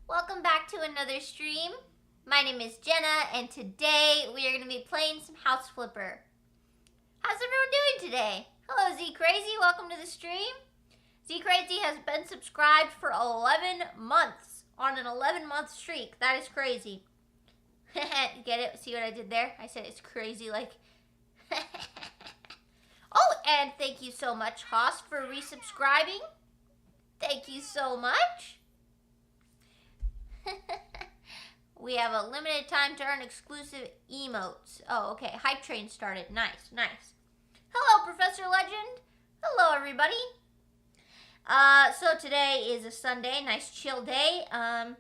Welcome back to another stream. My name is Jenna, and today we are going to be playing some House Flipper. How's everyone doing today? Hello, Z Crazy. Welcome to the stream. Z Crazy has been subscribed for 11 months on an 11-month streak. That is crazy. Get it? See what I did there? I said it's crazy like... Oh, and thank you so much, Haas, for resubscribing. Thank you so much. We have a limited time to earn exclusive emotes. Oh, okay. Hype train started. Nice, nice. Hello, Professor Legend. Hello, everybody. So today is a Sunday. Nice chill day. I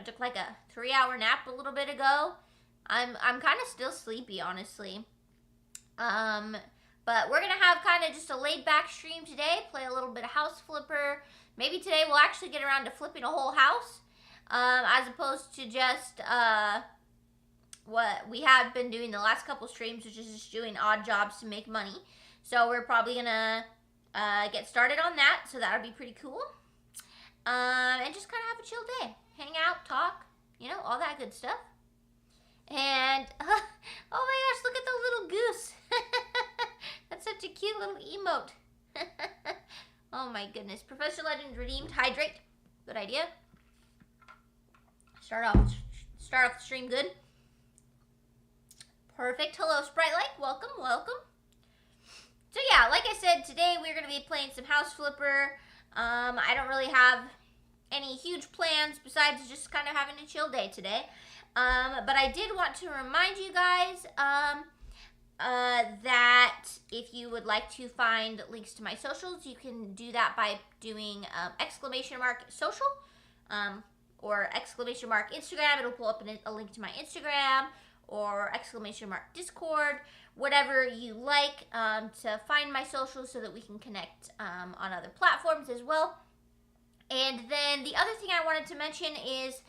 took like a 3-hour nap a little bit ago. I'm kind of still sleepy, honestly. But we're gonna have kind of just a laid-back stream today. Play a little bit of House Flipper. Maybe today we'll actually get around to flipping a whole house. As opposed to just what we have been doing the last couple streams, which is just doing odd jobs to make money. So we're probably gonna get started on that. So that'll be pretty cool. And just kind of have a chill day, hang out, talk, you know, all that good stuff. And oh my gosh, look at the little goose. That's such a cute little emote. Oh my goodness. Professor Legend redeemed. Hydrate. Good idea. Start off the stream good. Perfect. Hello, Sprite Like. Welcome, welcome. So yeah, like I said, today we're going to be playing some House Flipper. I don't really have any huge plans besides just kind of having a chill day today. But I did want to remind you guys that if you would like to find links to my socials, you can do that by doing !social. Or ! Instagram. It'll pull up a link to my Instagram or ! Discord, whatever you like to find my socials so that we can connect on other platforms as well. And then the other thing I wanted to mention is,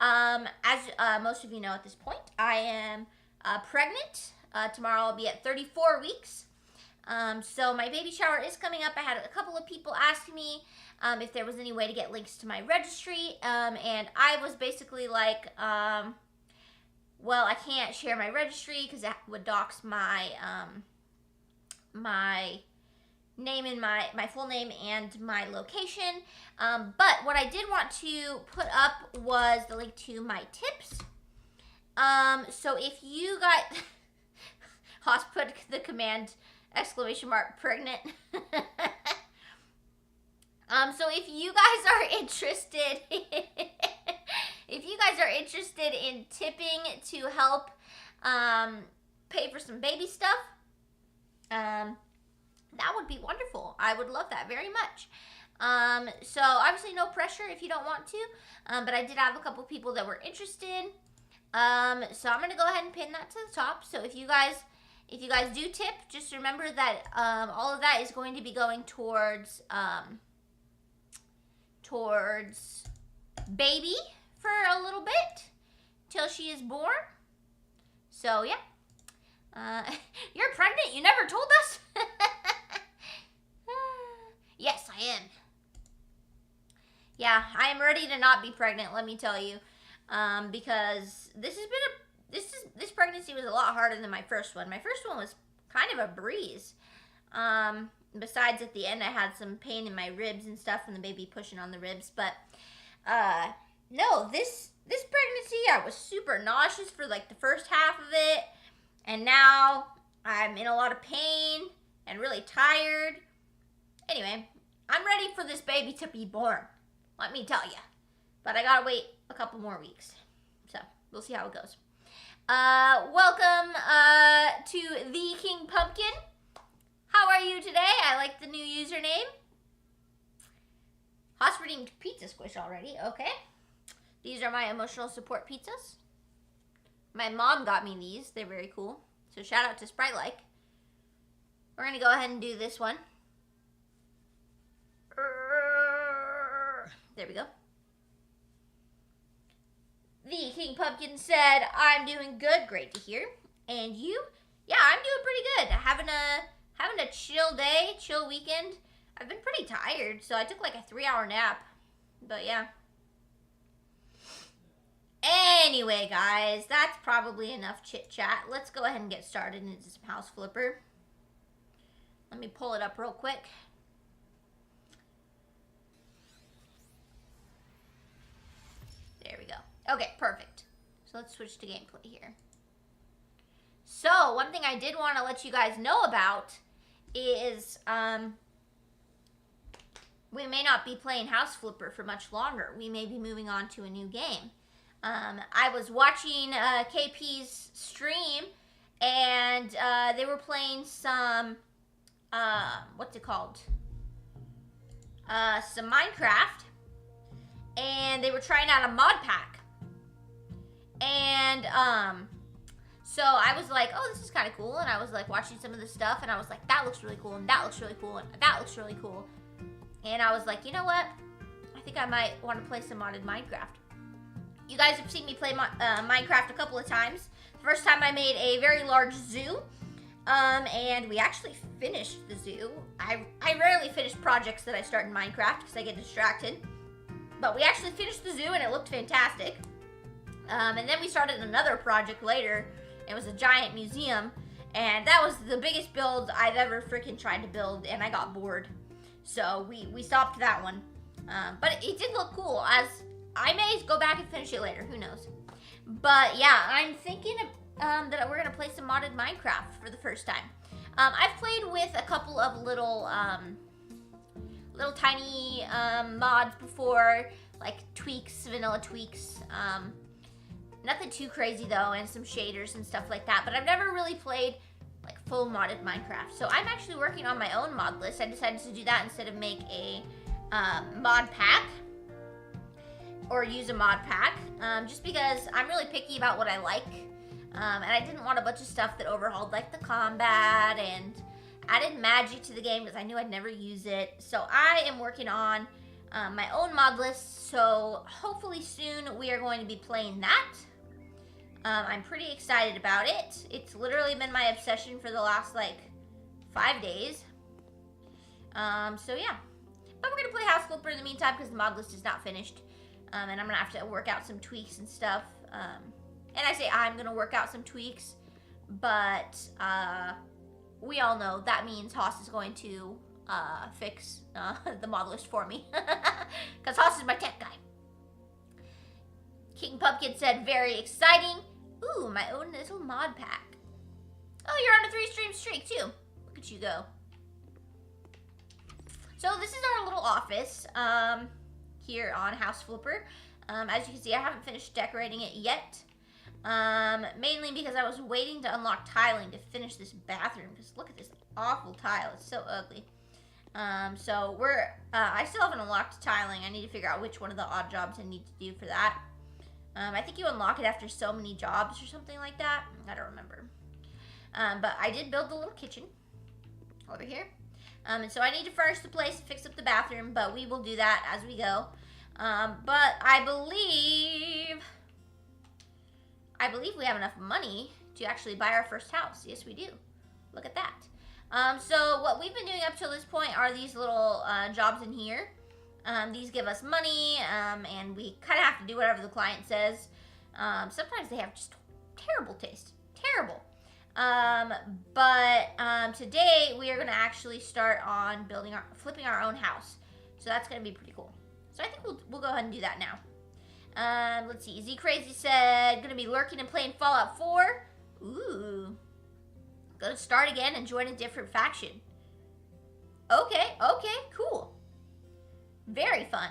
as most of you know at this point, I am pregnant. Tomorrow I'll be at 34 weeks. So my baby shower is coming up. I had a couple of people ask me if there was any way to get links to my registry. And I was basically like, well, I can't share my registry because that would dox my my name and my full name and my location. But what I did want to put up was the link to my tips. So if you got Haas put the command !pregnant. So if you guys are interested, in tipping to help pay for some baby stuff, that would be wonderful. I would love that very much. So obviously no pressure if you don't want to, but I did have a couple people that were interested. So I'm gonna go ahead and pin that to the top. So if you guys do tip, just remember that all of that is going to be going towards baby for a little bit till she is born. So yeah, you're pregnant. You never told us. Yes, I am. Yeah, I am ready to not be pregnant. Let me tell you, because this pregnancy was a lot harder than my first one. My first one was kind of a breeze. Besides at the end I had some pain in my ribs and stuff from the baby pushing on the ribs. But no, this pregnancy I was super nauseous for like the first half of it. And now I'm in a lot of pain and really tired. Anyway, I'm ready for this baby to be born. Let me tell you. But I gotta wait a couple more weeks. So we'll see how it goes. Welcome to the King Pumpkin. How are you today? I like the new username. Haas redeemed pizza squish already. Okay. These are my emotional support pizzas. My mom got me these. They're very cool. So shout out to Sprite Like. We're going to go ahead and do this one. There we go. The King Pumpkin said, I'm doing good. Great to hear. And you? Yeah, I'm doing pretty good. Having a chill day, chill weekend. I've been pretty tired, so I took like a 3-hour nap. But yeah. Anyway, guys, that's probably enough chit-chat. Let's go ahead and get started into some House Flipper. Let me pull it up real quick. There we go. Okay, perfect. So let's switch to gameplay here. So, one thing I did want to let you guys know about is we may not be playing House Flipper for much longer. We may be moving on to a new game. I was watching KP's stream, and they were playing some, what's it called? Some Minecraft, and they were trying out a mod pack. And so I was like, oh, this is kind of cool. And I was like watching some of the stuff, and I was like, that looks really cool, and that looks really cool, and that looks really cool. And I was like, you know what? I think I might want to play some modded Minecraft. You guys have seen me play Minecraft a couple of times. The first time I made a very large zoo. And we actually finished the zoo. I rarely finish projects that I start in Minecraft because I get distracted. But we actually finished the zoo, and it looked fantastic. And then we started another project later. It was a giant museum. And that was the biggest build I've ever freaking tried to build, and I got bored. So we stopped that one. But it did look cool. As I may go back and finish it later. Who knows? But yeah, I'm thinking that we're going to play some modded Minecraft for the first time. I've played with a couple of little tiny mods before, like tweaks, vanilla tweaks. Nothing too crazy though, and some shaders and stuff like that. But I've never really played like full modded Minecraft. So I'm actually working on my own mod list. I decided to do that instead of make a mod pack or use a mod pack, just because I'm really picky about what I like. And I didn't want a bunch of stuff that overhauled like the combat and added magic to the game because I knew I'd never use it. So I am working on my own mod list. So hopefully soon we are going to be playing that. I'm pretty excited about it. It's literally been my obsession for the last like 5 days. So yeah. But we're going to play House Flipper in the meantime because the mod list is not finished. And I'm going to have to work out some tweaks and stuff. And I say I'm going to work out some tweaks. But we all know that means Haas is going to fix the mod list for me. Because Haas is my tech guy. King Pumpkin said, very exciting. Ooh, my own little mod pack. Oh, you're on a 3-stream streak too. Look at you go. So this is our little office here on House Flipper. As you can see, I haven't finished decorating it yet. Mainly because I was waiting to unlock tiling to finish this bathroom. Because look at this awful tile. It's so ugly. So I still haven't unlocked tiling. I need to figure out which one of the odd jobs I need to do for that. I think you unlock it after so many jobs or something like that. I don't remember. But I did build the little kitchen over here. And so I need to furnish the place and fix up the bathroom, but we will do that as we go. But I believe we have enough money to actually buy our first house. Yes, we do. Look at that. So what we've been doing up till this point are these little jobs in here. These give us money, and we kind of have to do whatever the client says. Sometimes they have just terrible taste. Terrible. But today we are going to actually start on flipping our own house. So that's going to be pretty cool. So I think we'll go ahead and do that now. Let's see. Z Crazy said, going to be lurking and playing Fallout 4. Ooh. Going to start again and join a different faction. Okay, cool. Very fun.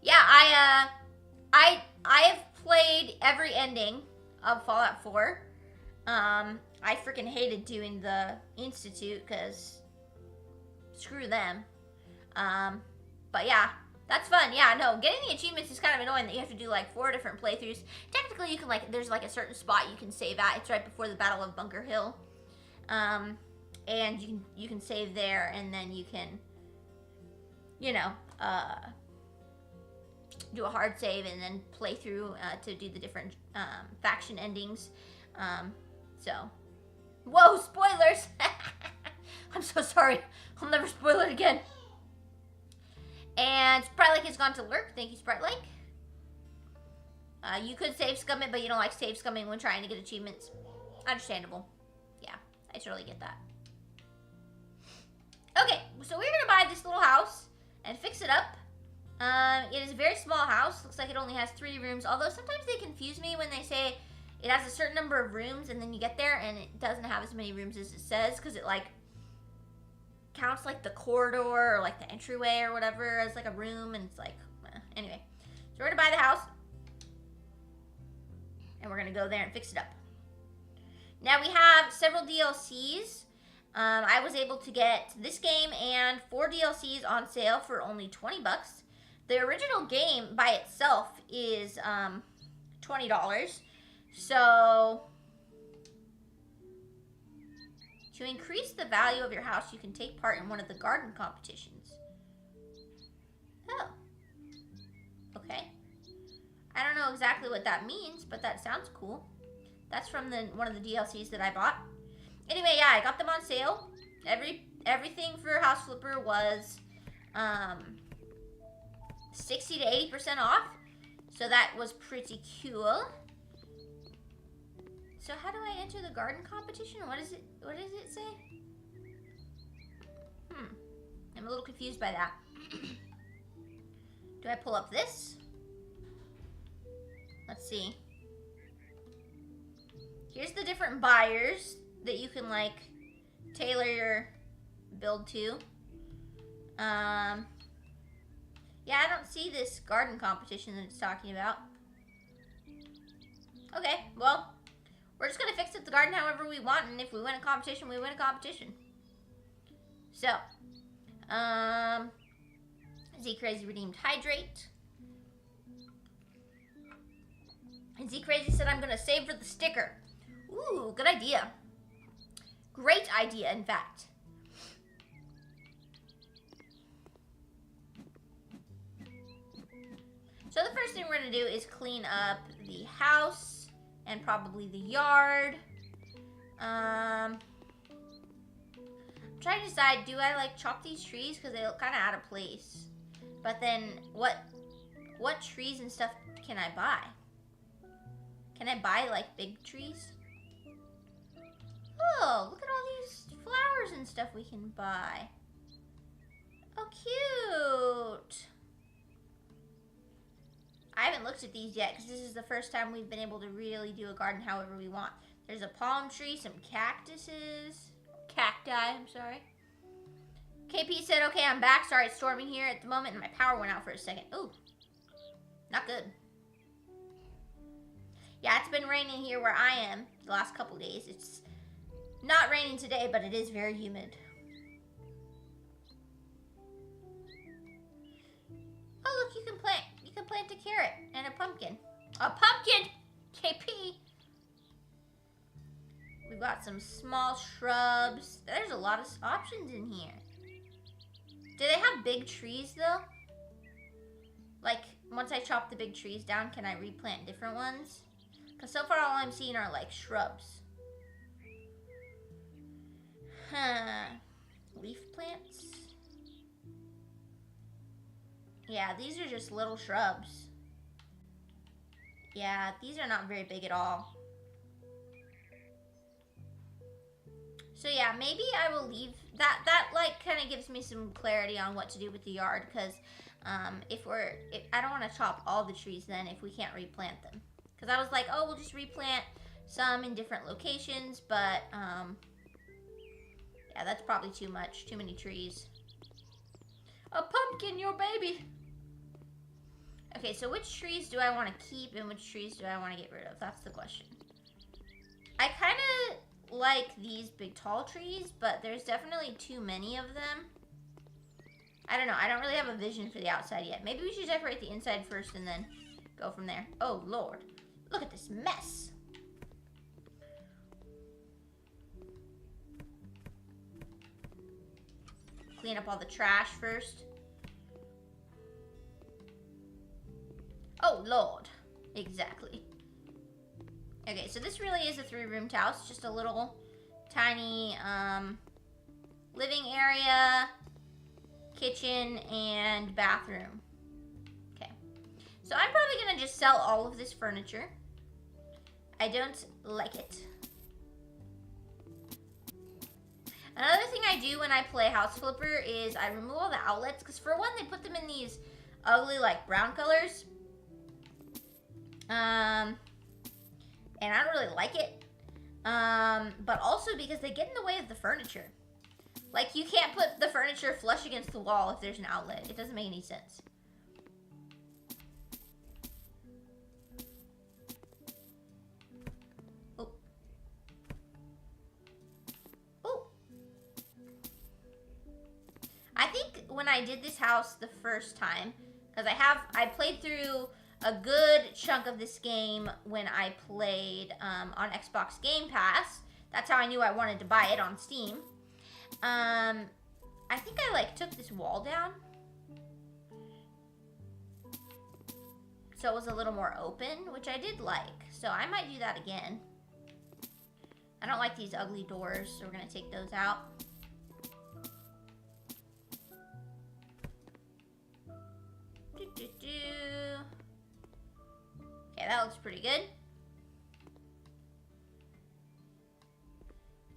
Yeah, I have played every ending of Fallout 4. I freaking hated doing the Institute because screw them. But yeah, that's fun. Yeah, no, getting the achievements is kind of annoying that you have to do like 4 different playthroughs. Technically, you can there's like a certain spot you can save at. It's right before the Battle of Bunker Hill. And you can save there, and then you can, do a hard save and then play through to do the different faction endings. So, whoa, spoilers! I'm so sorry. I'll never spoil it again. And Sprite Lake has gone to lurk. Thank you, Sprite Lake. You could save scum it, but you don't like save scumming when trying to get achievements. Understandable. Yeah, I totally get that. Okay, so we're gonna buy this little house and fix it up. It is a very small house. Looks like it only has 3 rooms, although sometimes they confuse me when they say it has a certain number of rooms and then you get there and it doesn't have as many rooms as it says, because it like counts like the corridor or like the entryway or whatever as like a room, and it's like, anyway. So we're gonna buy the house and we're gonna go there and fix it up. Now we have several DLCs. I was able to get this game and 4 DLCs on sale for only 20 bucks. The original game by itself is $20. So to increase the value of your house, you can take part in one of the garden competitions. Oh. Okay. I don't know exactly what that means, but that sounds cool. That's from one of the DLCs that I bought. Anyway, yeah, I got them on sale. Everything for House Flipper was 60 to 80% off. So that was pretty cool. So how do I enter the garden competition? What does it say? I'm a little confused by that. Do I pull up this? Let's see. Here's the different buyers that you can like tailor your build to. Yeah, I don't see this garden competition that it's talking about. Okay, well, we're just gonna fix up the garden however we want, and if we win a competition, we win a competition. So, Z Crazy redeemed Hydrate. And Z Crazy said I'm gonna save for the sticker. Ooh, good idea. Great idea, in fact. So the first thing we're gonna do is clean up the house and probably the yard. I'm trying to decide, do I like chop these trees? Because they look kind of out of place. But then what trees and stuff can I buy? Can I buy like big trees? Oh, look at all these flowers and stuff we can buy. Oh, cute. I haven't looked at these yet because this is the first time we've been able to really do a garden however we want. There's a palm tree, some cactuses. Cacti, I'm sorry. KP said, okay, I'm back. Sorry, it's storming here at the moment and my power went out for a second. Ooh, not good. Yeah, it's been raining here where I am the last couple days. It's not raining today, but it is very humid. Oh, look, you can plant a carrot and a pumpkin. A pumpkin! KP! We've got some small shrubs. There's a lot of options in here. Do they have big trees, though? Like, once I chop the big trees down, can I replant different ones? Because so far all I'm seeing are, like, shrubs. Huh. Leaf plants? Yeah, these are just little shrubs. Yeah, these are not very big at all. So yeah, maybe I will leave that. That like kind of gives me some clarity on what to do with the yard, because I don't want to chop all the trees then if we can't replant them. Because I was like, oh, we'll just replant some in different locations, but yeah, that's probably too much. Too many trees. A pumpkin, your baby. Okay, so which trees do I want to keep and which trees do I want to get rid of? That's the question. I kind of like these big tall trees, but there's definitely too many of them. I don't know. I don't really have a vision for the outside yet. Maybe we should decorate the inside first and then go from there. Oh, Lord. Look at this mess. Clean up all the trash first. Oh, Lord. Exactly. Okay, so this really is a 3-room house. Just a little tiny living area, kitchen, and bathroom. Okay. So I'm probably gonna just sell all of this furniture. I don't like it. Another thing I do when I play House Flipper is I remove all the outlets, because for one, they put them in these ugly, like, brown colors. And I don't really like it. But also because they get in the way of the furniture. Like, you can't put the furniture flush against the wall if there's an outlet. It doesn't make any sense. Oh. Oh. I think when I did this house the first time, because I played through a good chunk of this game when I played on Xbox Game Pass. That's how I knew I wanted to buy it on Steam. I think I like took this wall down, so it was a little more open, which I did like. So I might do that again. I don't like these ugly doors, so we're gonna take those out. Okay, that looks pretty good.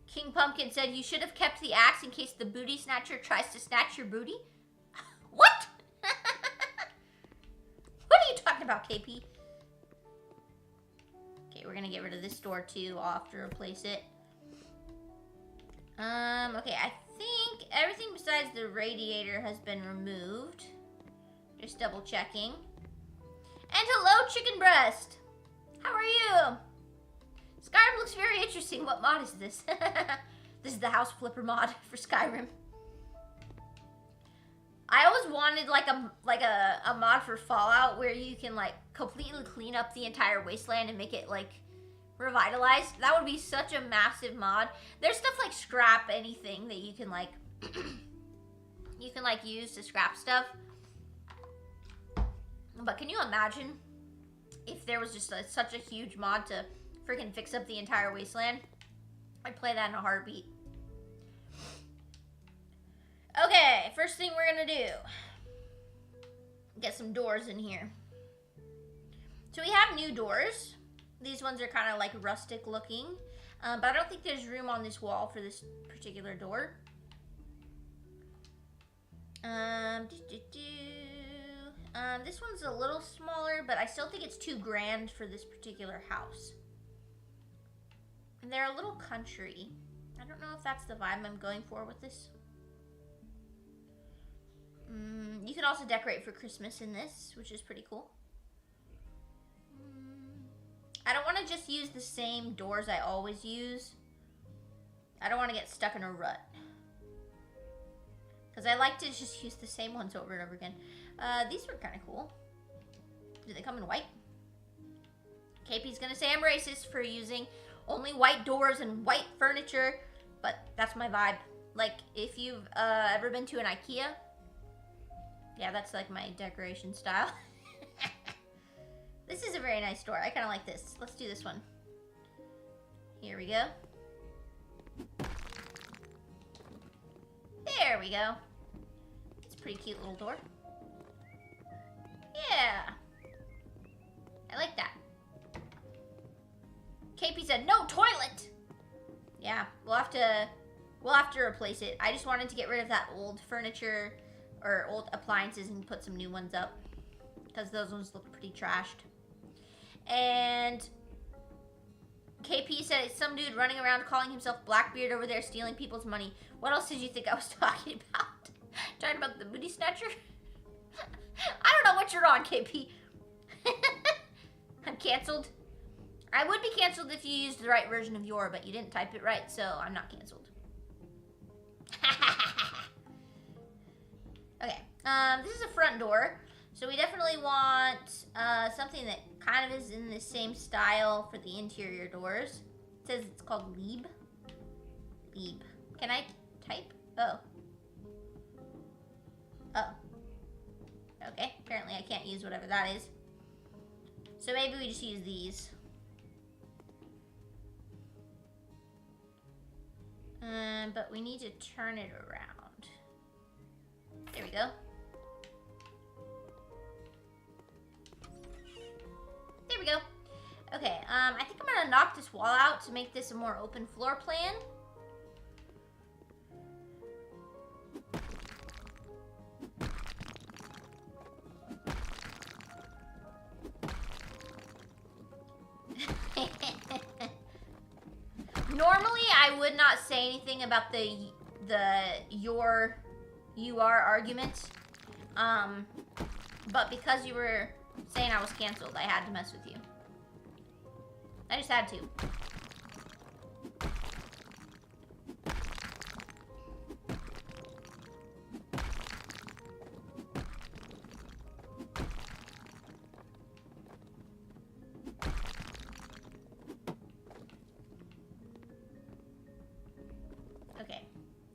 King Pumpkin said, you should have kept the axe in case the booty snatcher tries to snatch your booty. What? What are you talking about, KP? Okay, we're gonna get rid of this door too. I'll have to replace it. Okay, I think everything besides the radiator has been removed. Just double checking. And hello, Chicken Breast. How are you? Skyrim looks very interesting. What mod is this? This is the House Flipper mod for Skyrim. I always wanted like a mod for Fallout where you can like completely clean up the entire wasteland and make it like revitalized. That would be such a massive mod. There's stuff like scrap anything that you can like use to scrap stuff. But can you imagine if there was just such a huge mod to freaking fix up the entire wasteland? I'd play that in a heartbeat. Okay, first thing we're gonna do, get some doors in here. So we have new doors. These ones are kind of like rustic looking, but I don't think there's room on this wall for this particular door. This one's a little smaller, but I still think it's too grand for this particular house. And they're a little country. I don't know if that's the vibe I'm going for with this. You can also decorate for Christmas in this, which is pretty cool. I don't want to just use the same doors I always use. I don't want to get stuck in a rut. Because I like to just use the same ones over and over again. These were kind of cool. Do they come in white? KP's gonna say I'm racist for using only white doors and white furniture, but that's my vibe. Like, if you've ever been to an IKEA, yeah, that's like my decoration style. This is a very nice door. I kind of like this. Let's do this one. Here we go. There we go. It's a pretty cute little door. Yeah. I like that. KP said, no toilet! Yeah, we'll have to replace it. I just wanted to get rid of that old furniture or old appliances and put some new ones up, because those ones look pretty trashed. And KP said it's some dude running around calling himself Blackbeard over there stealing people's money. What else did you think I was talking about? Talking about the booty snatcher? I don't know what you're on, KP. I'm canceled. I would be canceled if you used the right version of Yor, but you didn't type it right, so I'm not canceled. Okay, this is a front door, so we definitely want something that kind of is in the same style for the interior doors. It says it's called Lieb. Lieb. Can I type? Oh. Oh. Okay, apparently I can't use whatever that is. So maybe we just use these. But we need to turn it around. There we go. Okay, I think I'm gonna knock this wall out to make this a more open floor plan. Normally, I would not say anything about the you are argument. But because you were saying I was canceled, I had to mess with you. I just had to. Okay.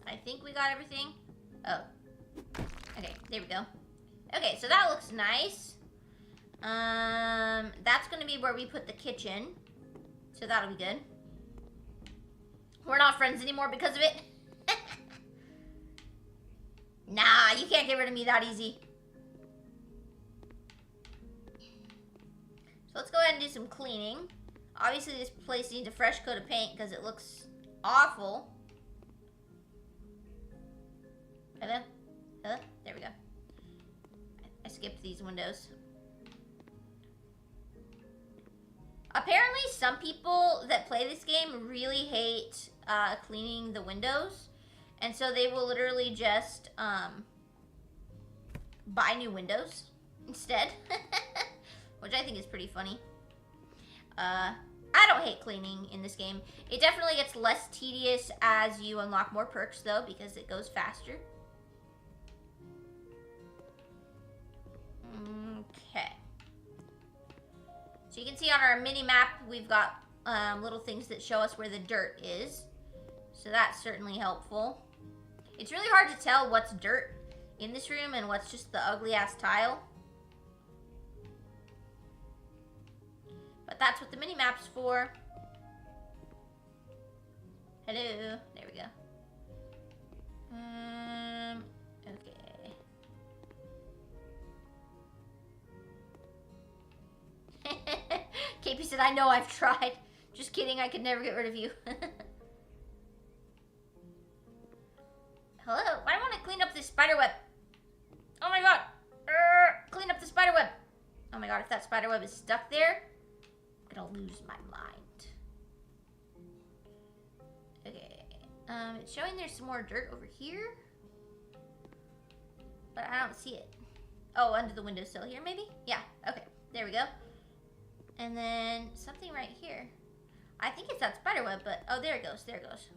I think we got everything. Oh. Okay, there we go. Okay, so that looks nice. That's gonna be where we put the kitchen. So that'll be good. We're not friends anymore because of it. Nah, you can't get rid of me that easy. So let's go ahead and do some cleaning. Obviously this place needs a fresh coat of paint because it looks awful. Hello? Hello? There we go. I skipped these windows. Apparently, some people that play this game really hate cleaning the windows. And so they will literally just buy new windows instead. Which I think is pretty funny. I don't hate cleaning in this game. It definitely gets less tedious as you unlock more perks, though, because it goes faster. Okay. So you can see on our mini map, we've got little things that show us where the dirt is. So that's certainly helpful. It's really hard to tell what's dirt in this room and what's just the ugly ass tile. But that's what the mini map's for. Hello. There we go. Okay. KP said, I know I've tried. Just kidding, I could never get rid of you. Hello? I want to clean up this spider web. Oh my god. Clean up the spider web. Oh my god, if that spider web is stuck there, I'm gonna lose my mind. Okay. It's showing there's some more dirt over here. But I don't see it. Oh, under the windowsill here, maybe? Yeah, okay. There we go. And then something right here. I think it's that spider web, but oh, there it goes. There it goes.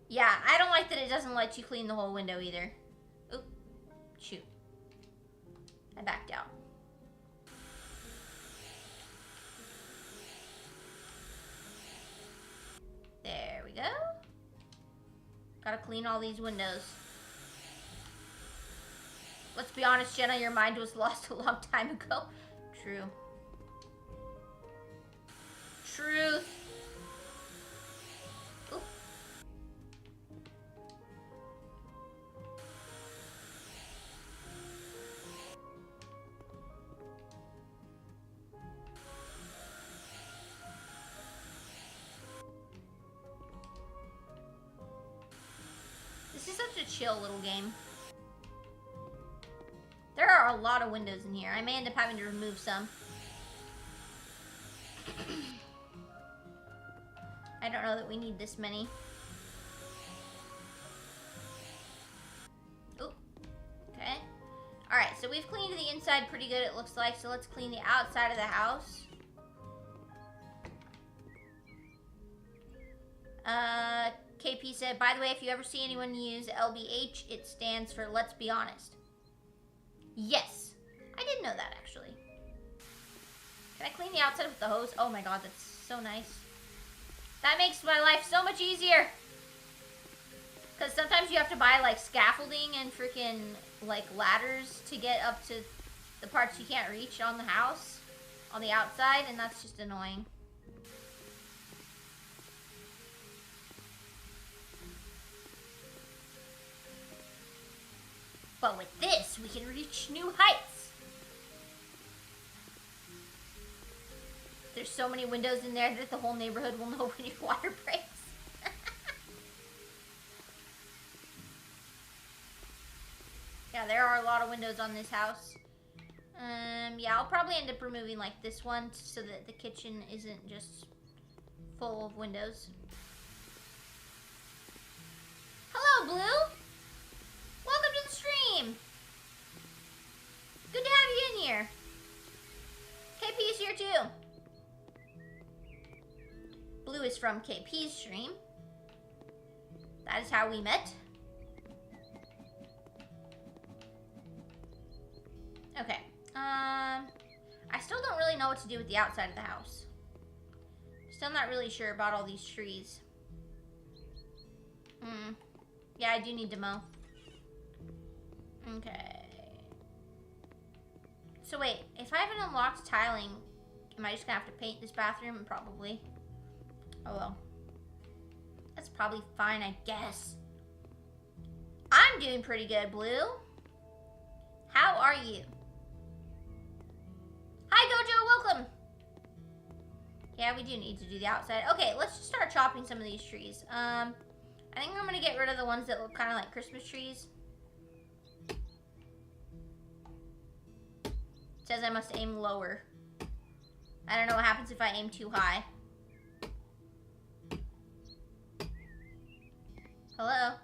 Yeah, I don't like that it doesn't let you clean the whole window either. Oop. Shoot. I backed out. There we go. Gotta clean all these windows. Let's be honest, Jenna, your mind was lost a long time ago. True. Truth. Ooh. This is such a chill little game. There are a lot of windows in here. I may end up having to remove some. I don't know that we need this many. Oop. Okay. Alright, so we've cleaned the inside pretty good, it looks like. So let's clean the outside of the house. KP said, by the way, if you ever see anyone use LBH, it stands for Let's Be Honest. Yes. I didn't know that, actually. Can I clean the outside with the hose? Oh my god, that's so nice. That makes my life so much easier. Because sometimes you have to buy, like, scaffolding and freaking, like, ladders to get up to the parts you can't reach on the house, on the outside, and that's just annoying. But with this, we can reach new heights. There's so many windows in there that the whole neighborhood will know when your water breaks. Yeah, there are a lot of windows on this house. Yeah, I'll probably end up removing like this one so that the kitchen isn't just full of windows. Hello, Blue. Welcome to the stream. Good to have you in here. KP is here too. Blue is from KP's stream. That is how we met. Okay. I still don't really know what to do with the outside of the house. Still not really sure about all these trees. Yeah, I do need to mow. Okay. So wait, if I haven't unlocked tiling, am I just gonna have to paint this bathroom? Probably. Oh well. That's probably fine, I guess. I'm doing pretty good, Blue. How are you? Hi, Gojo, welcome. Yeah, we do need to do the outside. Okay, let's just start chopping some of these trees. I think I'm gonna get rid of the ones that look kind of like Christmas trees. It says I must aim lower. I don't know what happens if I aim too high. Hello?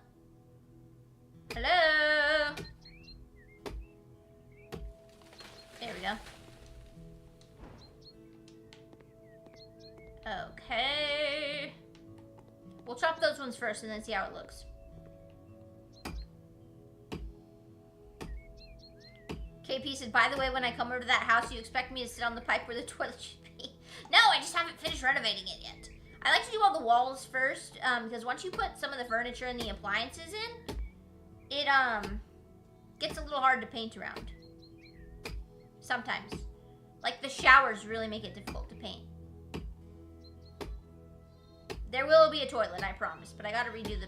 Hello? There we go. Okay. We'll chop those ones first and then see how it looks. KP said, by the way, when I come over to that house, you expect me to sit on the pipe where the toilet should be. No, I just haven't finished renovating it yet. I like to do all the walls first, because once you put some of the furniture and the appliances in, it gets a little hard to paint around. Sometimes. Like the showers really make it difficult to paint. There will be a toilet, I promise, but I gotta redo the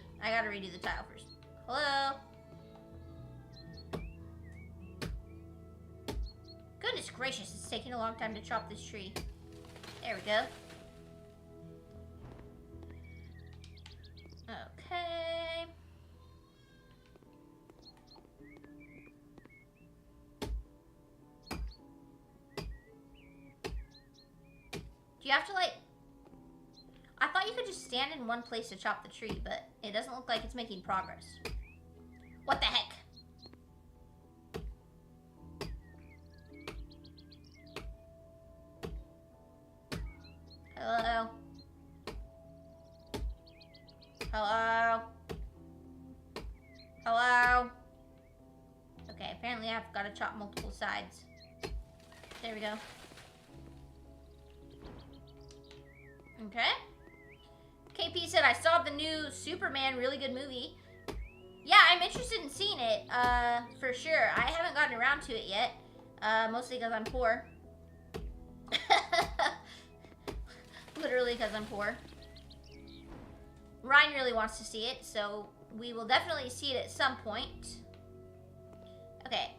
tile first. Hello? Goodness gracious, it's taking a long time to chop this tree. There we go. Okay. Do you have to like... I thought you could just stand in one place to chop the tree, but it doesn't look like it's making progress. What the heck? Hello? Hello? Hello? Okay, apparently I've got to chop multiple sides. There we go. Okay. KP said, I saw the new Superman, really good movie. Yeah, I'm interested in seeing it, for sure. I haven't gotten around to it yet, mostly because I'm poor. Literally because I'm poor. Ryan really wants to see it, so we will definitely see it at some point. Okay.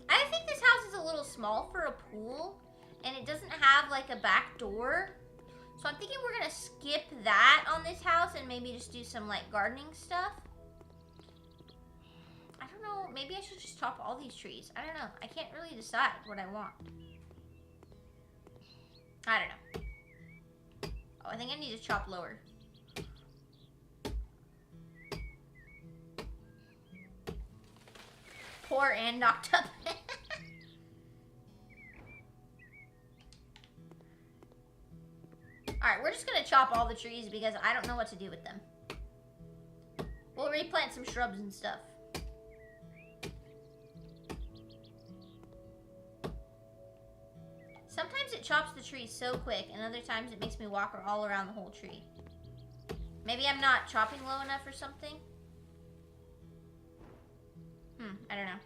I think this house is a little small for a pool, and it doesn't have like a back door. So I'm thinking we're gonna skip that on this house and maybe just do some like gardening stuff. I don't know, maybe I should just chop all these trees. I don't know, I can't really decide what I want. I don't know. Oh, I think I need to chop lower. Poor and knocked up. Alright, we're just gonna chop all the trees because I don't know what to do with them. We'll replant some shrubs and stuff. Sometimes it chops the trees so quick, and other times it makes me walk all around the whole tree. Maybe I'm not chopping low enough or something? I don't know.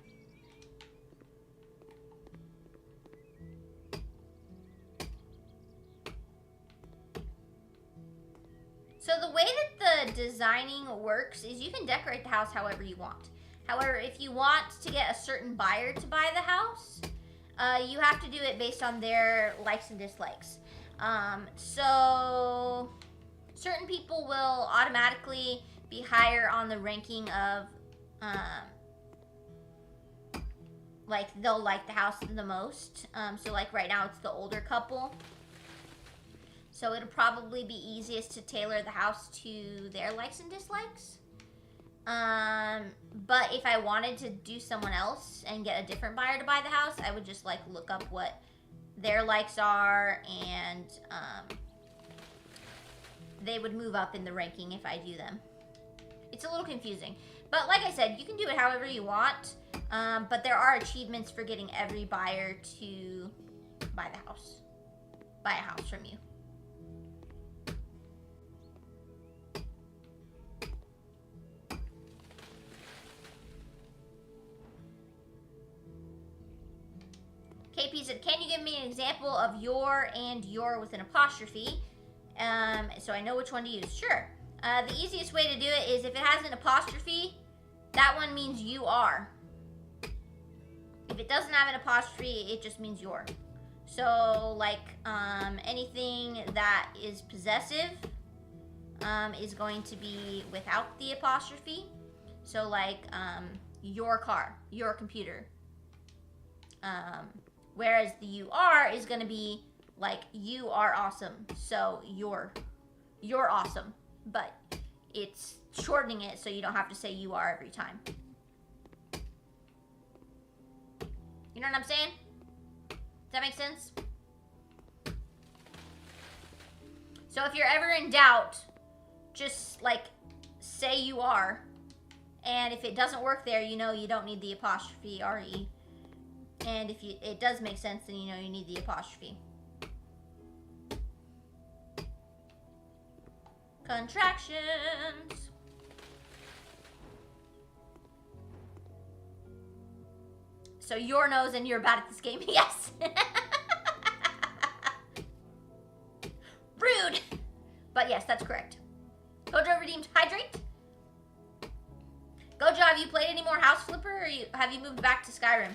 So the way that the designing works is you can decorate the house however you want. However, if you want to get a certain buyer to buy the house, You have to do it based on their likes and dislikes. So certain people will automatically be higher on the ranking of, like, they'll like the house the most. So like right now it's the older couple. So it'll probably be easiest to tailor the house to their likes and dislikes. But if I wanted to do someone else and get a different buyer to buy the house, I would just like look up what their likes are, and they would move up in the ranking if I do them. It's a little confusing, but like I said, you can do it however you want. But there are achievements for getting every buyer to buy a house from you. KP said, can you give me an example of your and your with an apostrophe? So I know which one to use. Sure. The easiest way to do it is if it has an apostrophe, that one means you are. If it doesn't have an apostrophe, it just means you're. So like anything that is possessive is going to be without the apostrophe. So like your car, your computer. Whereas the you are is going to be like you are awesome. So you're awesome. But it's shortening it so you don't have to say you are every time. You know what I'm saying? Does that make sense? So if you're ever in doubt, just like say you are. And if it doesn't work there, you know you don't need the apostrophe RE. And if it does make sense, then you know you need the apostrophe. Contractions. So your nose and you're bad at this game. Yes. Rude. But yes, that's correct. Gojo redeemed Hydrate. Gojo, have you played any more House Flipper, or have you moved back to Skyrim?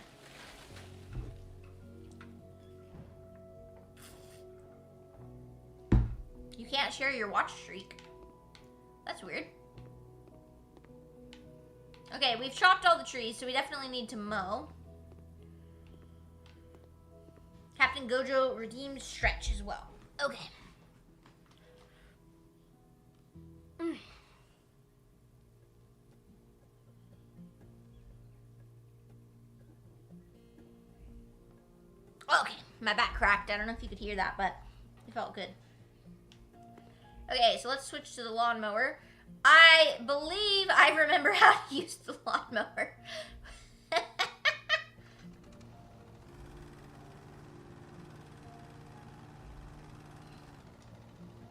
You can't share your watch streak. That's weird. Okay, we've chopped all the trees, so we definitely need to mow. Captain Gojo redeemed Stretch as well. Okay. Okay, my back cracked. I don't know if you could hear that, but it felt good. Okay, so let's switch to the lawnmower. I believe I remember how to use the lawnmower.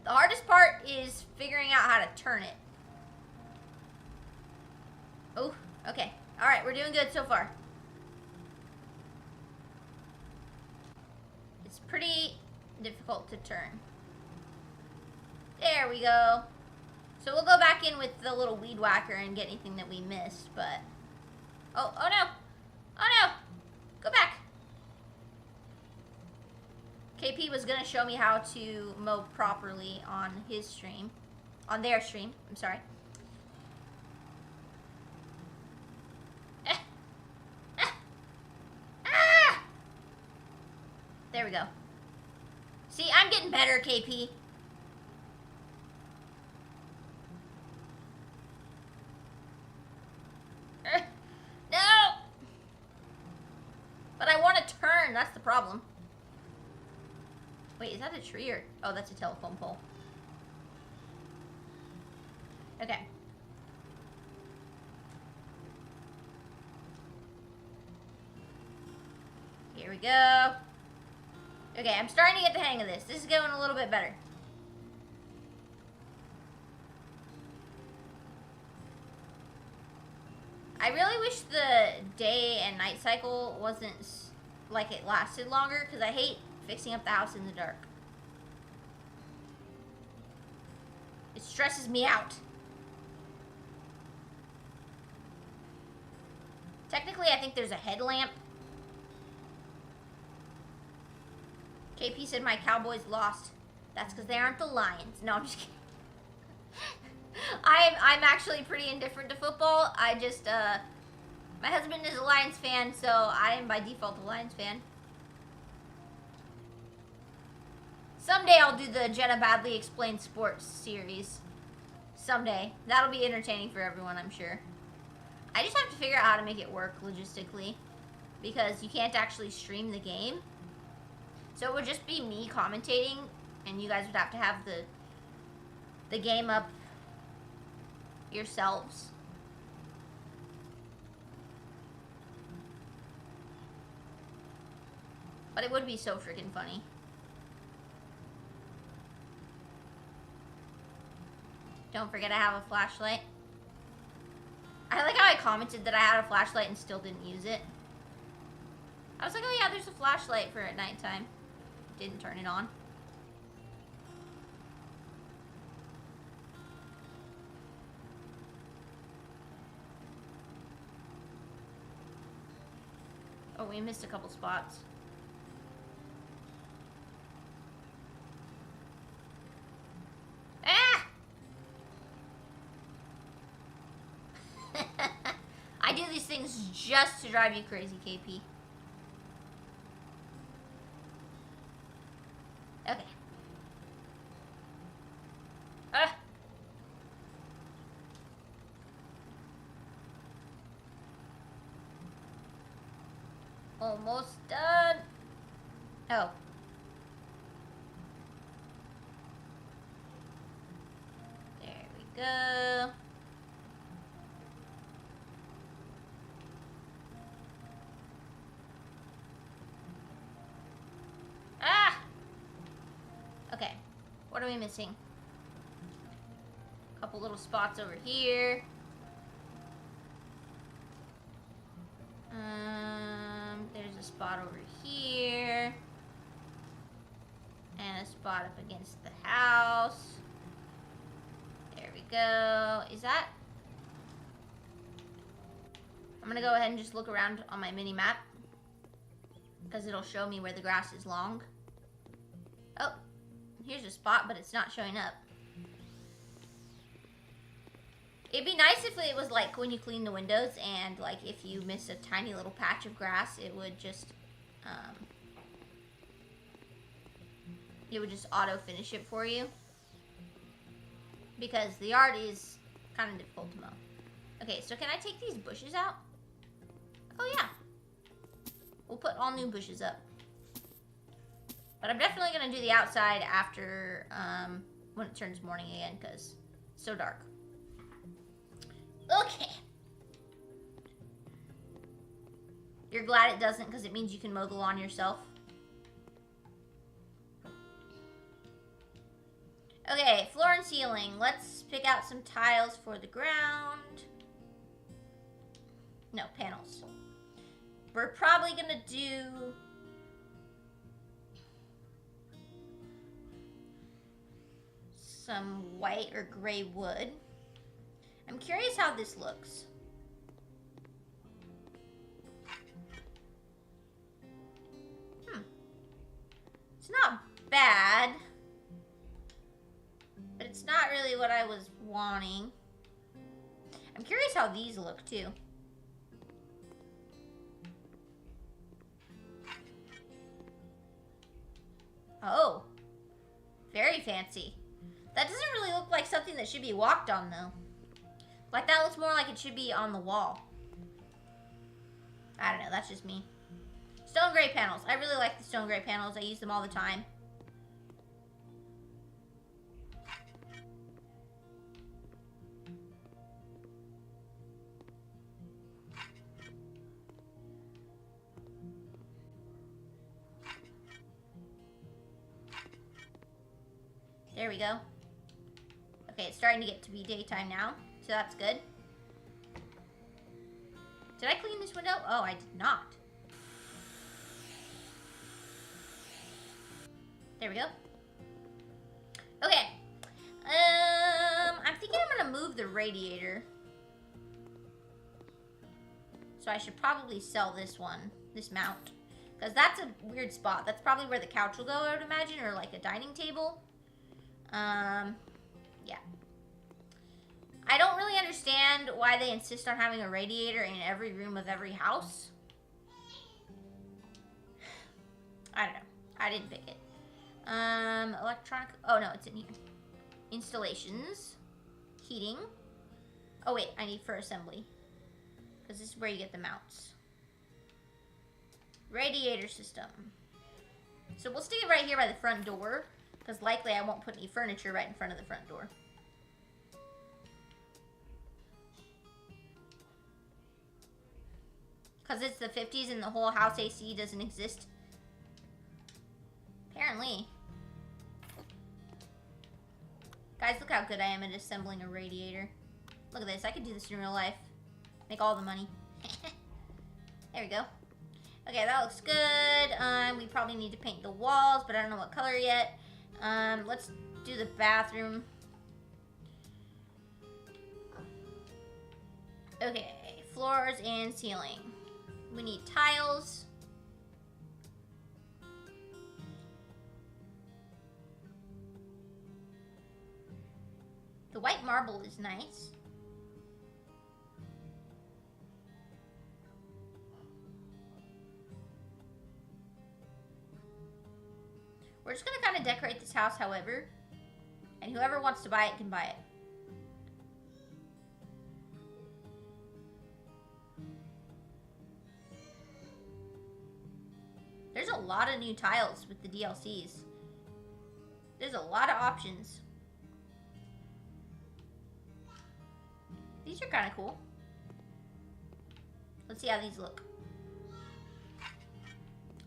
The hardest part is figuring out how to turn it. Oh, okay. All right, we're doing good so far. It's pretty difficult to turn. There we go. So we'll go back in with the little weed whacker and get anything that we missed, but... Oh no! Oh no! Go back! KP was gonna show me how to mow properly on his stream. On their stream, I'm sorry. Ah! There we go. See, I'm getting better, KP. No! But I want to turn, that's the problem. Wait, is that a tree or... Oh, that's a telephone pole. Okay. Here we go. Okay, I'm starting to get the hang of this. This is going a little bit better. I really wish the day and night cycle wasn't like it lasted longer, because I hate fixing up the house in the dark. It stresses me out. Technically, I think there's a headlamp. KP said my Cowboys lost. That's because they aren't the Lions. No, I'm just kidding. I'm actually pretty indifferent to football. I just, my husband is a Lions fan, so I am by default a Lions fan. Someday I'll do the Jenna Badley Explained Sports series. Someday. That'll be entertaining for everyone, I'm sure. I just have to figure out how to make it work logistically, because you can't actually stream the game. So it would just be me commentating, and you guys would have to have the game up yourselves. But it would be so freaking funny. Don't forget I have a flashlight. I like how I commented that I had a flashlight and still didn't use it. I was like, oh yeah, there's a flashlight for at nighttime. Didn't turn it on. Oh, we missed a couple spots. Ah! I do these things just to drive you crazy, KP. Okay. Almost done. Oh. There we go. Ah! Okay. What are we missing? A couple little spots over here. There's a spot over here. And a spot up against the house. There we go. Is that... I'm gonna go ahead and just look around on my mini map, because it'll show me where the grass is long. Oh, here's a spot, but it's not showing up. It'd be nice if it was like when you clean the windows and like if you miss a tiny little patch of grass, it would just auto finish it for you, because the yard is kind of difficult to mow. Okay, so can I take these bushes out? Oh yeah, we'll put all new bushes up. But I'm definitely gonna do the outside after when it turns morning again, because it's so dark. Okay. You're glad it doesn't, because it means you can mow the lawn yourself. Okay, floor and ceiling. Let's pick out some tiles for the ground. No, panels. We're probably gonna do... some white or gray wood. I'm curious how this looks. It's not bad, but it's not really what I was wanting. I'm curious how these look too. Oh, very fancy. That doesn't really look like something that should be walked on though. Like, that looks more like it should be on the wall. I don't know, that's just me. Stone gray panels. I really like the stone gray panels. I use them all the time. There we go. Okay, it's starting to get to be daytime now, so that's good. Did I clean this window? Oh, I did not. There we go. Okay. I'm thinking I'm gonna move the radiator. So I should probably sell this one, this mount. Because that's a weird spot. That's probably where the couch will go, I would imagine, or like a dining table. Yeah. I don't really understand why they insist on having a radiator in every room of every house. I don't know. I didn't pick it. Electronic. Oh, no, it's in here. Installations. Heating. Oh, wait. I need for assembly. Because this is where you get the mounts. Radiator system. So we'll stick it right here by the front door. Because likely I won't put any furniture right in front of the front door. Because it's the 50s and the whole house AC doesn't exist. Apparently. Guys, look how good I am at assembling a radiator. Look at this. I could do this in real life. Make all the money. There we go. Okay, that looks good. We probably need to paint the walls, but I don't know what color yet. Let's do the bathroom. Okay, floors and ceiling. We need tiles. The white marble is nice. We're just gonna kind of decorate this house however, and whoever wants to buy it can buy it. There's a lot of new tiles with the DLCs. There's a lot of options. These are kind of cool. Let's see how these look.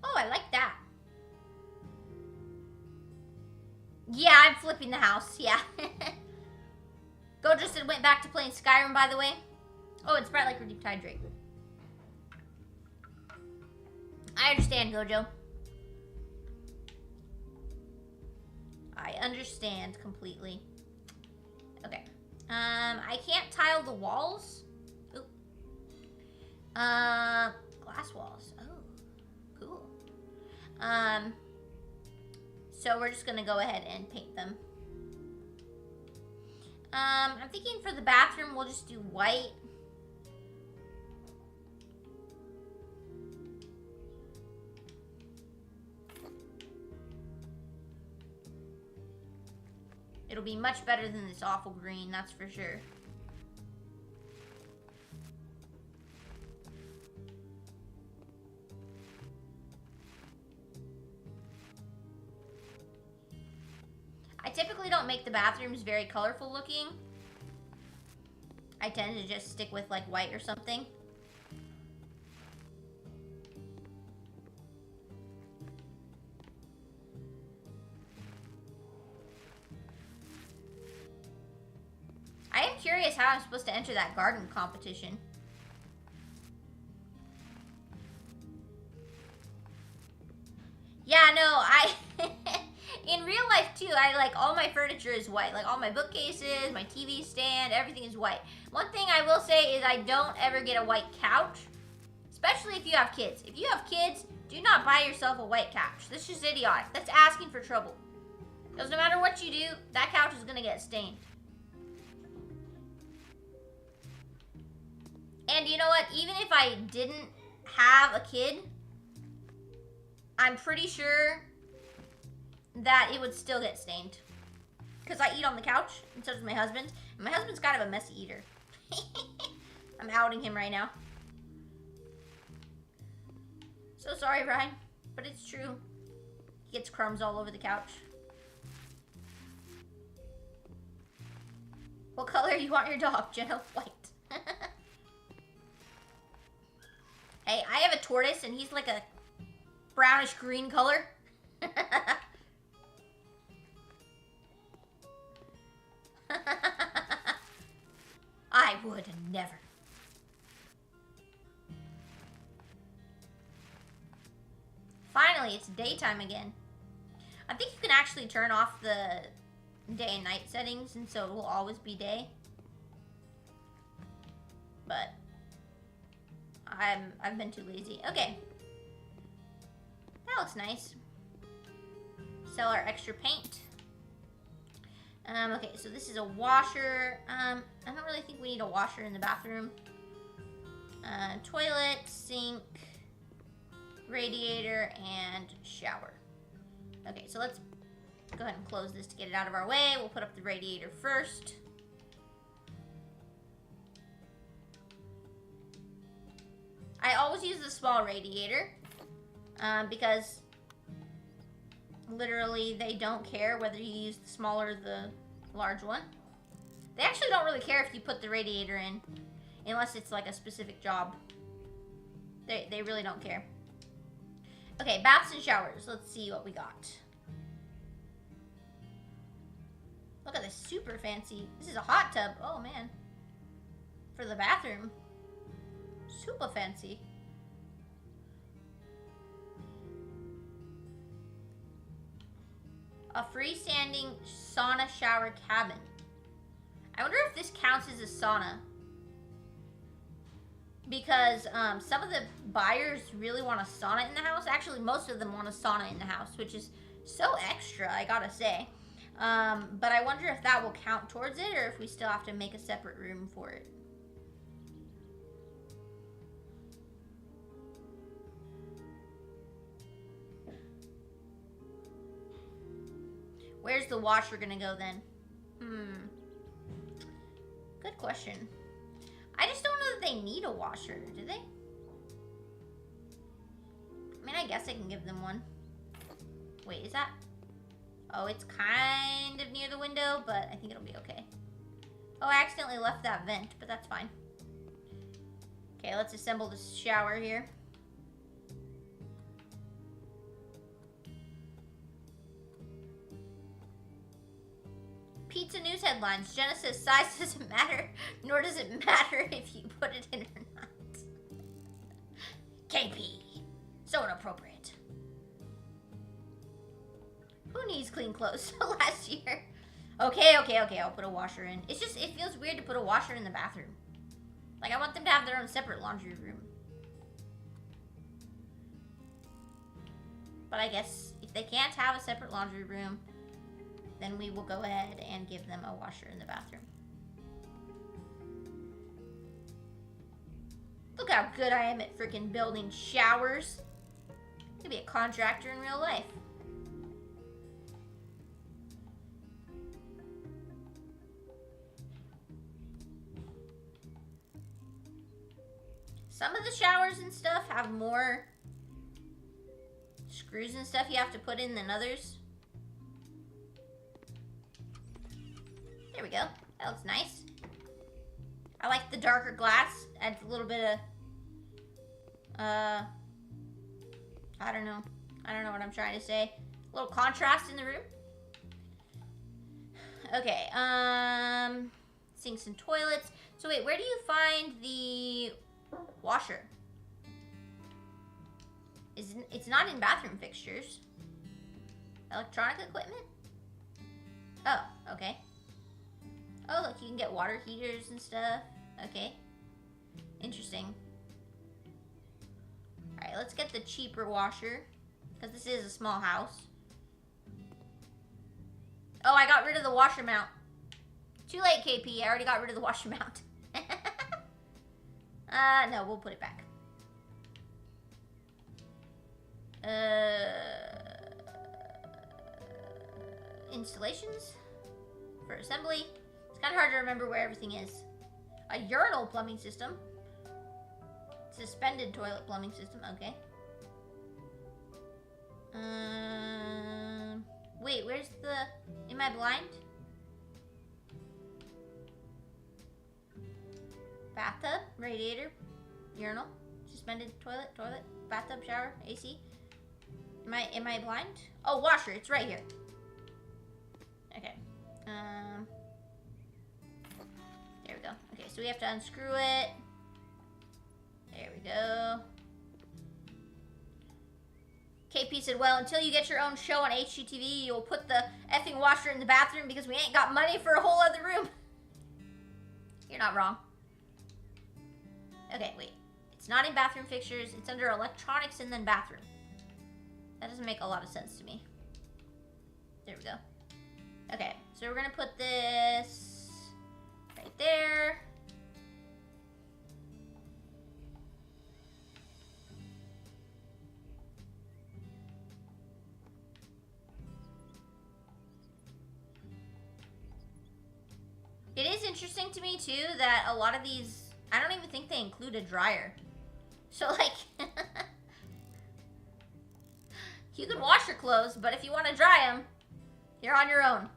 Oh, I like that. Yeah, I'm flipping the house. Yeah. Go just went back to playing Skyrim, by the way. Oh, it's bright like Redeep Tide Drake. I understand, Gojo. I understand completely. Okay. I can't tile the walls. Oop. Glass walls. Oh, cool. So we're just gonna go ahead and paint them. I'm thinking for the bathroom, we'll just do white. It'll be much better than this awful green, that's for sure. I typically don't make the bathrooms very colorful looking. I tend to just stick with like white or something. I am curious how I'm supposed to enter that garden competition. Yeah, no, in real life too, I like all my furniture is white. Like all my bookcases, my TV stand, everything is white. One thing I will say is I don't ever get a white couch, especially if you have kids. If you have kids, do not buy yourself a white couch. That's just idiotic. That's asking for trouble. Because no matter what you do, that couch is gonna get stained. And you know what? Even if I didn't have a kid, I'm pretty sure that it would still get stained. Because I eat on the couch, and so does my husband. And my husband's kind of a messy eater. I'm outing him right now. So sorry, Ryan, but it's true. He gets crumbs all over the couch. What color you want your dog, Jenna? White. Hey, I have a tortoise, and he's like a brownish green color. I would never. Finally, it's daytime again. I think you can actually turn off the day and night settings, and so it will always be day. But I've been too lazy. Okay. That looks nice. Sell our extra paint. Okay, so this is a washer. I don't really think we need a washer in the bathroom. Toilet, sink, radiator, and shower. Okay, so let's go ahead and close this to get it out of our way. We'll put up the radiator first. I always use the small radiator because literally they don't care whether you use the small or the large one. They actually don't really care if you put the radiator in unless it's like a specific job. They really don't care. Okay, baths and showers. Let's see what we got. Look at this, super fancy. This is a hot tub. Oh man. For the bathroom. Super fancy. A freestanding sauna shower cabin. I wonder if this counts as a sauna. Because some of the buyers really want a sauna in the house. Actually, most of them want a sauna in the house, which is so extra, I gotta say. But I wonder if that will count towards it or if we still have to make a separate room for it. Where's the washer gonna go then? Good question. I just don't know that they need a washer, do they? I mean, I guess I can give them one. Wait, is that? Oh, it's kind of near the window, but I think it'll be okay. Oh, I accidentally left that vent, but that's fine. Okay, let's assemble the shower here. Pizza news headlines. Jenna says size doesn't matter, nor does it matter if you put it in or not. KP. So inappropriate. Who needs clean clothes last year? Okay, I'll put a washer in. It's just, it feels weird to put a washer in the bathroom. Like, I want them to have their own separate laundry room. But I guess if they can't have a separate laundry room, then we will go ahead and give them a washer in the bathroom. Look how good I am at freaking building showers. I could be a contractor in real life. Some of the showers and stuff have more screws and stuff you have to put in than others. There we go. That looks nice. I like the darker glass. Adds a little bit of, I don't know. I don't know what I'm trying to say. A little contrast in the room. Okay, sinks and toilets. So wait, where do you find the washer? It's not in bathroom fixtures. Electronic equipment? Oh, okay. Oh, look, you can get water heaters and stuff. Okay. Interesting. Alright, let's get the cheaper washer. Because this is a small house. Oh, I got rid of the washer mount. Too late, KP. I already got rid of the washer mount. No, we'll put it back. Installations for assembly. It's kind of hard to remember where everything is. A urinal plumbing system. Suspended toilet plumbing system. Okay. Wait, where's the... Am I blind? Bathtub, radiator, urinal, suspended toilet, bathtub, shower, AC. Am I blind? Oh, washer, it's right here. Okay. There we go. Okay, so we have to unscrew it. There we go. KP said, well, until you get your own show on HGTV, you'll put the effing washer in the bathroom because we ain't got money for a whole other room. You're not wrong. Okay, wait. It's not in bathroom fixtures. It's under electronics and then bathroom. That doesn't make a lot of sense to me. There we go. Okay, so we're gonna put this right there. It is interesting to me too that a lot of these, I don't even think they include a dryer. So like, you can wash your clothes, but if you want to dry them, you're on your own.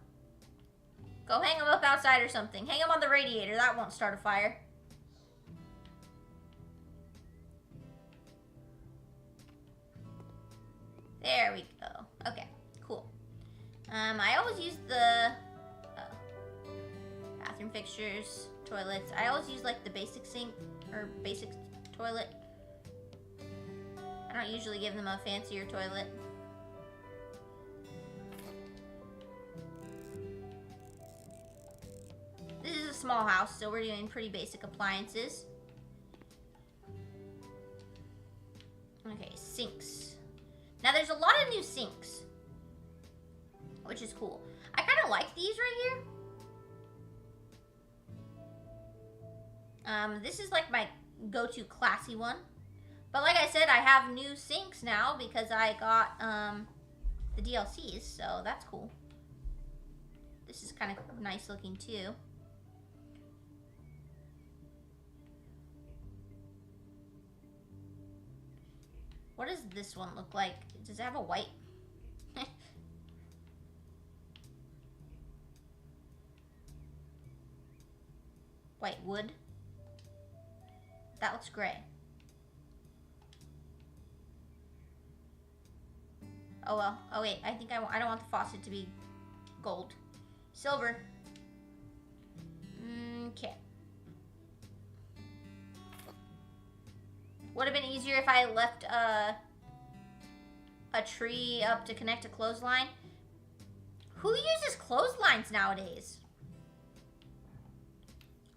Go hang them up outside or something. Hang them on the radiator. That won't start a fire. There we go. Okay, cool. I always use the bathroom fixtures, toilets. I always use like the basic sink or basic toilet. I don't usually give them a fancier toilet. This is a small house, so we're doing pretty basic appliances. Okay, sinks. Now there's a lot of new sinks, which is cool. I kind of like these right here. This is like my go-to classy one. But like I said, I have new sinks now because I got the DLCs, so that's cool. This is kind of nice looking too. What does this one look like? Does it have a white? White wood? That looks gray. Oh well. Oh wait, I think I don't want the faucet to be gold. Silver. Okay. Would have been easier if I left a tree up to connect a clothesline. Who uses clotheslines nowadays?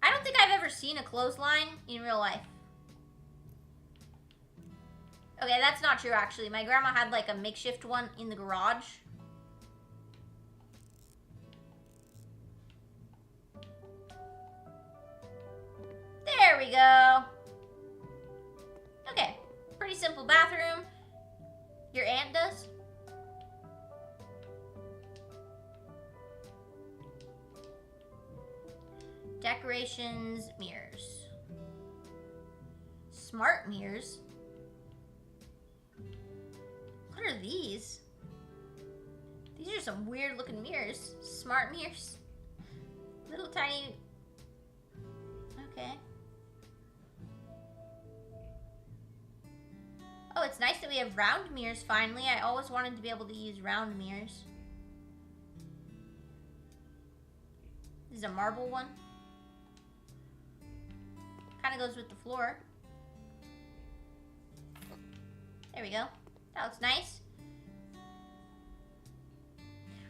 I don't think I've ever seen a clothesline in real life. Okay, that's not true actually. My grandma had like a makeshift one in the garage. There we go. Okay, pretty simple bathroom. Your aunt does? Decorations, mirrors. Smart mirrors? What are these? These are some weird looking mirrors. Smart mirrors. Little tiny... Okay. Oh, it's nice that we have round mirrors finally. I always wanted to be able to use round mirrors. This is a marble one. Kind of goes with the floor. There we go. That looks nice.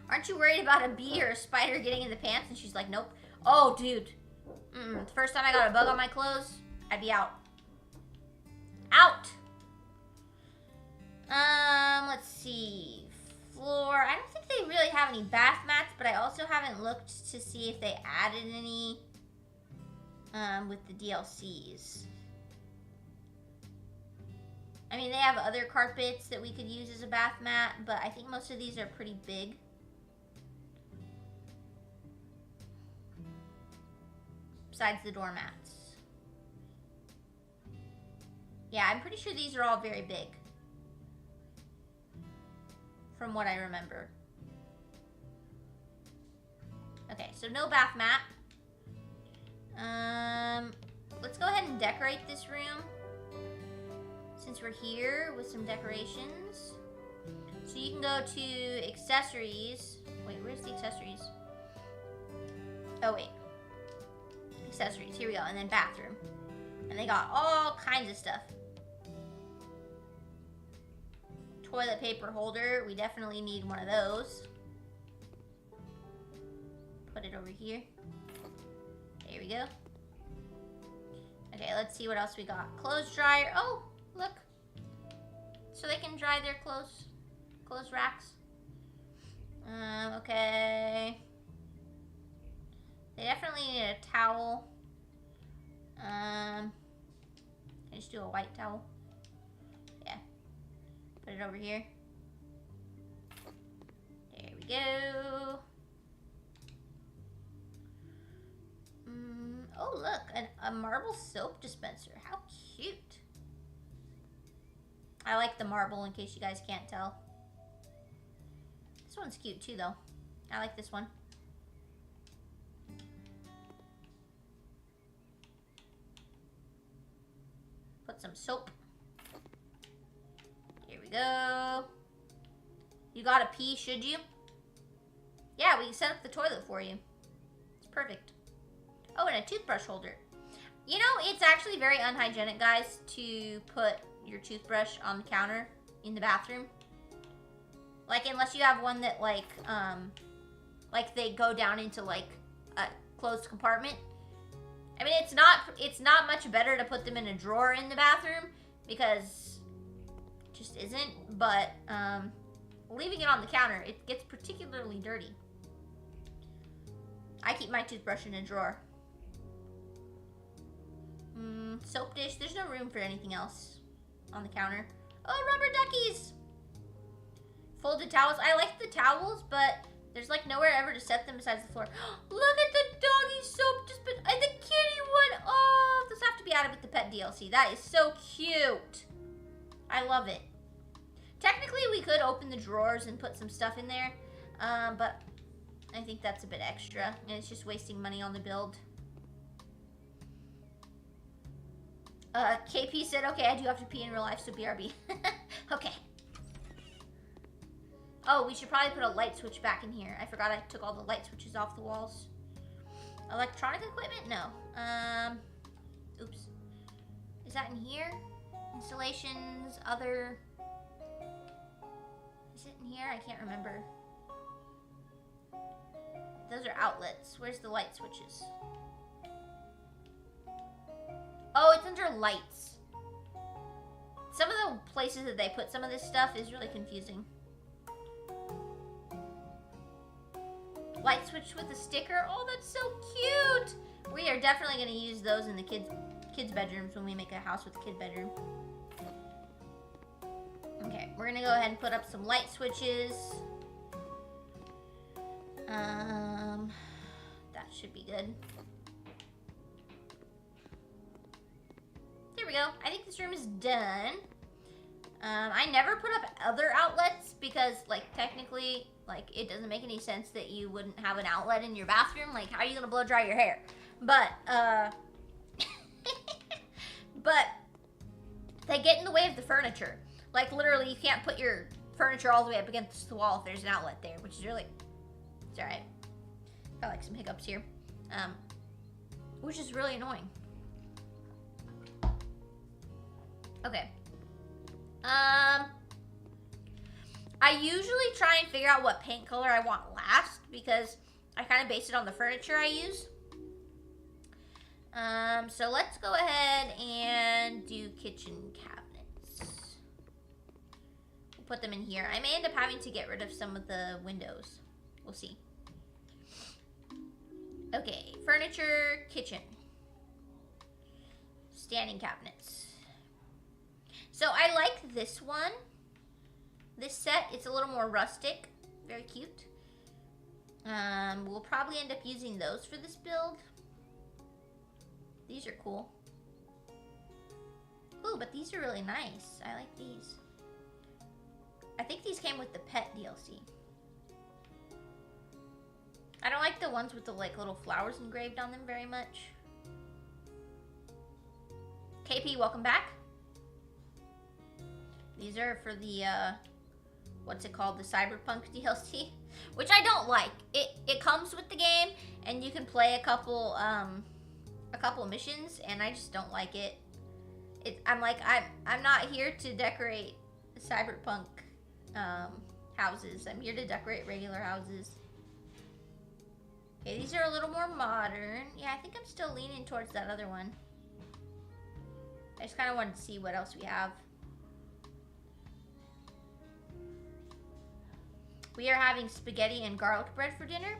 Aren't you worried about a bee or a spider getting in the pants? And she's like, nope. Oh, dude. The first time I got a bug on my clothes, I'd be out. Out! Let's see. Floor. I don't think they really have any bath mats, but I also haven't looked to see if they added any with the DLCs. I mean, they have other carpets that we could use as a bath mat, but I think most of these are pretty big. Besides the doormats. Yeah, I'm pretty sure these are all very big. From what I remember. Okay, so no bath mat. Let's go ahead and decorate this room. Since we're here with some decorations. So you can go to accessories. Wait, where's the accessories? Oh, wait. Accessories, here we go. And then bathroom. And they got all kinds of stuff. Toilet paper holder. We definitely need one of those. Put it over here. There we go. Okay, let's see what else we got. Clothes dryer. Oh, look. So they can dry their clothes. clothes racks. Okay. They definitely need a towel. Can I just do a white towel? Yeah. Put it over here. There we go. Oh, look, a marble soap dispenser. How cute. I like the marble, in case you guys can't tell. This one's cute too, though. I like this one. Put some soap. Here we go. You gotta pee, should you? Yeah, we can set up the toilet for you. It's perfect. Oh, and a toothbrush holder. You know, it's actually very unhygienic, guys, to put your toothbrush on the counter in the bathroom. Like, unless you have one that, like they go down into, like, a closed compartment. I mean, it's not much better to put them in a drawer in the bathroom, because it just isn't. But, leaving it on the counter, it gets particularly dirty. I keep my toothbrush in a drawer. Soap dish. There's no room for anything else on the counter. Oh, rubber duckies! Folded towels. I like the towels, but there's like nowhere ever to set them besides the floor. Look at the doggy soap dispenser and the kitty one. Oh, those have to be added with the pet DLC. That is so cute. I love it. Technically, we could open the drawers and put some stuff in there, but I think that's a bit extra, and it's just wasting money on the build. KP said, okay, I do have to pee in real life, so BRB. Okay. Oh, we should probably put a light switch back in here. I forgot I took all the light switches off the walls. Electronic equipment? No. Oops. Is that in here? Installations, other... Is it in here? I can't remember. Those are outlets. Where's the light switches? Oh, it's under lights. Some of the places that they put some of this stuff is really confusing. Light switch with a sticker. Oh, that's so cute. We are definitely going to use those in the kids' bedrooms when we make a house with a kid bedroom. Okay, we're going to go ahead and put up some light switches. That should be good. There we go. I think this room is done. I never put up other outlets because, like, technically, like, it doesn't make any sense that you wouldn't have an outlet in your bathroom. Like, how are you gonna blow dry your hair? But, but they get in the way of the furniture. Like, literally, you can't put your furniture all the way up against the wall if there's an outlet there, which is really, it's alright. Got, like, some hiccups here. Which is really annoying. Okay. I usually try and figure out what paint color I want last because I kind of base it on the furniture I use. So let's go ahead and do kitchen cabinets. We'll put them in here. I may end up having to get rid of some of the windows. We'll see. Okay, furniture, kitchen. Standing cabinets. So I like this one. This set, it's a little more rustic. Very cute. We'll probably end up using those for this build. These are cool. Ooh, but these are really nice. I like these. I think these came with the pet DLC. I don't like the ones with the like little flowers engraved on them very much. KP, welcome back. These are for the, what's it called? The Cyberpunk DLC, which I don't like. It comes with the game, and you can play a couple missions, and I just don't like it. I'm like, I'm not here to decorate Cyberpunk houses. I'm here to decorate regular houses. Okay, these are a little more modern. Yeah, I think I'm still leaning towards that other one. I just kind of wanted to see what else we have. We are having spaghetti and garlic bread for dinner.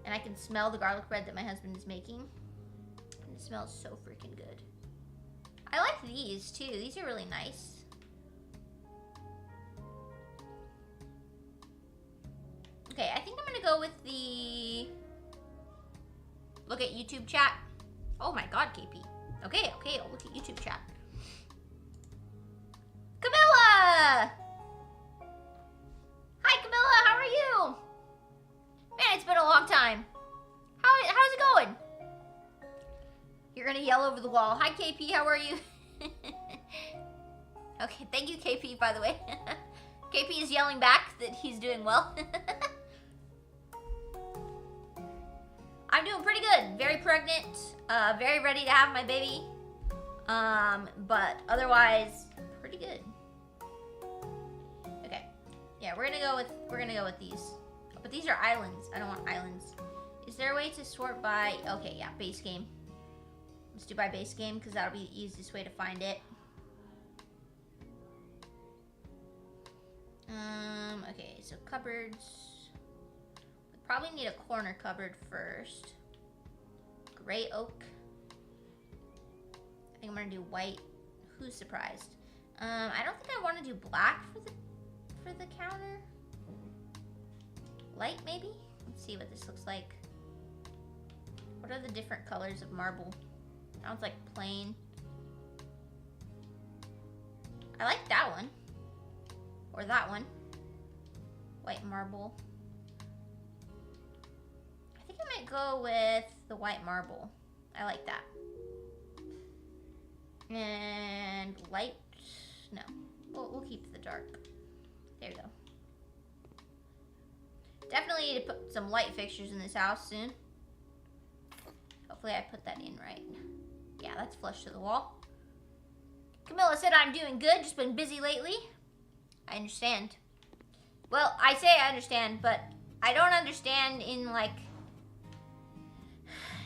And I can smell the garlic bread that my husband is making. And it smells so freaking good. I like these too. These are really nice. Okay, I think I'm gonna go with the... Look at YouTube chat. Oh my god, KP. Okay, I'll look at YouTube chat. Camilla! Hi, Camilla, how are you? Man, it's been a long time. How's it going? You're gonna yell over the wall. Hi, KP, how are you? Okay, thank you, KP, by the way. KP is yelling back that he's doing well. I'm doing pretty good. Very pregnant. Very ready to have my baby. But otherwise, pretty good. Okay. Yeah, we're gonna go with these. But these are islands. I don't want islands. Is there a way to sort by... Okay, yeah, base game. Let's do by base game, because that'll be the easiest way to find it. Okay, so cupboards. We probably need a corner cupboard first. Gray oak. I think I'm gonna do white. Who's surprised? I don't think I want to do black for the counter. Light, maybe? Let's see what this looks like. What are the different colors of marble? Sounds like plain. I like that one. Or that one. White marble. I think I might go with the white marble. I like that. And light? No. We'll keep the dark. There we go. Definitely need to put some light fixtures in this house soon. Hopefully I put that in right. Yeah, that's flush to the wall. Camilla said I'm doing good, just been busy lately. I understand. Well, I say I understand, but I don't understand in like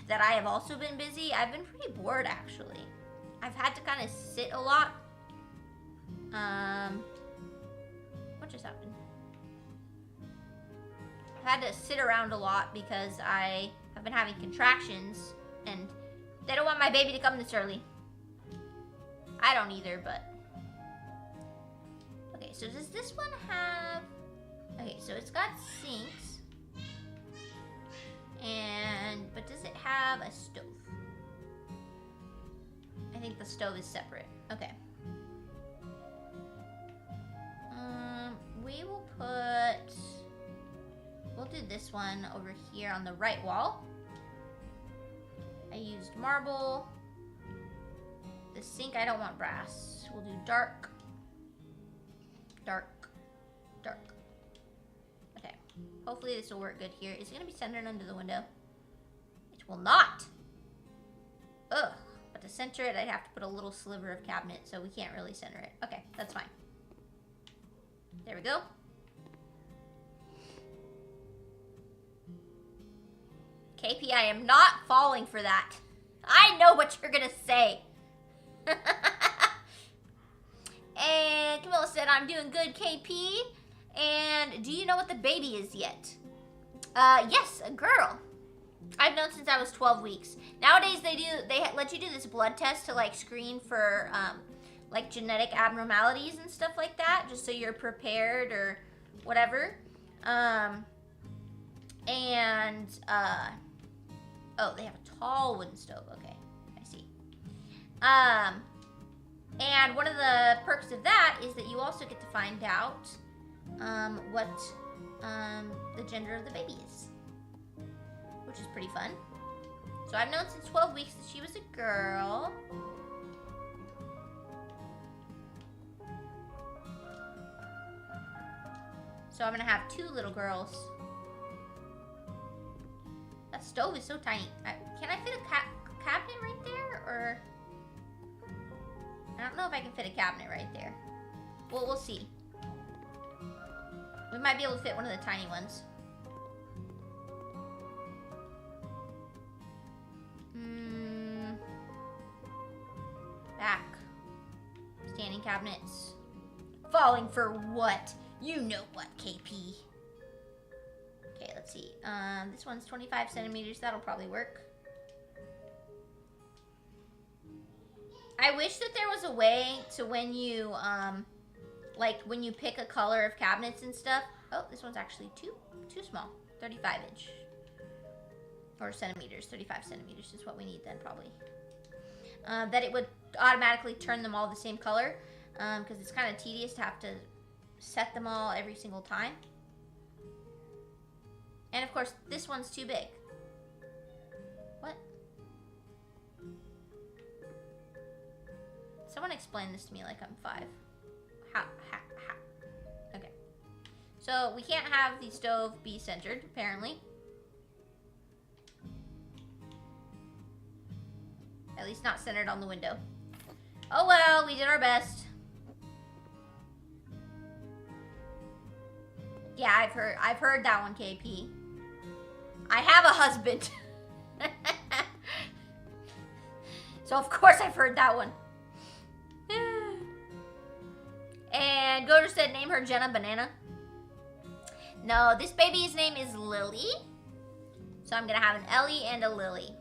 that I have also been busy. I've been pretty bored actually. I've had to kind of sit a lot. What just happened? I've had to sit around a lot because I have been having contractions and they don't want my baby to come this early. I don't either, but... Okay, so does this one have... Okay, so it's got sinks. But does it have a stove? I think the stove is separate. Okay. We will put... We'll do this one over here on the right wall. I used marble. The sink, I don't want brass. We'll do dark. Dark. Dark. Okay. Hopefully this will work good here. Is it going to be centered under the window? It will not. Ugh. But to center it, I'd have to put a little sliver of cabinet, so we can't really center it. Okay, that's fine. There we go. KP, I am not falling for that. I know what you're gonna say. And Camilla said, I'm doing good, KP. And do you know what the baby is yet? Yes, a girl. I've known since I was 12 weeks. Nowadays they let you do this blood test to like screen for like genetic abnormalities and stuff like that, just so you're prepared or whatever. Oh, they have a tall wooden stove. Okay, I see. And one of the perks of that is that you also get to find out what the gender of the baby is, which is pretty fun. So I've known since 12 weeks that she was a girl. So I'm gonna have 2 little girls. That stove is so tiny. Can I fit a cabinet right there, or? I don't know if I can fit a cabinet right there. Well, we'll see. We might be able to fit one of the tiny ones. Back. Standing cabinets. Falling for what? You know what, KP. let's see. This one's 25 centimeters. That'll probably work. I wish that there was a way to when you, like when you pick a color of cabinets and stuff. Oh, this one's actually too small. 35 inch. Or centimeters. 35 centimeters is what we need then, probably. That it would automatically turn them all the same color. Because it's kind of tedious to have to set them all every single time. And of course, this one's too big. What? Someone explain this to me like I'm 5. How? Okay. So we can't have the stove be centered, apparently. At least not centered on the window. Oh well, we did our best. Yeah, I've heard that one, KP. I have a husband. So of course I've heard that one. And Goder said name her Jenna Banana. No, this baby's name is Lily. So I'm gonna have an Ellie and a Lily.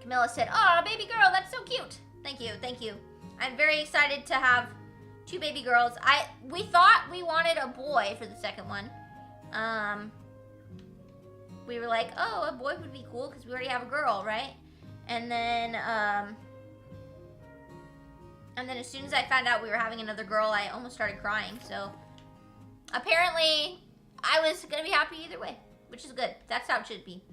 Camilla said, "Oh, baby girl, that's so cute." Thank you, thank you. I'm very excited to have 2 baby girls. We thought we wanted a boy for the second one. We were like, oh, a boy would be cool because we already have a girl, right? And then as soon as I found out we were having another girl, I almost started crying. So apparently I was gonna be happy either way, which is good. That's how it should be.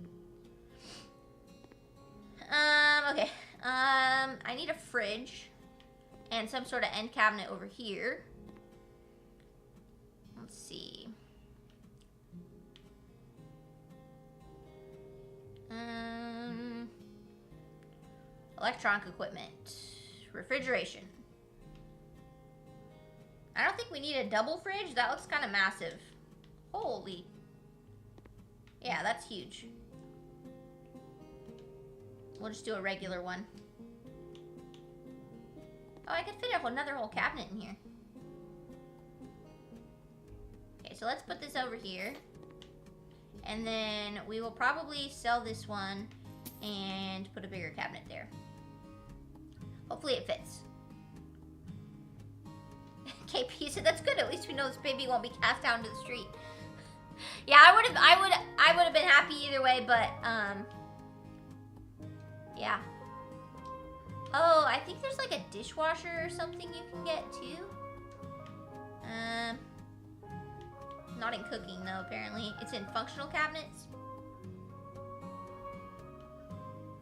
Okay. I need a fridge and some sort of end cabinet over here. Let's see. Electronic equipment. Refrigeration. I don't think we need a double fridge. That looks kind of massive. Holy. Yeah, that's huge. We'll just do a regular one. Oh, I could fit another whole cabinet in here. Okay, so let's put this over here. And then we will probably sell this one and put a bigger cabinet there. Hopefully it fits. KP said that's good. At least we know this baby won't be cast down to the street. Yeah, I would have been happy either way, but yeah. Oh, I think there's like a dishwasher or something you can get too. Not in cooking though, apparently. It's in functional cabinets.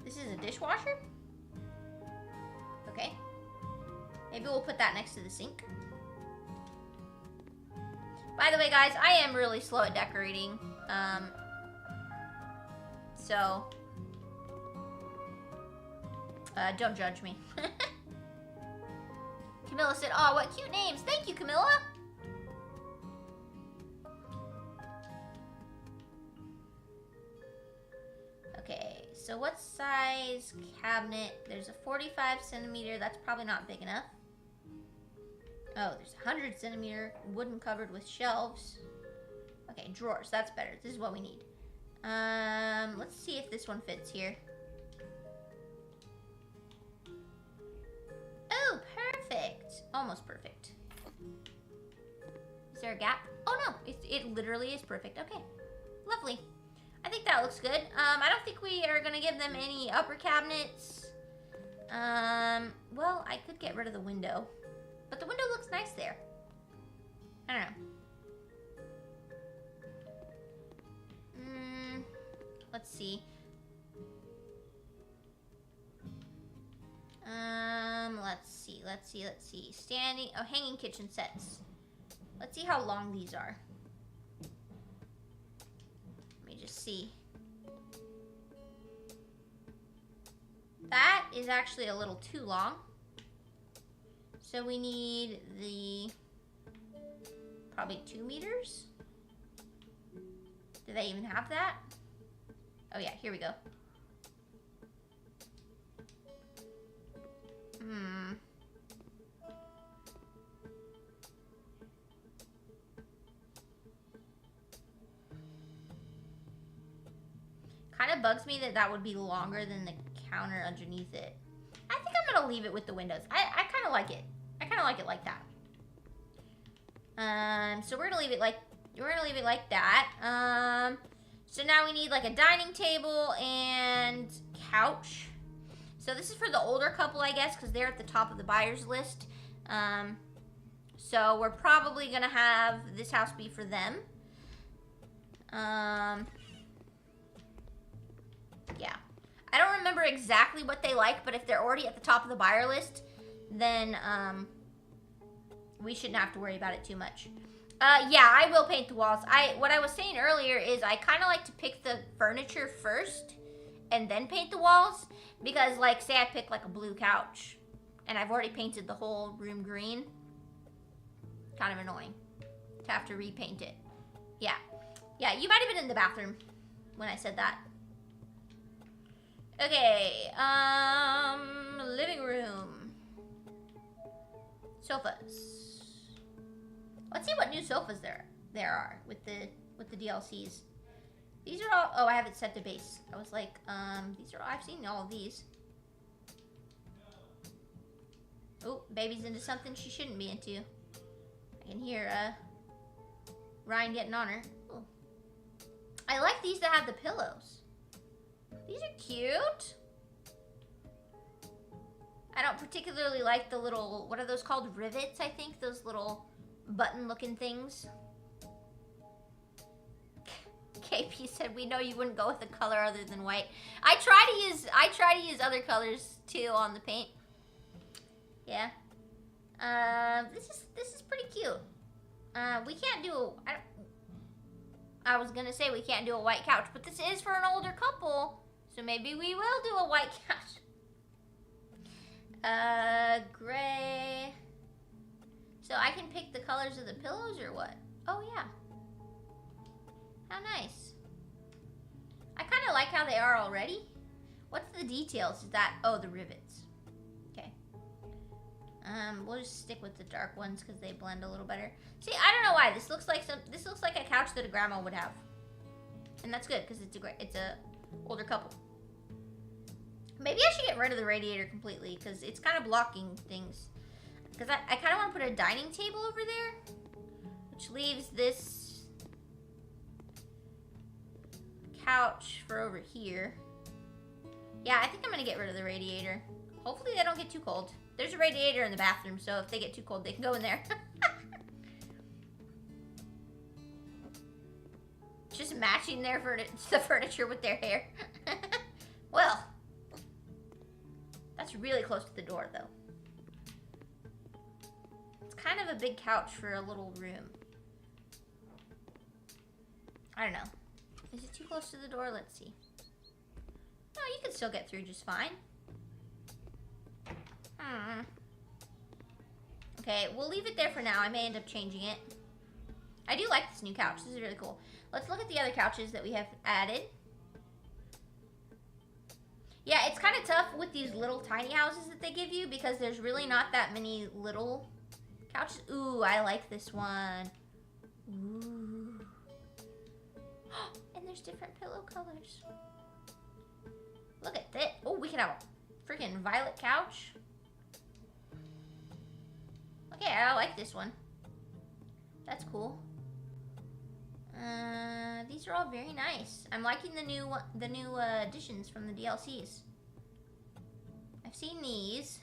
This is a dishwasher? Okay. Maybe we'll put that next to the sink. By the way, guys, I am really slow at decorating. So don't judge me. Camilla said, "Oh, what cute names. Thank you, Camilla." Okay, so what size cabinet? There's a 45 centimeter. That's probably not big enough. Oh, there's a 100 centimeter wooden covered with shelves. Okay, drawers. That's better. This is what we need. Let's see if this one fits here. Oh, perfect. Almost perfect. Is there a gap? Oh, no. It literally is perfect. Okay. Lovely. I think that looks good. I don't think we are going to give them any upper cabinets. Well, I could get rid of the window. But the window looks nice there. I don't know. Let's see. Let's see. Standing, hanging kitchen sets. Let's see how long these are. Let me just see. That is actually a little too long. So we need the, probably 2 meters. Do they even have that? Oh yeah, here we go. of bugs me that that would be longer than the counter underneath it. I think I'm gonna leave it with the windows. I kind of like it. I kind of like it like that. So we're gonna leave it like that. So now we need like a dining table and couch. So this is for the older couple, I guess, because they're at the top of the buyers list. So we're probably gonna have this house be for them. Yeah. I don't remember exactly what they like, but if they're already at the top of the buyer list, then we shouldn't have to worry about it too much. Yeah, I will paint the walls. What I was saying earlier is I kind of like to pick the furniture first and then paint the walls, because like say I pick like a blue couch and I've already painted the whole room green. Kind of annoying to have to repaint it. Yeah. Yeah, you might have been in the bathroom when I said that. Okay, living room. Sofas. Let's see what new sofas there are with the DLCs. These are all, oh, I have it set to base. I was like, these are all, I've seen all of these. Oh, baby's into something she shouldn't be into. I can hear Ryan getting on her. Ooh. I like these that have the pillows. These are cute. I don't particularly like the little, what are those called? Rivets, I think. Those little button-looking things. KP said, we know you wouldn't go with a color other than white. I try to use other colors too on the paint. Yeah. This is pretty cute. We can't do I was gonna say we can't do a white couch, but this is for an older couple, so maybe we will do a white couch. Gray. So I can pick the colors of the pillows or what? Oh yeah. How nice. I kind of like how they are already. What's the details? Is that, oh, the rivets. Okay. We'll just stick with the dark ones because they blend a little better. See, I don't know why this looks like a couch that a grandma would have, and that's good because it's a older couple. Maybe I should get rid of the radiator completely because it's kind of blocking things. Because I kind of want to put a dining table over there, which leaves this couch for over here. Yeah, I think I'm gonna get rid of the radiator. Hopefully they don't get too cold. There's a radiator in the bathroom, so if they get too cold, they can go in there. Just matching the furniture with their hair. Well, that's really close to the door, though. It's kind of a big couch for a little room. I don't know. Is it too close to the door? Let's see. No, you can still get through just fine. Okay, we'll leave it there for now. I may end up changing it. I do like this new couch. This is really cool. Let's look at the other couches that we have added. Yeah, it's kind of tough with these little tiny houses that they give you because there's really not that many little couches. Ooh, I like this one. Ooh. And there's different pillow colors. Look at that. Oh, we can have a freaking violet couch. Okay, I like this one. That's cool. These are all very nice. I'm liking the new additions from the DLCs. I've seen these.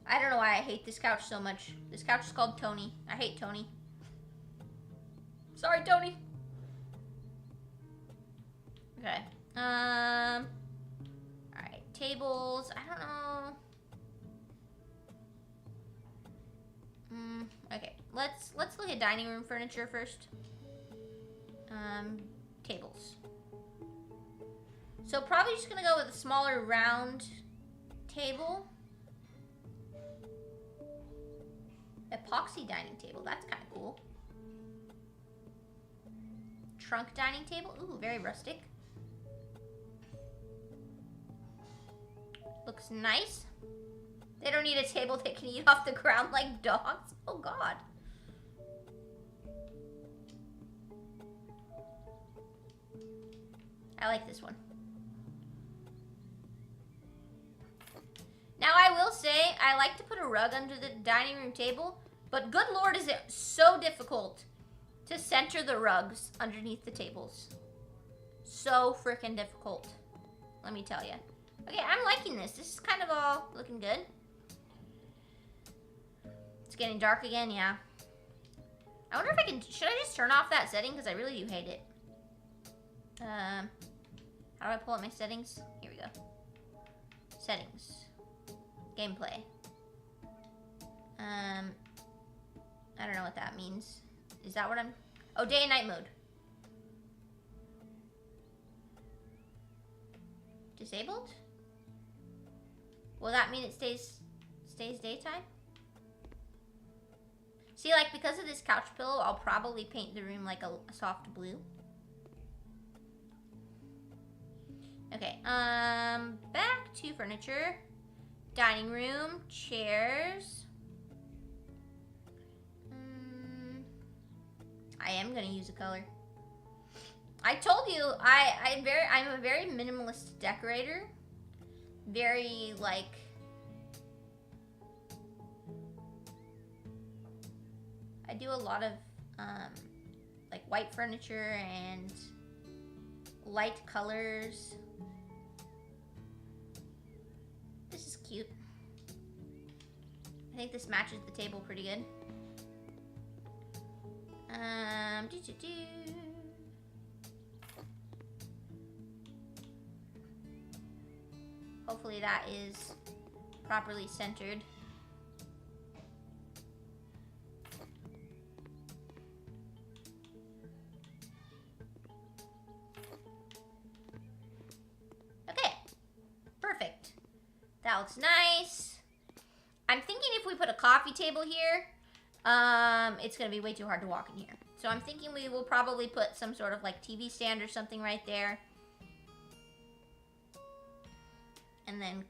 I don't know why I hate this couch so much. This couch is called Tony. I hate Tony. Sorry, Tony. Okay. Alright, tables. I don't know. Okay, let's look at dining room furniture first. Tables. So probably just gonna go with a smaller round table. Epoxy dining table, that's kind of cool. Trunk dining table, ooh, very rustic. Looks nice. They don't need a table that can eat off the ground like dogs. Oh, God. I like this one. Now I will say, I like to put a rug under the dining room table, but good lord is it so difficult to center the rugs underneath the tables. So freaking difficult, let me tell you. Okay, I'm liking this. This is kind of all looking good. It's getting dark again, yeah. I wonder if I can, should I just turn off that setting? Because I really do hate it. How do I pull up my settings? Here we go. Settings. Gameplay. I don't know what that means. Is that what I'm... Oh, day and night mode. Disabled? Will that mean it stays daytime? See, like, because of this couch pillow, I'll probably paint the room like a soft blue. Okay, back to furniture. Dining room, chairs. I am gonna use a color. I told you, I'm a very minimalist decorator. Very, like... I do a lot of, like, white furniture and light colors. This is cute. I think this matches the table pretty good. Hopefully that is properly centered. Okay, perfect. That looks nice. I'm thinking if we put a coffee table here, it's gonna be way too hard to walk in here. So I'm thinking we will probably put some sort of like TV stand or something right there. And then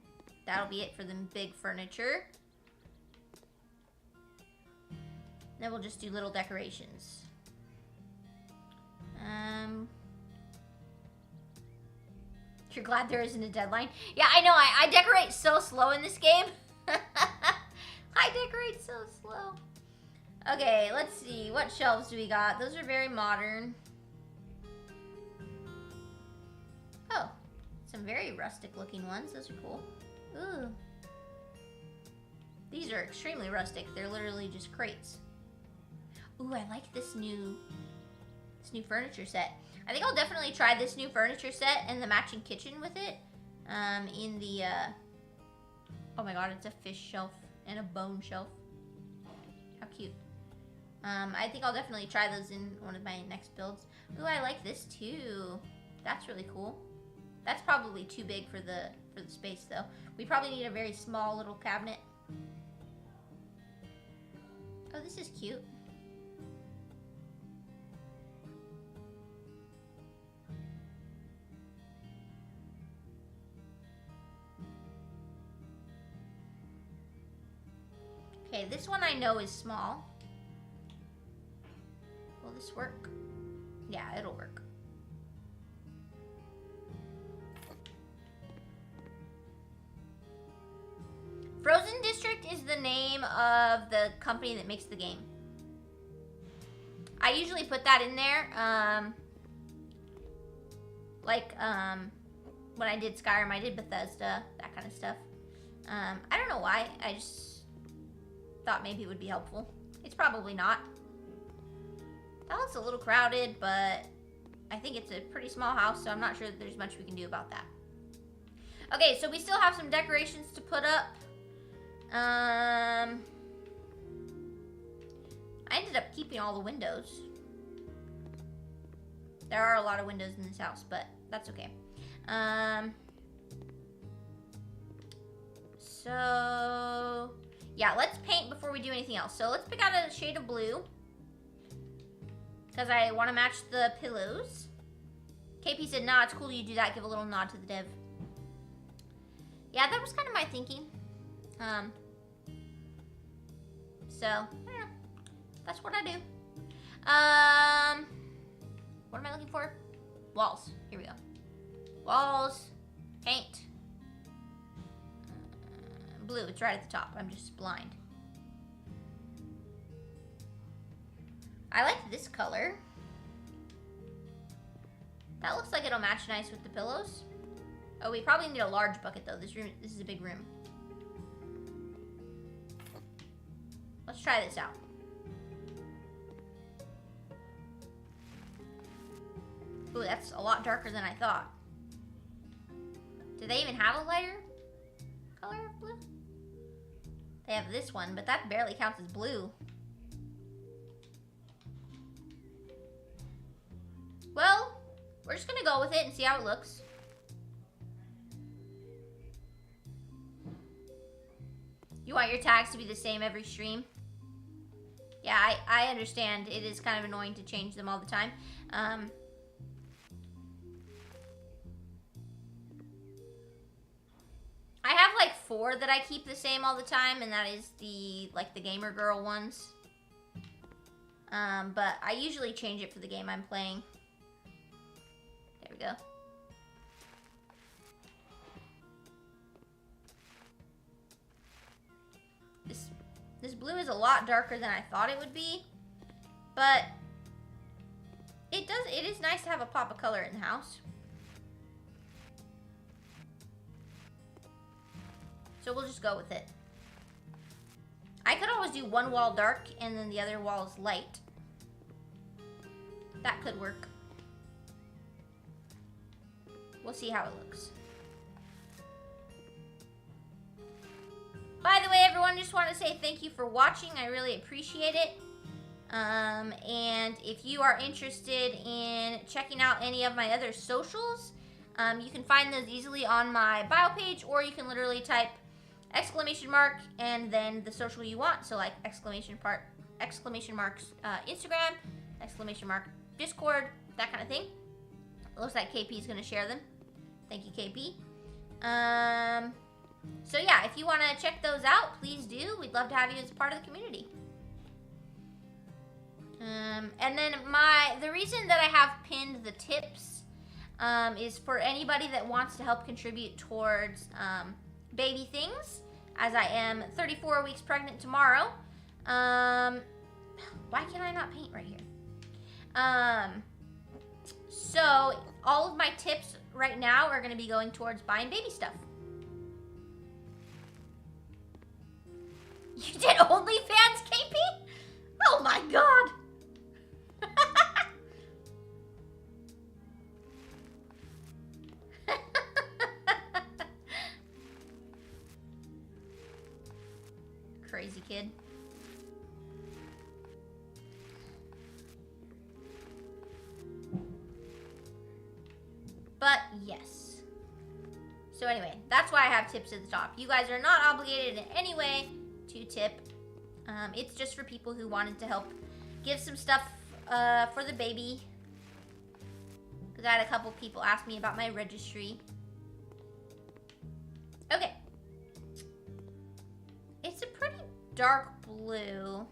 that'll be it for the big furniture. Then we'll just do little decorations. You're glad there isn't a deadline? Yeah, I know, I decorate so slow in this game. I decorate so slow. Okay, let's see. What shelves do we got? Those are very modern. Oh, some very rustic looking ones. Those are cool. Ooh. These are extremely rustic. They're literally just crates. Ooh, I like this new furniture set. I think I'll definitely try this new furniture set and the matching kitchen with it. In the, oh my god, it's a fish shelf and a bone shelf. How cute. I think I'll definitely try those in one of my next builds. Ooh, I like this too. That's really cool. That's probably too big for the space though. We probably need a very small little cabinet. Oh, this is cute. Okay, this one I know is small. Will this work? Yeah, it'll work. Frozen District is the name of the company that makes the game. I usually put that in there. When I did Skyrim, I did Bethesda, that kind of stuff. I don't know why. I just thought maybe it would be helpful. It's probably not. That looks a little crowded, but I think it's a pretty small house, so I'm not sure that there's much we can do about that. Okay, so we still have some decorations to put up. I ended up keeping all the windows. There are a lot of windows in this house, but that's okay. So yeah, let's paint before we do anything else. So let's pick out a shade of blue, because I want to match the pillows. KP said, nah, it's cool you do that. Give a little nod to the dev. Yeah, that was kind of my thinking. So, I don't know. That's what I do. What am I looking for? Walls. Here we go. Walls. Paint. Blue. It's right at the top. I'm just blind. I like this color. That looks like it'll match nice with the pillows. Oh, we probably need a large bucket though. This is a big room. Let's try this out. Ooh, that's a lot darker than I thought. Do they even have a lighter color of blue? They have this one, but that barely counts as blue. Well, we're just gonna go with it and see how it looks. You want your tags to be the same every stream? Yeah, I understand. It is kind of annoying to change them all the time. I have like 4 that I keep the same all the time, and that is the gamer girl ones. But I usually change it for the game I'm playing. There we go. This blue is a lot darker than I thought it would be, but it is nice to have a pop of color in the house. So we'll just go with it. I could always do one wall dark and then the other wall is light. That could work. We'll see how it looks. By the way, everyone, just want to say thank you for watching. I really appreciate it. And if you are interested in checking out any of my other socials, you can find those easily on my bio page, or you can literally type ! and then the social you want. So like ! Marks Instagram, ! Discord, that kind of thing. It looks like KP is going to share them. Thank you, KP. So yeah, if you want to check those out, please do. We'd love to have you as a part of the community. And then the reason that I have pinned the tips is for anybody that wants to help contribute towards baby things, as I am 34 weeks pregnant tomorrow. Why can I not paint right here? So all of my tips right now are going to be going towards buying baby stuff. You did OnlyFans, KP? Oh my god! Crazy kid. But yes. So anyway, that's why I have tips at the top. You guys are not obligated in any way to tip. It's just for people who wanted to help give some stuff for the baby. Because I had a couple people ask me about my registry. Okay. It's a pretty dark blue.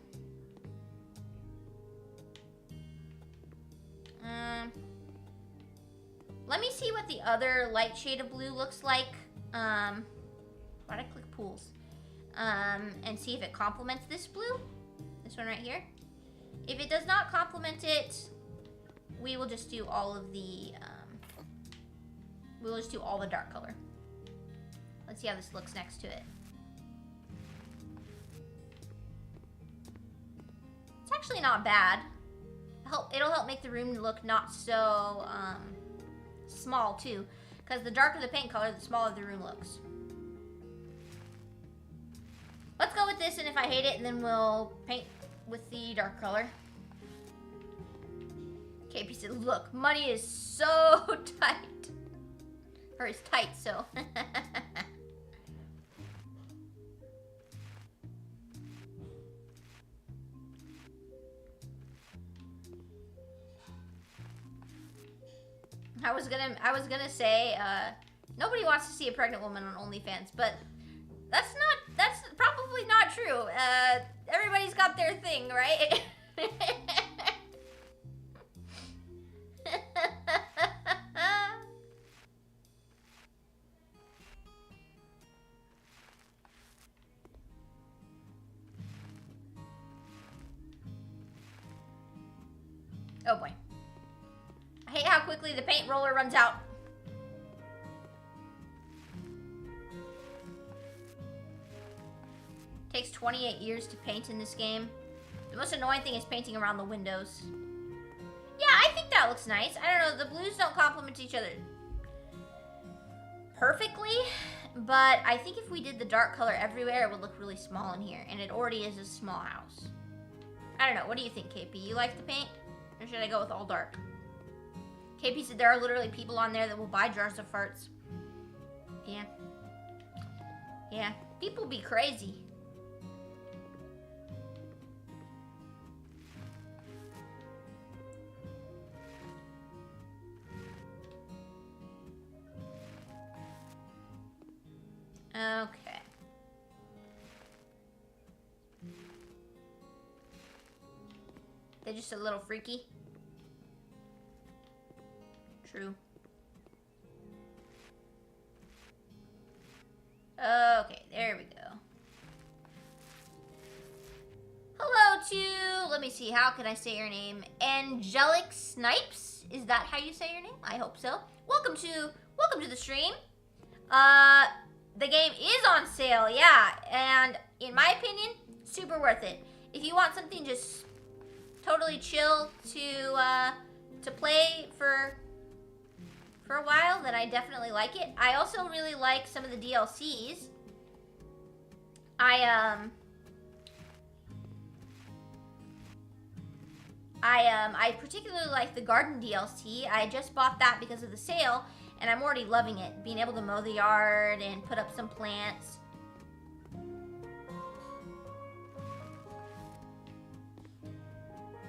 Let me see what the other light shade of blue looks like. Why'd I click pools? And see if it complements this blue. This one right here. If it does not complement it, we will just do all of the, we'll just do all the dark color. Let's see how this looks next to it. It's actually not bad. It'll help make the room look not so, small too. Because the darker the paint color, the smaller the room looks. Let's go with this, and if I hate it, then we'll paint with the dark color. KP said, look, money is so tight. Or it's tight, so. I was gonna say, nobody wants to see a pregnant woman on OnlyFans, but that's probably not true. Everybody's got their thing, right? Oh boy. I hate how quickly the paint roller runs out. Takes 28 years to paint in this game. The most annoying thing is painting around the windows. Yeah, I think that looks nice. I don't know, the blues don't complement each other perfectly, but I think if we did the dark color everywhere, it would look really small in here, and it already is a small house. I don't know, what do you think, KP? You like the paint? Or should I go with all dark? KP said there are literally people on there that will buy jars of farts. Yeah. Yeah, people be crazy. Okay. They're just a little freaky. True. Okay, there we go. Hello to, let me see, how can I say your name? Angelic Snipes? Is that how you say your name? I hope so. Welcome to the stream. The game is on sale, yeah, and in my opinion, super worth it. If you want something just totally chill to play for a while, then I definitely like it. I also really like some of the DLCs. I particularly like the garden DLC. I just bought that because of the sale, and I'm already loving it. Being able to mow the yard and put up some plants.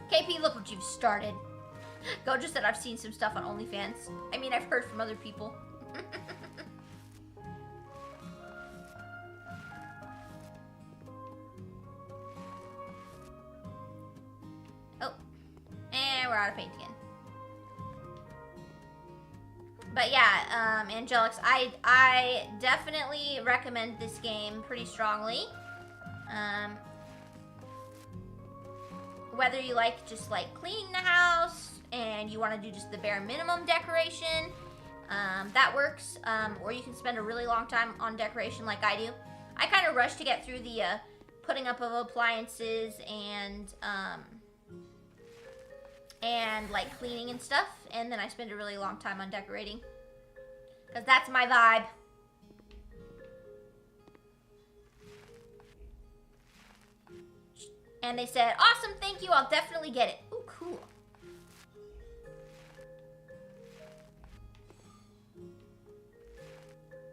KP, look what you've started. Gojo said I've seen some stuff on OnlyFans. I mean, I've heard from other people. Oh. And we're out of paint again. But yeah, Angelics, I definitely recommend this game pretty strongly. Whether you like just like cleaning the house and you want to do just the bare minimum decoration, that works. Or you can spend a really long time on decoration like I do. I kind of rush to get through the putting up of appliances and like cleaning and stuff, and then I spend a really long time on decorating, because that's my vibe. And they said, awesome, thank you, I'll definitely get it. Ooh, cool.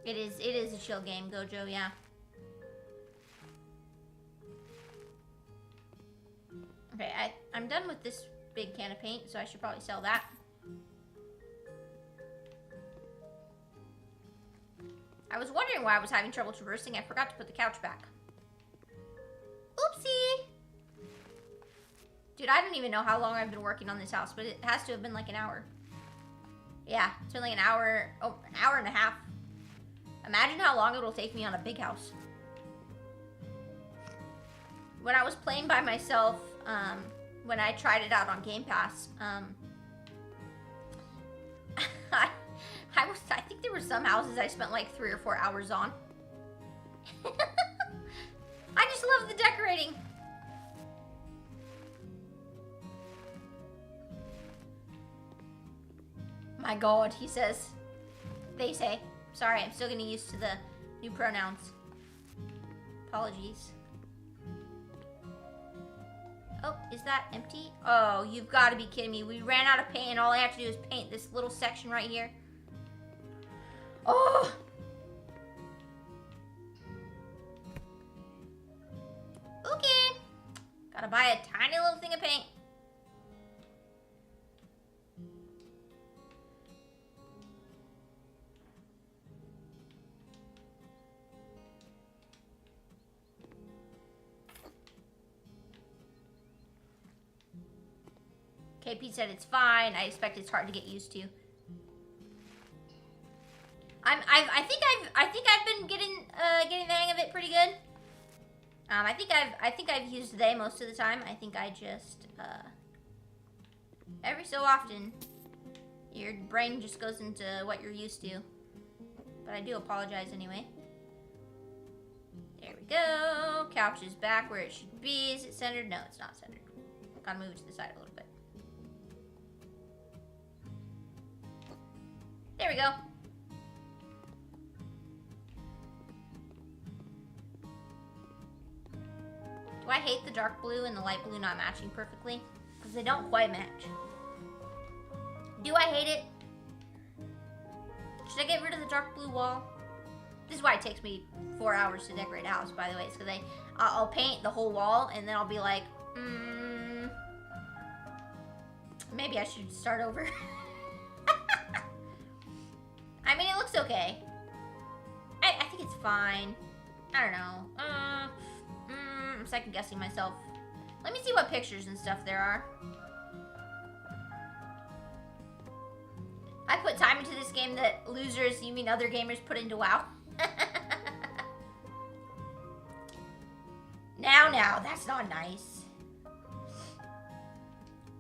It is a chill game, Gojo, yeah. Okay, I'm done with this big can of paint, so I should probably sell that. I was wondering why I was having trouble traversing. I forgot to put the couch back. Oopsie! Dude, I don't even know how long I've been working on this house, but it has to have been like an hour. Yeah, it's been like an hour, an hour and a half. Imagine how long it'll take me on a big house. When I was playing by myself, when I tried it out on Game Pass, I think there were some houses I spent like 3 or 4 hours on. I just love the decorating. My God, he says. They say. Sorry, I'm still getting used to the new pronouns. Apologies. Oh, is that empty? Oh, you've got to be kidding me. We ran out of paint and all I have to do is paint this little section right here. Oh! Okay. Gotta buy a tiny little thing of paint. KP said it's fine. I expect it's hard to get used to. I think I've been getting the hang of it pretty good. I think I've used they most of the time. I think I just Every so often, your brain just goes into what you're used to. But I do apologize anyway. There we go. Couch is back where it should be. Is it centered? No, it's not centered. Gotta move it to the side a little bit. There we go. Do I hate the dark blue and the light blue not matching perfectly? Because they don't quite match. Do I hate it? Should I get rid of the dark blue wall? This is why it takes me 4 hours to decorate a house, by the way. It's because I'll paint the whole wall and then I'll be like, maybe I should start over. I mean, it looks okay. I think it's fine. I don't know. I'm second guessing myself. Let me see what pictures and stuff there are. I put time into this game that losers, you mean other gamers, put into WoW. Now, that's not nice.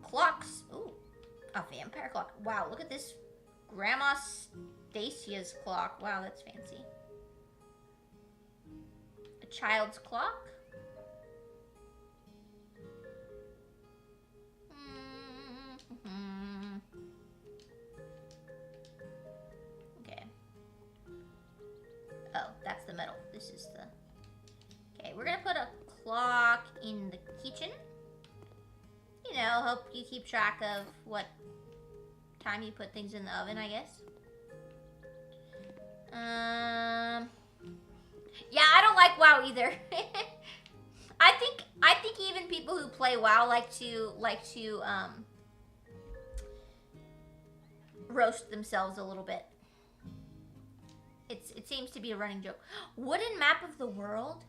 Clocks. Ooh, a vampire clock. Wow, look at this. Grandma Stasia's clock. Wow, that's fancy. A child's clock. Okay. Oh, that's the metal. This is the... Okay, we're gonna put a clock in the kitchen. You know, hope you keep track of what time you put things in the oven, I guess. Yeah, I don't like WoW either. I think even people who play WoW like to roast themselves a little bit. It seems to be a running joke. Wooden map of the world?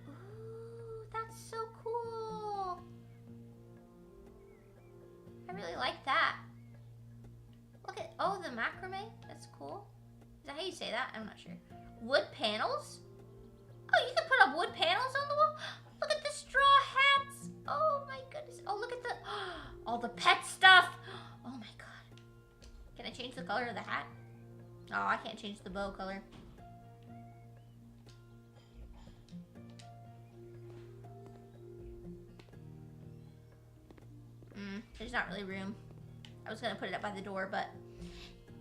Ooh, that's so cool. I really like that. Look at, oh, the macrame. That's cool. Is that how you say that? I'm not sure. Wood panels? Oh, you can put up wood panels on the wall? Look at the straw hats. Oh my goodness. Oh, look at the, all the pet stuff. Oh my god. Can I change the color of the hat? Oh, I can't change the bow color. There's not really room. I was gonna put it up by the door, but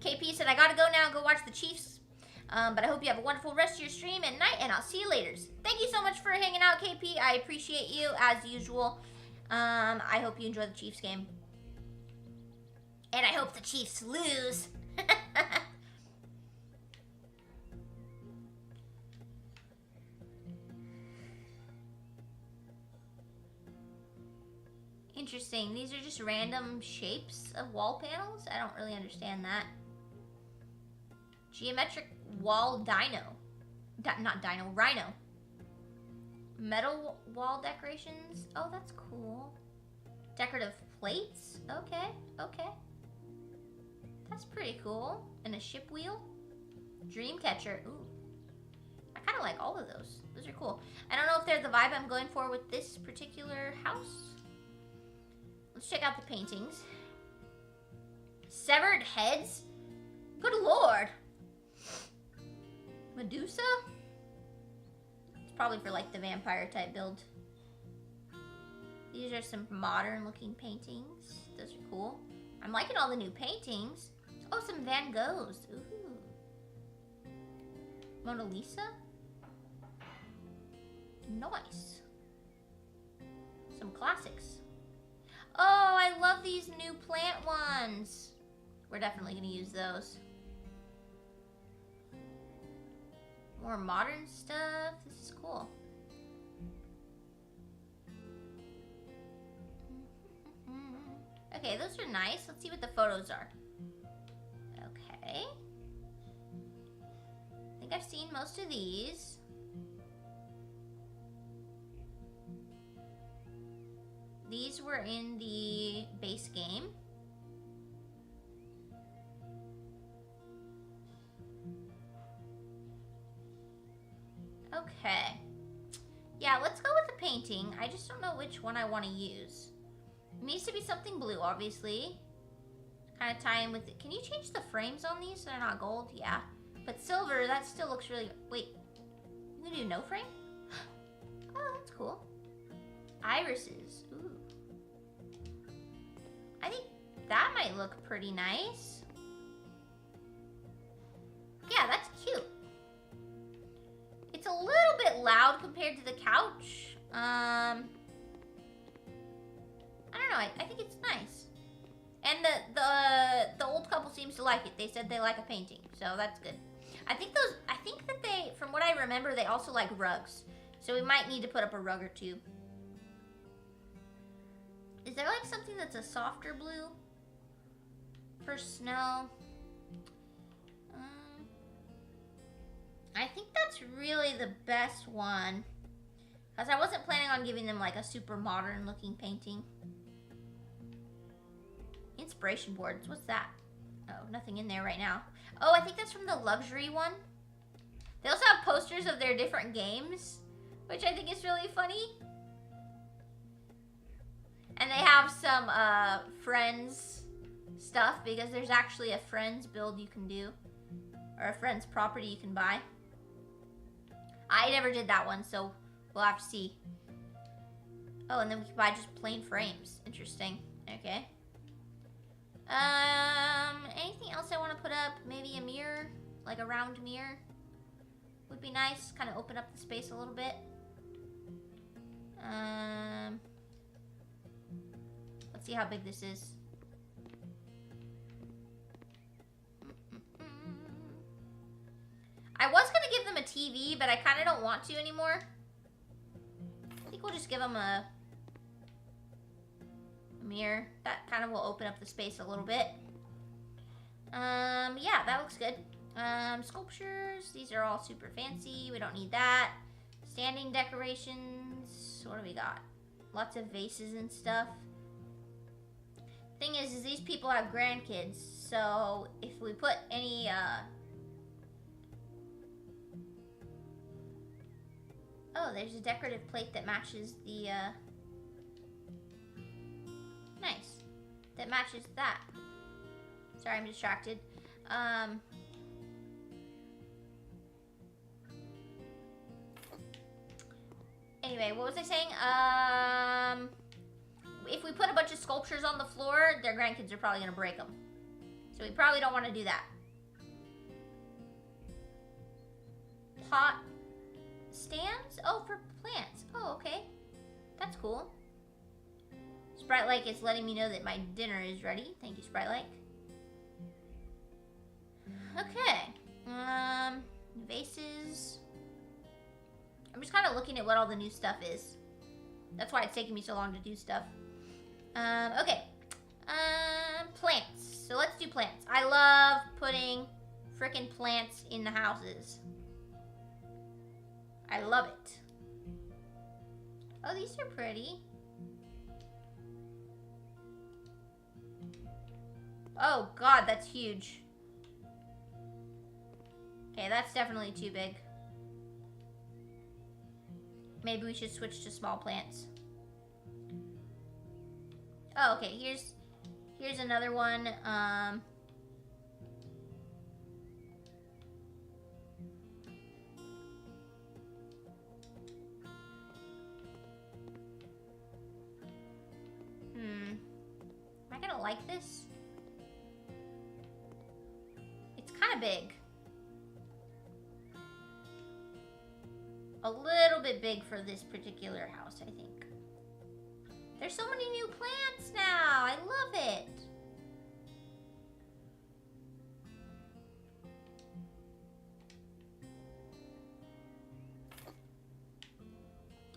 KP said I gotta go now and go watch the Chiefs. But I hope you have a wonderful rest of your stream and night, and I'll see you later. Thank you so much for hanging out, KP. I appreciate you as usual. I hope you enjoy the Chiefs game. And I hope the Chiefs lose. Interesting. These are just random shapes of wall panels? I don't really understand that. Geometric wall dino. Not dino, rhino. Metal wall decorations. Oh, that's cool. Decorative plates. Okay, okay. That's pretty cool. And a ship wheel. Dream catcher. Ooh. I kind of like all of those. Those are cool. I don't know if they're the vibe I'm going for with this particular house. Let's check out the paintings. Severed heads? Good lord. Medusa? It's probably for like the vampire type build. These are some modern looking paintings. Those are cool. I'm liking all the new paintings. Oh, some Van Goghs. Ooh. Mona Lisa? Nice. Some classics. Oh, I love these new plant ones. We're definitely going to use those. More modern stuff. This is cool. Okay, those are nice. Let's see what the photos are. Okay. I think I've seen most of these. These were in the base game. Okay. Yeah, let's go with the painting. I just don't know which one I want to use. It needs to be something blue, obviously. Kind of tie in with it. Can you change the frames on these so they're not gold? Yeah. But silver, that still looks really... Wait. You can do no frame? Oh, that's cool. Irises. Ooh. I think that might look pretty nice. Yeah, that's cute. It's a little bit loud compared to the couch. I don't know. I think it's nice. And the old couple seems to like it. They said they like a painting, so that's good. I think that they, from what I remember, they also like rugs. So we might need to put up a rug or two. Is there like something that's a softer blue for snow? I think that's really the best one. Because I wasn't planning on giving them like a super modern looking painting. Inspiration boards, what's that? Oh, nothing in there right now. Oh, I think that's from the luxury one. They also have posters of their different games, which I think is really funny. And they have some Friends stuff, because there's actually a Friends build you can do. Or a Friends property you can buy. I never did that one, so we'll have to see. Oh, and then we can buy just plain frames. Interesting. Okay. Anything else I want to put up? Maybe a mirror, like a round mirror would be nice. Kind of open up the space a little bit. Let's see how big this is. I was gonna give them a TV, but I kind of don't want to anymore. I think we'll just give them a mirror. That kind of will open up the space a little bit. Yeah, that looks good. Sculptures, these are all super fancy. We don't need that. Standing decorations. What do we got? Lots of vases and stuff. Thing is these people have grandkids, so if we put any, oh, there's a decorative plate that matches the, nice. That matches that. Sorry, I'm distracted. Anyway, what was I saying? If we put a bunch of sculptures on the floor, their grandkids are probably gonna break them. So we probably don't want to do that. Pot stands? Oh, for plants. Oh, okay. That's cool. Sprite Lake is letting me know that my dinner is ready. Thank you, Sprite Lake. Okay. Vases. I'm just kind of looking at what all the new stuff is. That's why it's taking me so long to do stuff. Okay. Plants. So let's do plants. I love putting frickin' plants in the houses. I love it. Oh, these are pretty. Oh god, that's huge. Okay, that's definitely too big. Maybe we should switch to small plants. Oh, okay, here's another one. Am I gonna like this? It's kind of big. A little bit big for this particular house, I think. There's so many new plants now. I love it.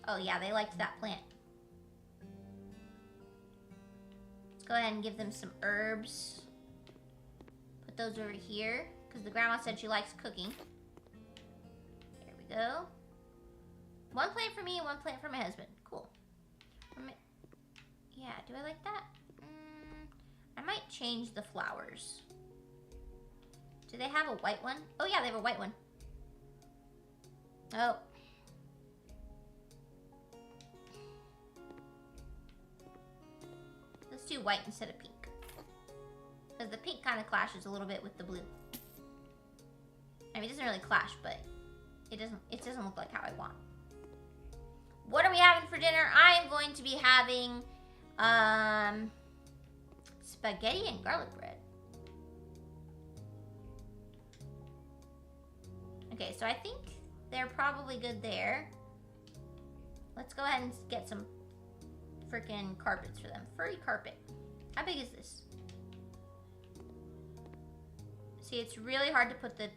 Oh yeah, they liked that plant. Let's go ahead and give them some herbs. Put those over here, because the grandma said she likes cooking. There we go. One plant for me and one plant for my husband. Cool. Yeah, do I like that? I might change the flowers. Do they have a white one? Oh yeah, they have a white one. Oh. Let's do white instead of pink. Because the pink kind of clashes a little bit with the blue. I mean, it doesn't really clash, but it doesn't look like how I want. What are we having for dinner? I am going to be having spaghetti and garlic bread. Okay, so I think they're probably good there. Let's go ahead and get some freaking carpets for them. Furry carpet. How big is this? See, it's really hard to put the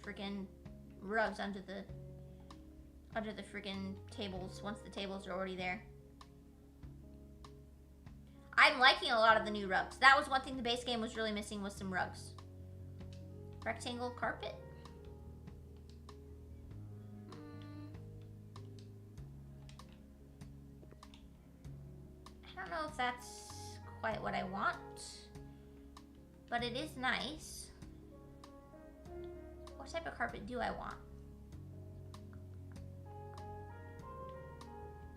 freaking rugs under the freaking tables once the tables are already there. I'm liking a lot of the new rugs. That was one thing the base game was really missing, was some rugs. Rectangle carpet. I don't know if that's quite what I want, but it is nice. What type of carpet do I want?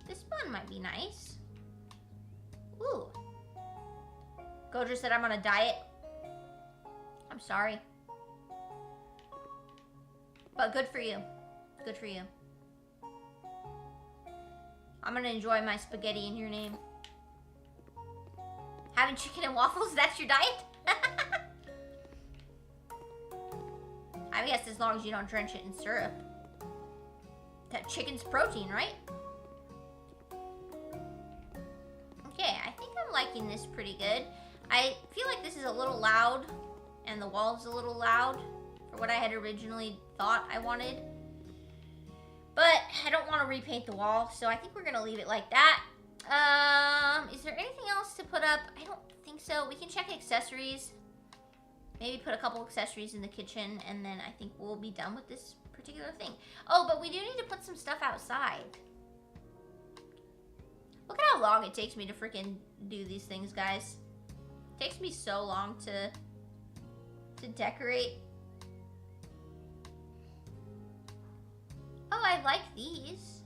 This one might be nice. Ooh. Gojo said I'm on a diet. I'm sorry. But good for you. Good for you. I'm gonna enjoy my spaghetti in your name. Having chicken and waffles, that's your diet? I guess as long as you don't drench it in syrup. That chicken's protein, right? Okay, I think I'm liking this pretty good. I feel like this is a little loud, and the wall's a little loud for what I had originally thought I wanted. But I don't want to repaint the wall, so I think we're gonna leave it like that. Is there anything else to put up? I don't think so. We can check accessories. Maybe put a couple accessories in the kitchen, and then I think we'll be done with this particular thing. Oh, but we do need to put some stuff outside. Look at how long it takes me to freaking do these things, guys. It takes me so long to decorate. Oh, I like these.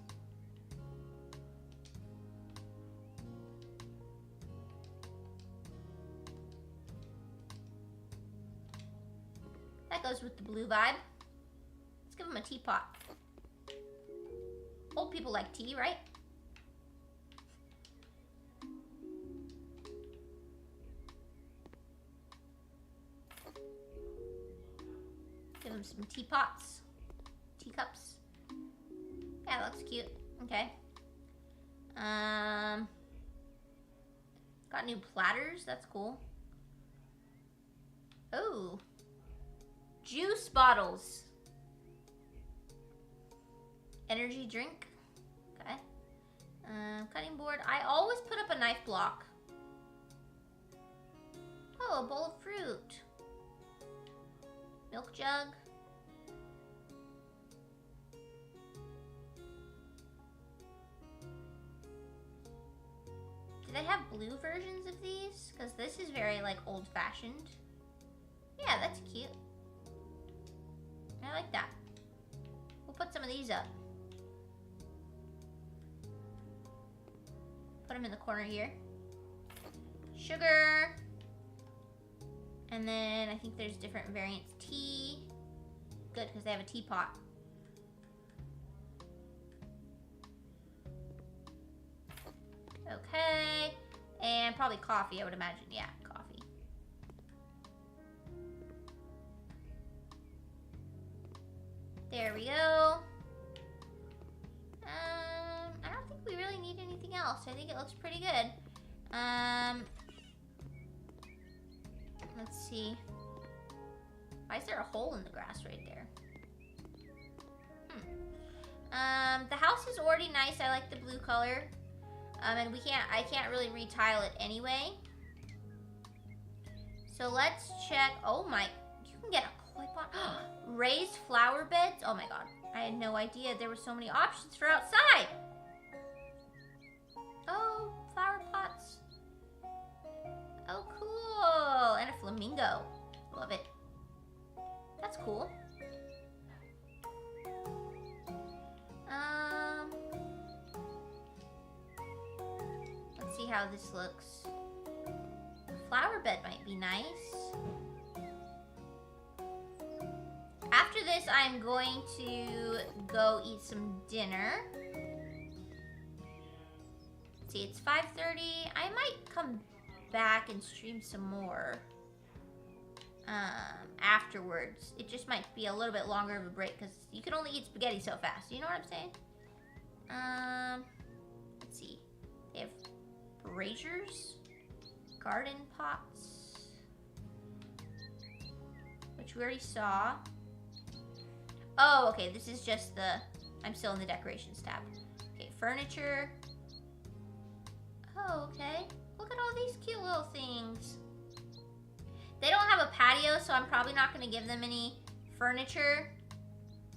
That goes with the blue vibe. Let's give them a teapot. Old people like tea, right? Give them some teapots. Teacups. Yeah, that looks cute. Okay. Got new platters. That's cool. Oh. Juice bottles. Energy drink. Okay. Cutting board. I always put up a knife block. Oh, a bowl of fruit. Milk jug. Do they have blue versions of these? Because this is very, like, old-fashioned. Yeah, that's cute. I like that. We'll put some of these up. Put them in the corner here. Sugar. And then I think there's different variants. Tea. Good, because they have a teapot. Okay. And probably coffee, I would imagine. Yeah, coffee. There we go. I don't think we really need anything else. I think it looks pretty good. Let's see. Why is there a hole in the grass right there? The house is already nice. I like the blue color. And I can't really retile it anyway. So let's check. Oh my, you can get a koi pond. Raised flower beds. Oh my god. I had no idea there were so many options for outside. Oh, flower pots. Oh, cool. And a flamingo. Love it. That's cool. Let's see how this looks. A flower bed might be nice. After this, I'm going to go eat some dinner. Let's see, it's 5:30. I might come back and stream some more afterwards. It just might be a little bit longer of a break because you can only eat spaghetti so fast. You know what I'm saying? Let's see. They have braziers, garden pots, which we already saw. Oh, okay. This is just the... I'm still in the decorations tab. Okay, furniture. Oh, okay. Look at all these cute little things. They don't have a patio, so I'm probably not going to give them any furniture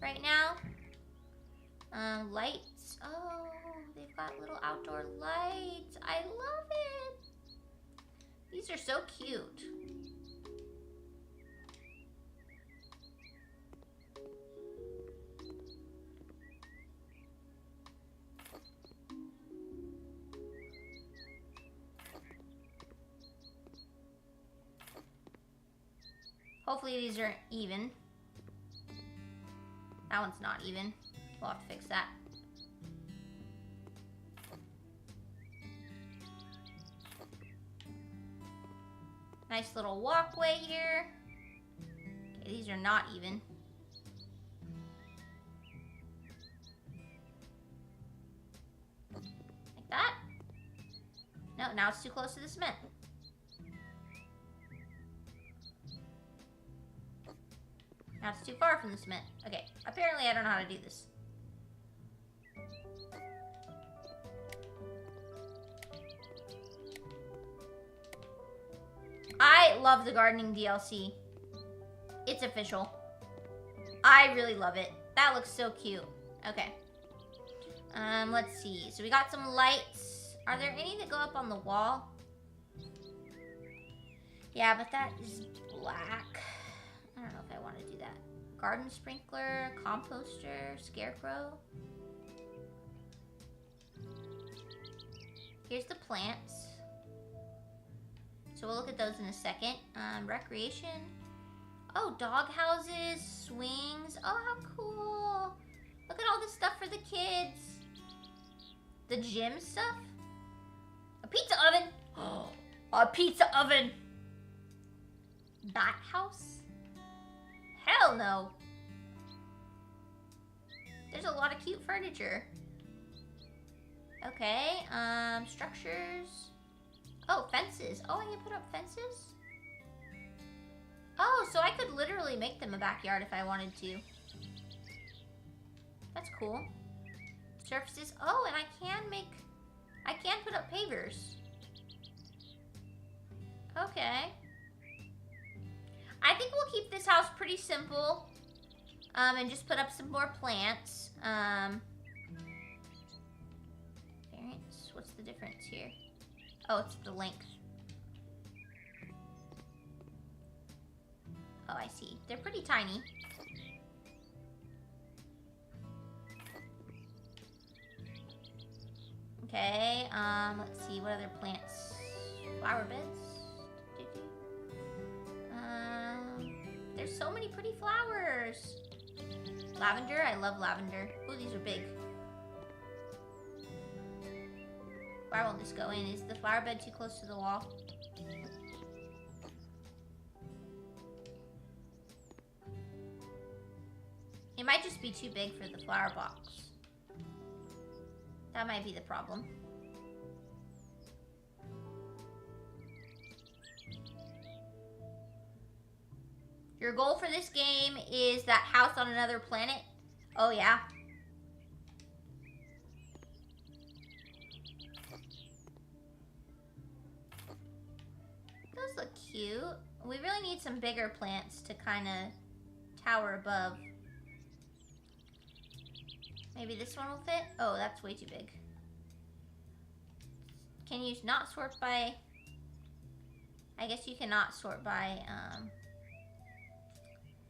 right now. Lights. Oh, they've got little outdoor lights. I love it. These are so cute. Hopefully these are even. That one's not even. We'll have to fix that. Nice little walkway here. Okay, these are not even. Like that. No, now it's too close to the cement. Now it's too far from the cement. Okay, apparently I don't know how to do this. I love the gardening DLC. It's official. I really love it. That looks so cute. Okay. Let's see. So we got some lights. Are there any that go up on the wall? Yeah, but that is black. I don't know if I want to do that. Garden sprinkler, composter, scarecrow. Here's the plants. So we'll look at those in a second. Recreation. Oh, dog houses, swings. Oh, how cool. Look at all this stuff for the kids. The gym stuff. A pizza oven. Oh, a pizza oven. Bat house. Hell no. There's a lot of cute furniture. Okay, structures. Oh, fences. Oh, I can put up fences? Oh, so I could literally make them a backyard if I wanted to. That's cool. Surfaces. Oh, and I can put up pavers. Okay. I think we'll keep this house pretty simple. And just put up some more plants. Variance. What's the difference here? Oh, it's the length. Oh, I see. They're pretty tiny. Okay, let's see, what other plants? Flower beds? There's so many pretty flowers. Lavender, I love lavender. Oh, these are big. Why won't this go in? Is the flower bed too close to the wall? It might just be too big for the flower box. That might be the problem. Your goal for this game is that house on another planet? Oh, yeah. Those look cute. We really need some bigger plants to kind of tower above. Maybe this one will fit? Oh, that's way too big. Can you not sort by... I guess you cannot sort by,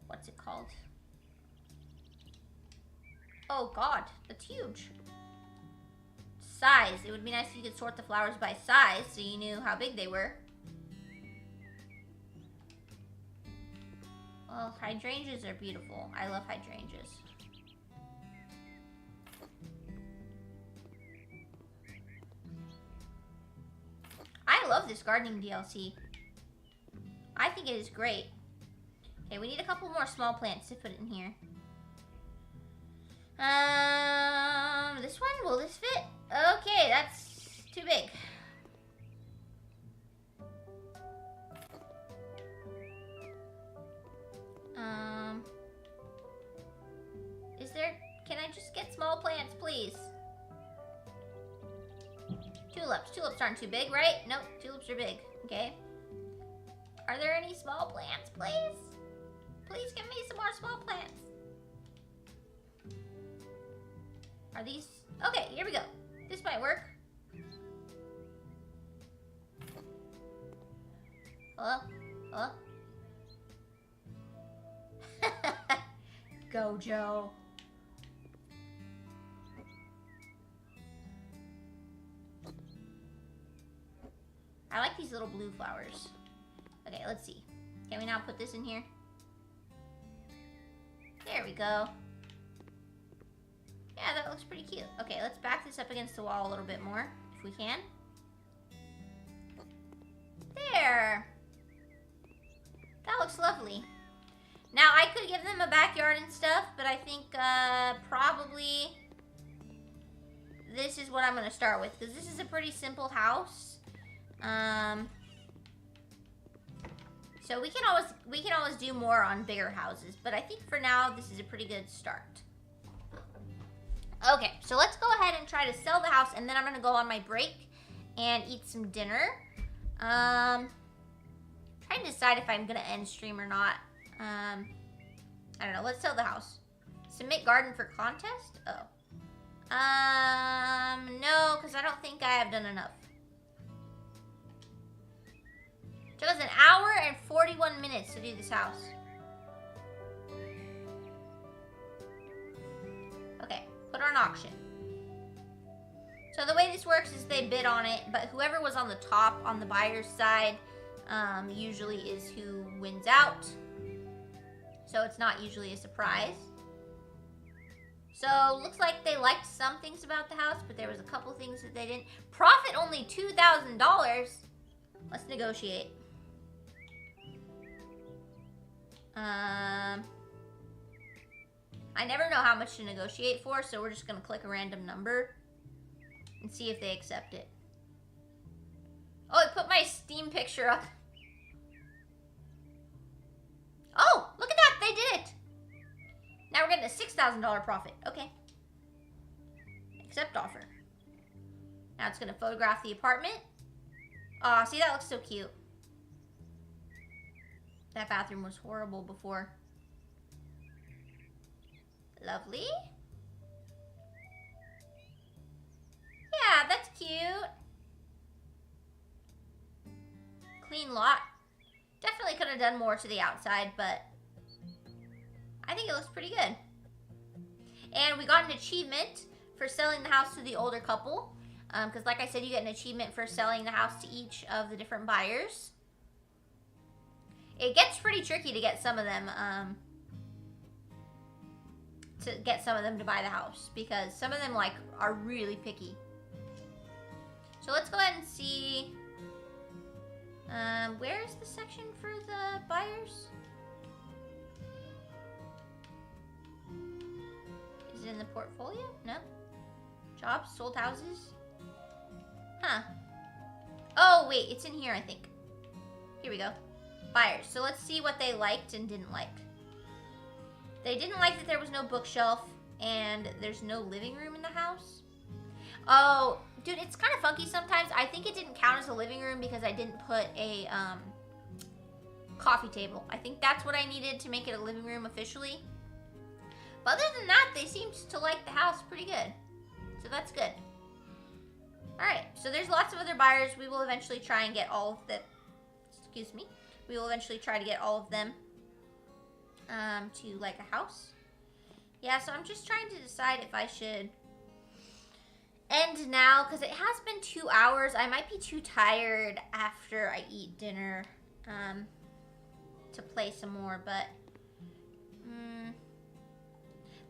what's it called? Oh, God. That's huge. size. It would be nice if you could sort the flowers by size so you knew how big they were. Well, hydrangeas are beautiful. I love hydrangeas. I love this gardening DLC. I think it is great. Okay, we need a couple more small plants to put in here. This one, will this fit? Okay, that's too big. Can I just get small plants, please? Tulips. Tulips aren't too big, right? Nope, tulips are big. Okay. Are there any small plants, please? Please give me some more small plants. Are these... Okay, here we go. This might work. Hello? Hello? Go, Joe. I like these little blue flowers. Okay, let's see. Can we now put this in here? There we go. Yeah, that looks pretty cute. Okay, let's back this up against the wall a little bit more, if we can. There. That looks lovely. Now, I could give them a backyard and stuff, but I think probably this is what I'm going to start with, because this is a pretty simple house. So we can always do more on bigger houses, but I think for now this is a pretty good start. Okay, so let's go ahead and try to sell the house, and then I'm gonna go on my break and eat some dinner. Trying to decide if I'm gonna end stream or not. I don't know. Let's sell the house. Submit garden for contest. Oh. No, because I don't think I have done enough. Took us 1 hour and 41 minutes to do this house. Okay, put on auction. So the way this works is they bid on it, but whoever was on the top on the buyer's side usually is who wins out. So it's not usually a surprise. So looks like they liked some things about the house, but there was a couple things that they didn't. Profit only $2,000. Let's negotiate. I never know how much to negotiate for, so we're just gonna click a random number and see if they accept it. Oh, it put my Steam picture up. Oh, look at that, they did it. Now we're getting a $6,000 profit. Okay. Accept offer. Now it's gonna photograph the apartment. Aw, see, that looks so cute. That bathroom was horrible before. Lovely. Yeah, that's cute. Clean lot. Definitely could have done more to the outside, but I think it looks pretty good. And we got an achievement for selling the house to the older couple. Because like I said, you get an achievement for selling the house to each of the different buyers. It gets pretty tricky to get some of them to buy the house, because some of them like are really picky. So let's go ahead and see. Where is the section for the buyers? Is it in the portfolio? No. Jobs, sold houses. Huh. Oh wait, it's in here I think. Here we go. Buyers. So let's see what they liked and didn't like. They didn't like that there was no bookshelf and there's no living room in the house. Oh, dude, it's kind of funky sometimes. I think it didn't count as a living room because I didn't put a coffee table. I think that's what I needed to make it a living room officially. But other than that, they seemed to like the house pretty good. So that's good. Alright, so there's lots of other buyers. We will eventually try and get all of the... Excuse me. We will eventually try to get all of them to like a house. Yeah, so I'm just trying to decide if I should end now because it has been 2 hours. I might be too tired after I eat dinner to play some more, but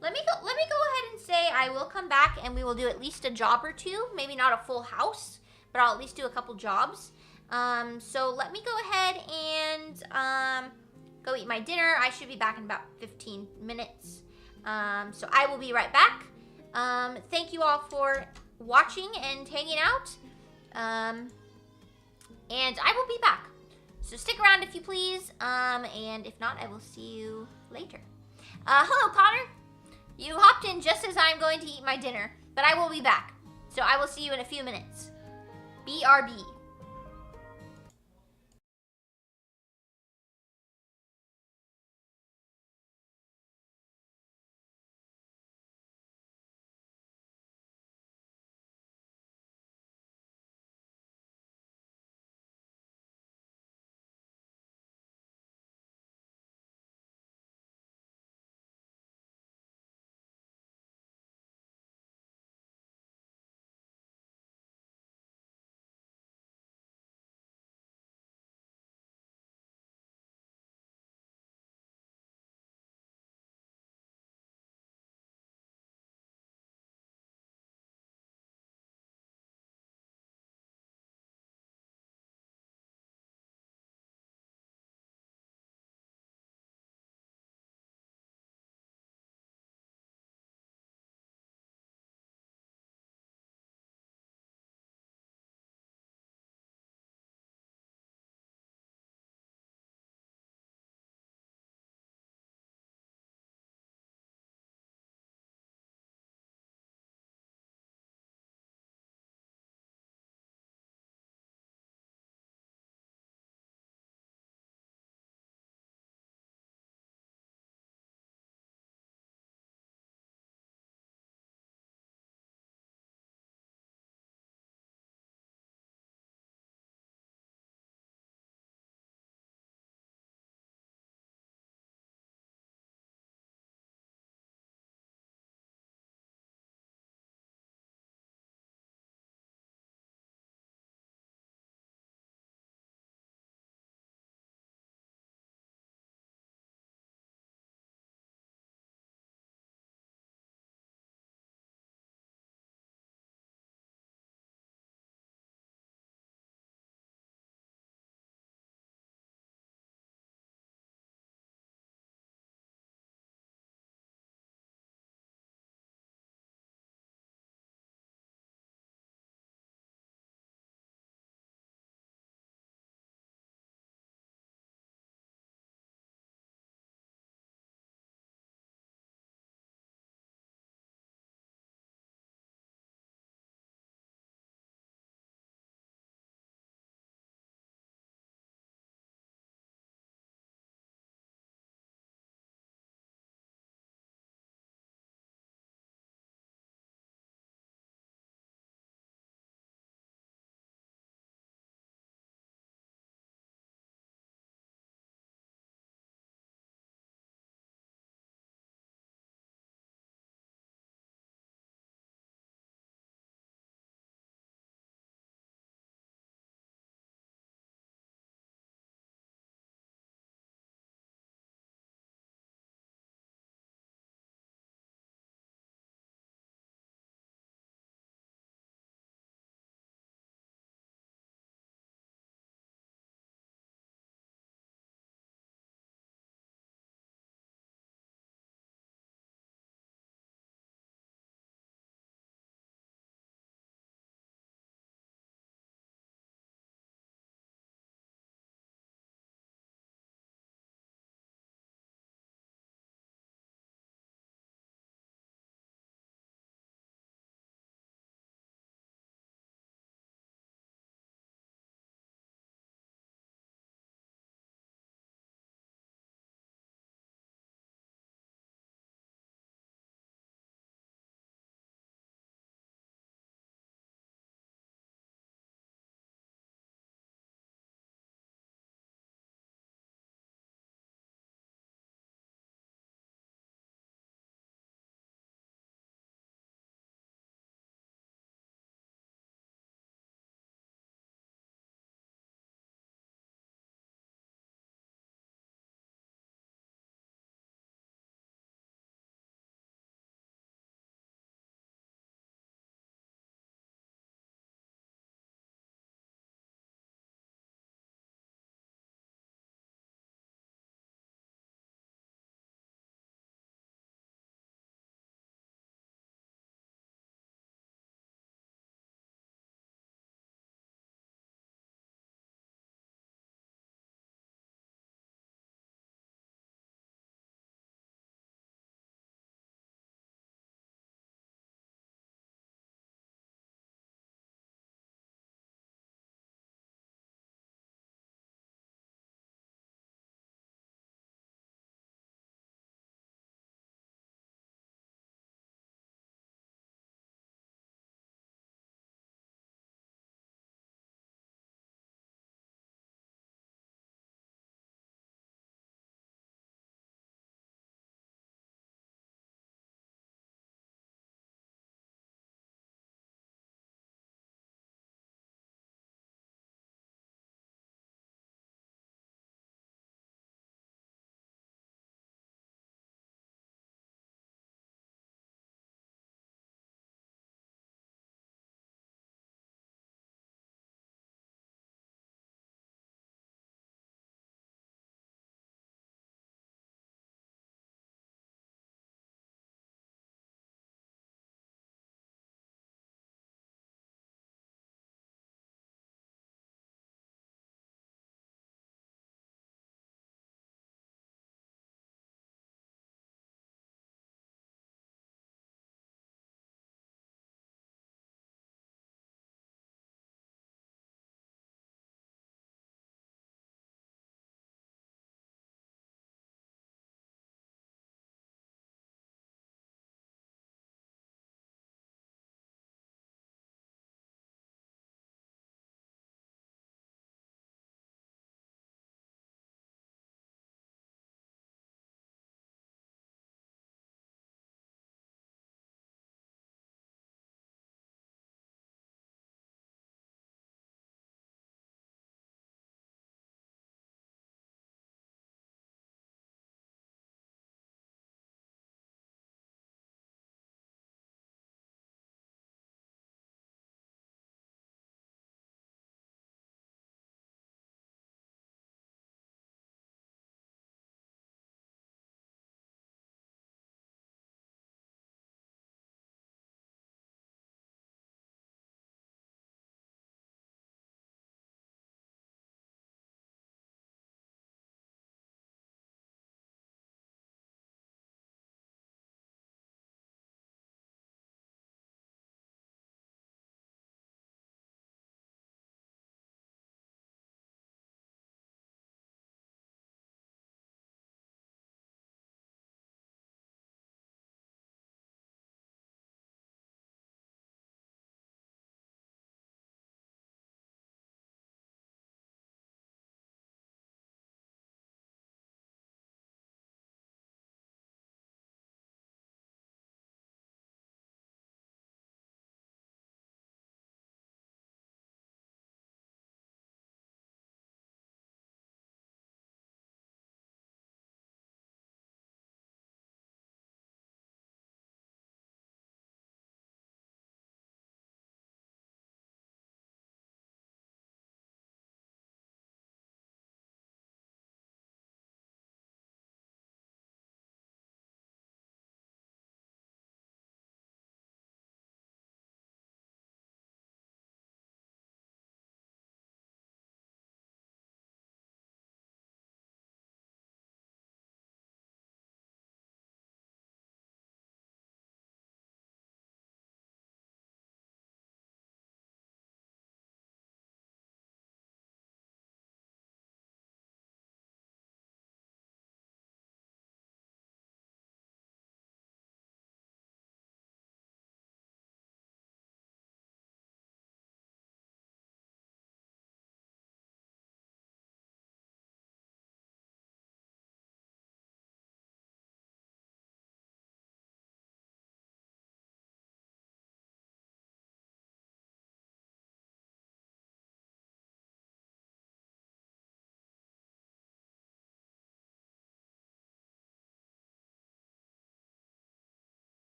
let me go ahead and say I will come back and we will do at least a job or two. Maybe not a full house, but I'll at least do a couple jobs. So let me go ahead and go eat my dinner. I should be back in about 15 minutes. So I will be right back. Thank you all for watching and hanging out. And I will be back. So stick around if you please. And if not, I will see you later. Hello, Connor. You hopped in just as I'm going to eat my dinner, but I will be back. So I will see you in a few minutes. BRB.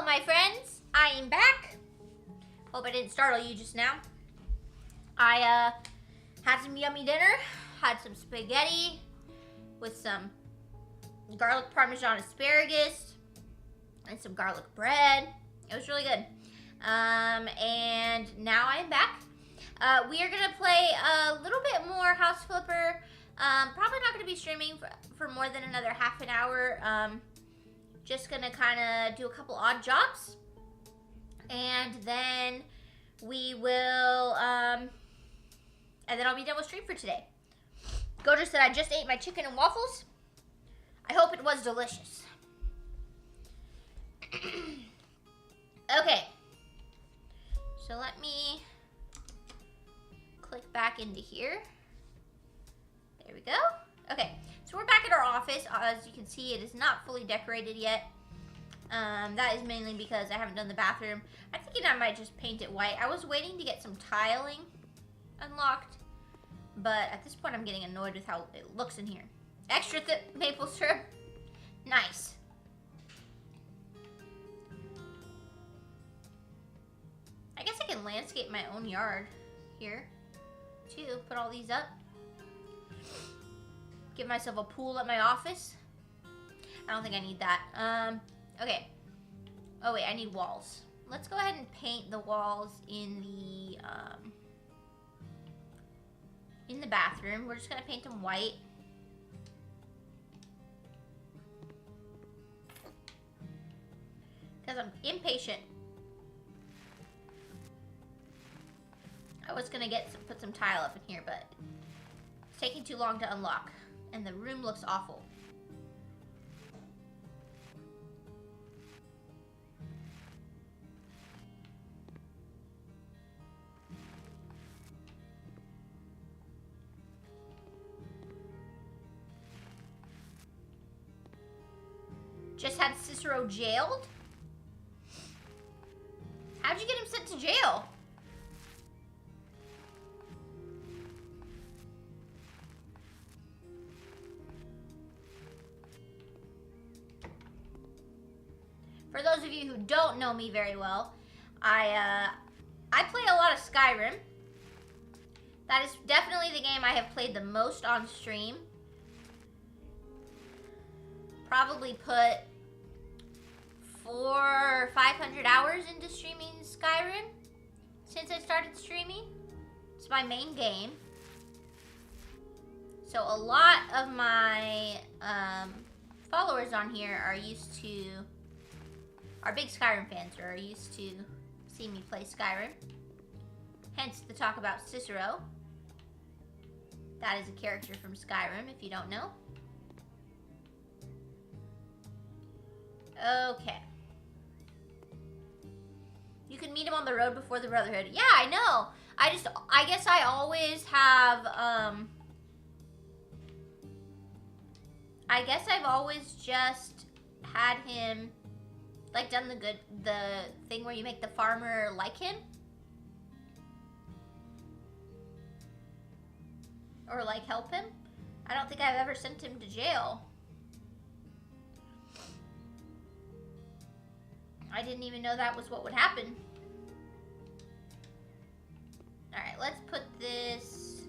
my friends, I am back. Hope I didn't startle you just now. I had some yummy dinner, had some spaghetti with some garlic parmesan asparagus and some garlic bread. It was really good. And now I'm back. We are gonna play a little bit more House Flipper. Probably not gonna be streaming for more than another half an hour. Just gonna kind of do a couple odd jobs, and then we will, and then I'll be done with stream for today. Gojo said I just ate my chicken and waffles. I hope it was delicious. Okay, so let me click back into here. There we go. Okay, so we're back at our office. As you can see, it is not fully decorated yet. That is mainly because I haven't done the bathroom. I'm thinking I might just paint it white. I was waiting to get some tiling unlocked, but at this point I'm getting annoyed with how it looks in here. Extra thick maple syrup. Nice. I guess I can landscape my own yard here too. Put all these up. Give myself a pool at my office. I don't think I need that. Okay. Oh wait, I need walls. Let's go ahead and paint the walls in the bathroom. We're just gonna paint them white. Because I'm impatient. I was gonna put some tile up in here, but it's taking too long to unlock. And the room looks awful. Just had Cicero jailed? How'd you get him sent to jail? For those of you who don't know me very well, I play a lot of Skyrim. That is definitely the game I have played the most on stream. Probably put 400 or 500 hours into streaming Skyrim since I started streaming. It's my main game. So a lot of my followers on here are big Skyrim fans, or are used to see me play Skyrim. Hence the talk about Cicero. That is a character from Skyrim, if you don't know. Okay. You can meet him on the road before the Brotherhood. Yeah, I know. I guess I always have, I guess I've always just had him, like, done the thing where you make the farmer like him. Or, like, help him. I don't think I've ever sent him to jail. I didn't even know that was what would happen. Alright, let's put this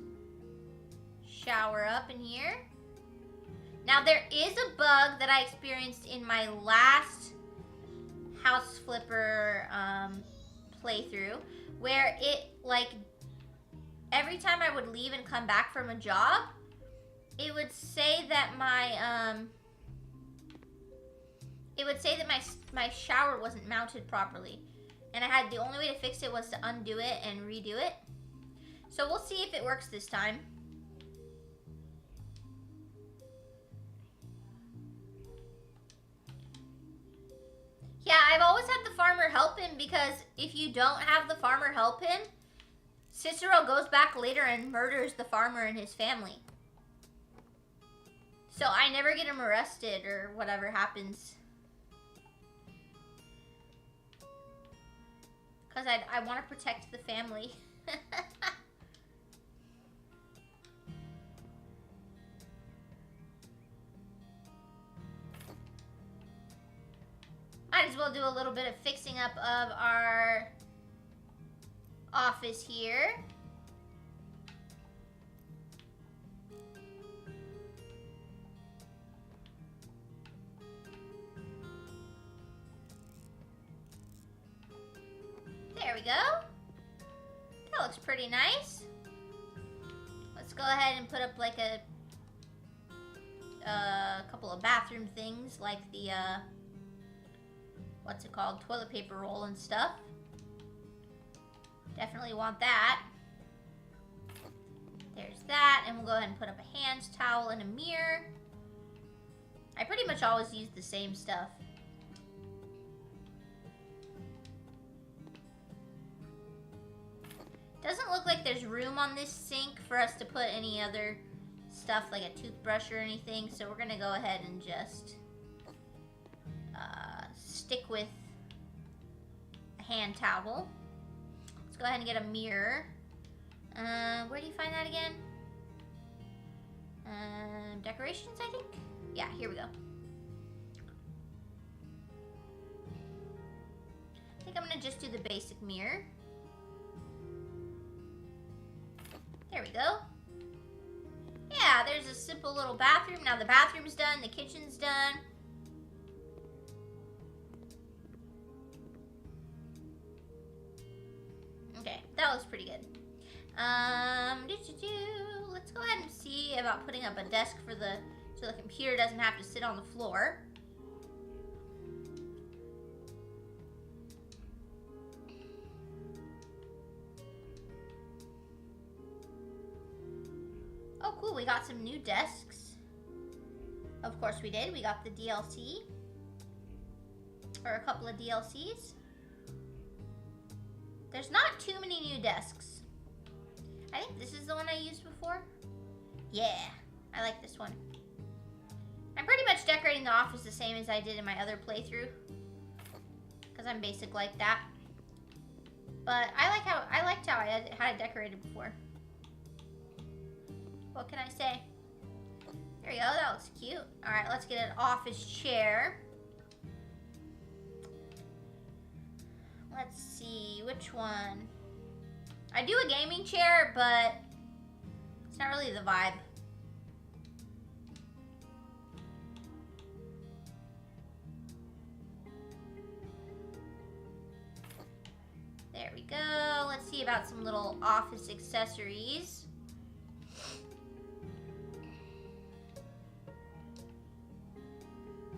shower up in here. Now, there is a bug that I experienced in my last House Flipper playthrough, where it, like, every time I would leave and come back from a job, it would say that my my shower wasn't mounted properly, and the only way to fix it was to undo it and redo it. So we'll see if it works this time. Yeah, I've always had the farmer help him, because if you don't have the farmer help him, Cicero goes back later and murders the farmer and his family. So I never get him arrested or whatever happens. Because I want to protect the family. Might as well do a little little bit of fixing up of our office here. There we go. That looks pretty nice. Let's go ahead and put up like a couple of bathroom things like the what's it called, toilet paper roll and stuff. Definitely want that. There's that, and we'll go ahead and put up a hand towel and a mirror. I pretty much always use the same stuff. Doesn't look like there's room on this sink for us to put any other stuff like a toothbrush or anything, so we're gonna go ahead and just stick with a hand towel. Let's go ahead and get a mirror. Where do you find that again? Decorations, I think? Yeah, here we go. I think I'm gonna just do the basic mirror. There we go. Yeah, there's a simple little bathroom. Now the bathroom's done, the kitchen's done. Okay, that looks pretty good. Let's go ahead and see about putting up a desk for so the computer doesn't have to sit on the floor. Oh, cool, we got some new desks. Of course we did. We got the DLC. Or a couple of DLCs. There's not too many new desks. I think this is the one I used before. Yeah, I like this one. I'm pretty much decorating the office the same as I did in my other playthrough. Because I'm basic like that. But I liked how I had it decorated before. What can I say? There we go, that looks cute. Alright, let's get an office chair. Let's see, which one? I do a gaming chair, but it's not really the vibe. There we go. Let's see about some little office accessories.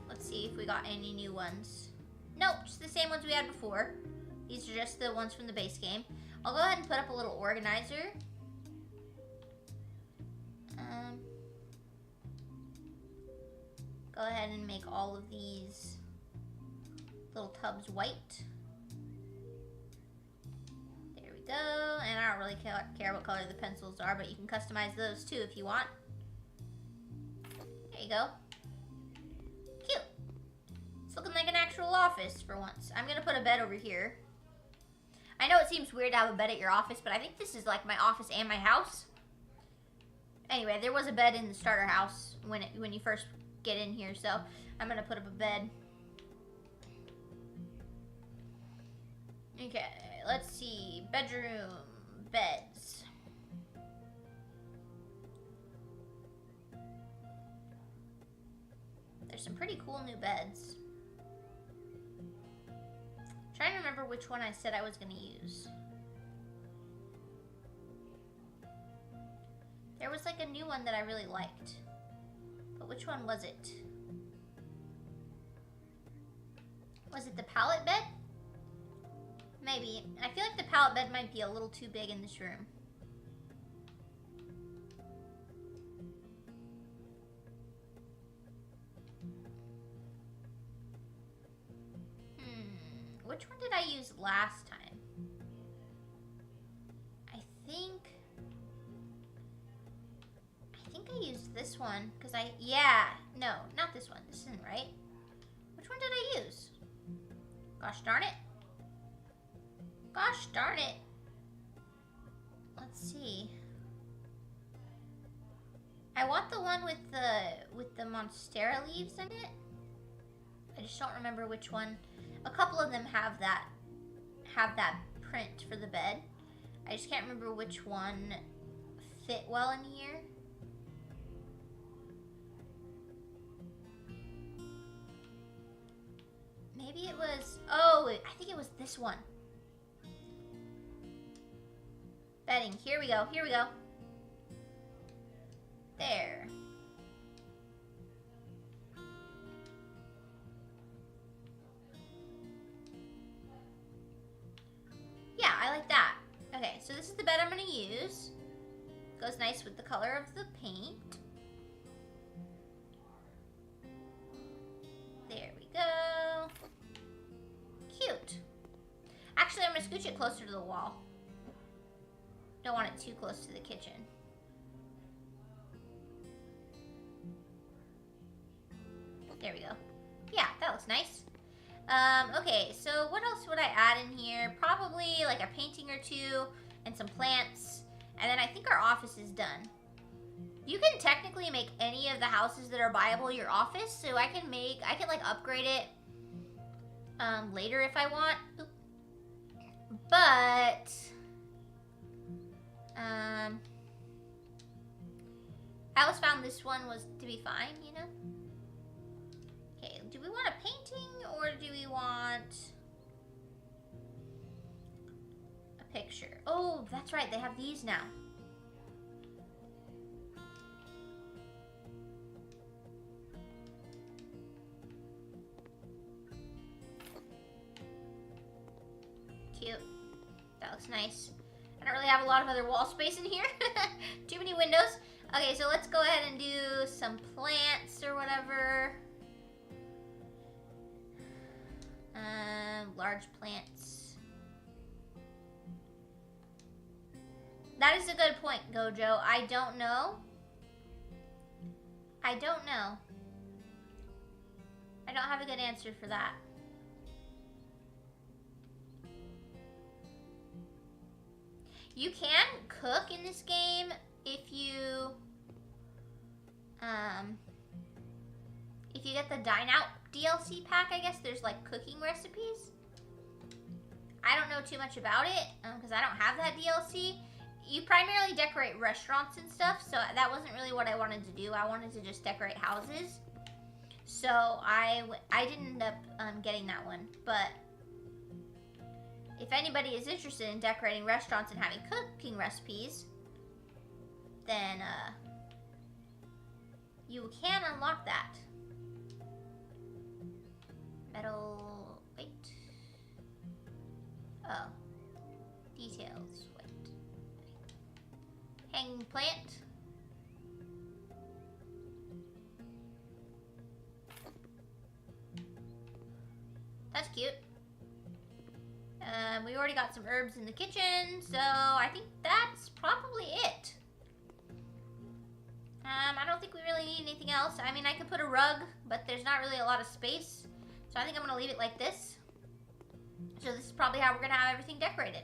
Let's see if we got any new ones. Nope, just the same ones we had before. These are just the ones from the base game. I'll go ahead and put up a little organizer. Go ahead and make all of these little tubs white. There we go. And I don't really care what color the pencils are, but you can customize those too if you want. There you go. Cute. It's looking like an actual office for once. I'm gonna put a bed over here. I know it seems weird to have a bed at your office, but I think this is like my office and my house. Anyway, there was a bed in the starter house when you first get in here, so I'm gonna put up a bed. Okay, let's see. Bedroom, beds. There's some pretty cool new beds. Trying to remember which one I said I was going to use. There was like a new one that I really liked. But which one was it? Was it the pallet bed? Maybe. I feel like the pallet bed might be a little too big in this room. Which one did I use last time? I think I used this one because no, not this one. This isn't right. Which one did I use? Gosh darn it. Gosh darn it. Let's see. I want the one with the Monstera leaves in it. I just don't remember which one. A couple of them have that print for the bed. I just can't remember which one fit well in here. Maybe it was, oh, I think it was this one. Bedding, here we go, here we go. There. Yeah, I like that. Okay, so this is the bed I'm gonna use. Goes nice with the color of the paint. There we go. Cute. Actually, I'm gonna scooch it closer to the wall. Don't want it too close to the kitchen. There we go. Yeah, that looks nice. Okay, so what else would I add in here? Probably like a painting or two and some plants. And then I think our office is done. You can technically make any of the houses that are buyable your office. So I can like upgrade it later if I want. Oop. But I always found this one was to be fine, you know? Okay, do we want a painting or do we want a picture? Oh, that's right, they have these now. Cute. That looks nice. I don't really have a lot of other wall space in here. Too many windows. Okay, so let's go ahead and do some plants or whatever. Large plants. That is a good point, Gojo. I don't know. I don't know. I don't have a good answer for that. You can cook in this game if you get the Dine Out DLC pack, I guess there's like cooking recipes. I don't know too much about it because I don't have that DLC. You primarily decorate restaurants and stuff, so that wasn't really what I wanted to do. I wanted to just decorate houses. So I didn't end up getting that one, but if anybody is interested in decorating restaurants and having cooking recipes, then you can unlock that. Metal, wait. Oh. Details, wait. Hanging plant. That's cute. We already got some herbs in the kitchen, so I think that's probably it. I don't think we really need anything else. I mean, I could put a rug, but there's not really a lot of space. So I think I'm going to leave it like this. So this is probably how we're going to have everything decorated.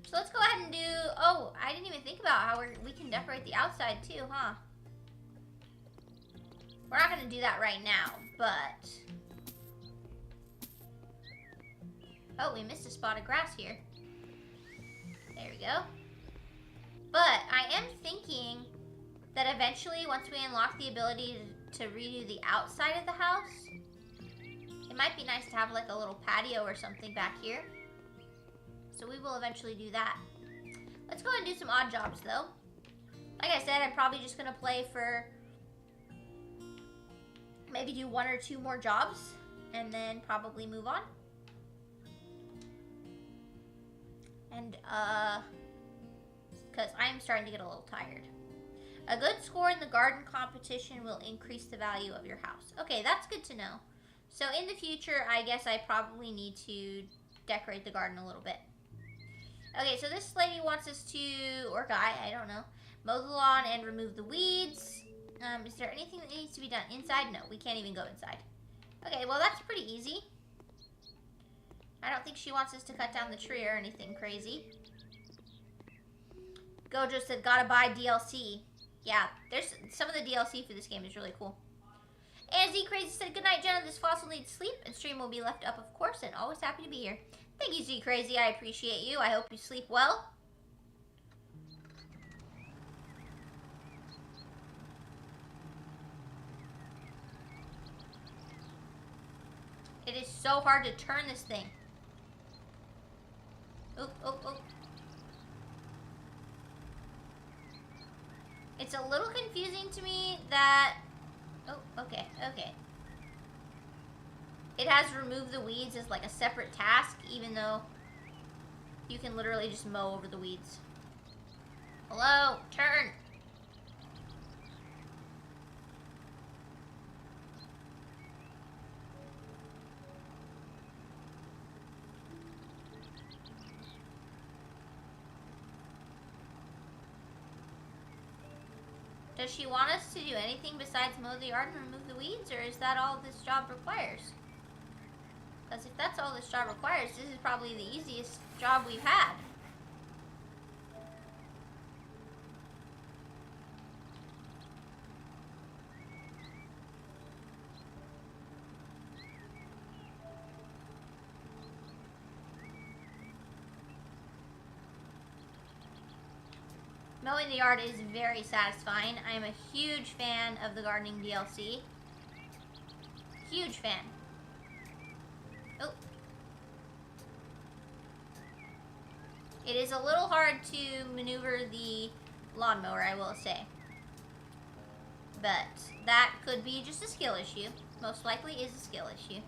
So let's go ahead and do... Oh, I didn't even think about how we can decorate the outside too, huh? We're not going to do that right now, but... Oh, we missed a spot of grass here. There we go. But I am thinking that eventually, once we unlock the ability to redo the outside of the house, it might be nice to have like a little patio or something back here. So we will eventually do that. Let's go ahead and do some odd jobs though. Like I said, I'm probably just gonna play for maybe do 1 or 2 more jobs and then probably move on. And because I'm starting to get a little tired. A good score in the garden competition will increase the value of your house. Okay, that's good to know. So in the future, I guess I probably need to decorate the garden a little bit. Okay, so this lady wants us to, or guy, I don't know, mow the lawn and remove the weeds. Is there anything that needs to be done inside? No, we can't even go inside. Okay, well that's pretty easy. I don't think she wants us to cut down the tree or anything crazy. Gojo said, gotta buy DLC. Yeah, there's some of the DLC for this game is really cool. And Z Crazy said, good night, Jenna. This fossil needs sleep, and stream will be left up, of course, and always happy to be here. Thank you, Z Crazy. I appreciate you. I hope you sleep well. It is so hard to turn this thing. Oh, oh, oh. It's a little confusing to me that... Oh, okay, okay. It has removed the weeds as like a separate task, even though you can literally just mow over the weeds. Hello, turn. Does she want us to do anything besides mow the yard and remove the weeds, or is that all this job requires? Because if that's all this job requires, this is probably the easiest job we've had. Mowing the yard is very satisfying. I am a huge fan of the gardening DLC. Huge fan. Oh. It is a little hard to maneuver the lawnmower, I will say. But that could be just a skill issue. Most likely is a skill issue.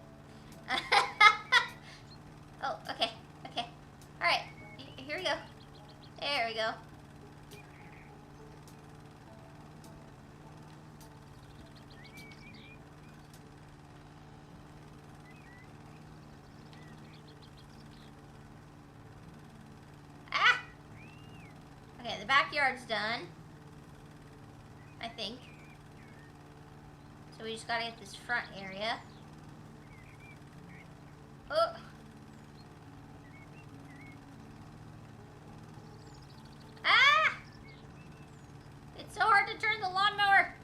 Oh, okay. Okay. Alright. Here we go. There we go. Okay, the backyard's done. I think. So we just gotta get this front area. Oh! Ah! It's so hard to turn the lawnmower!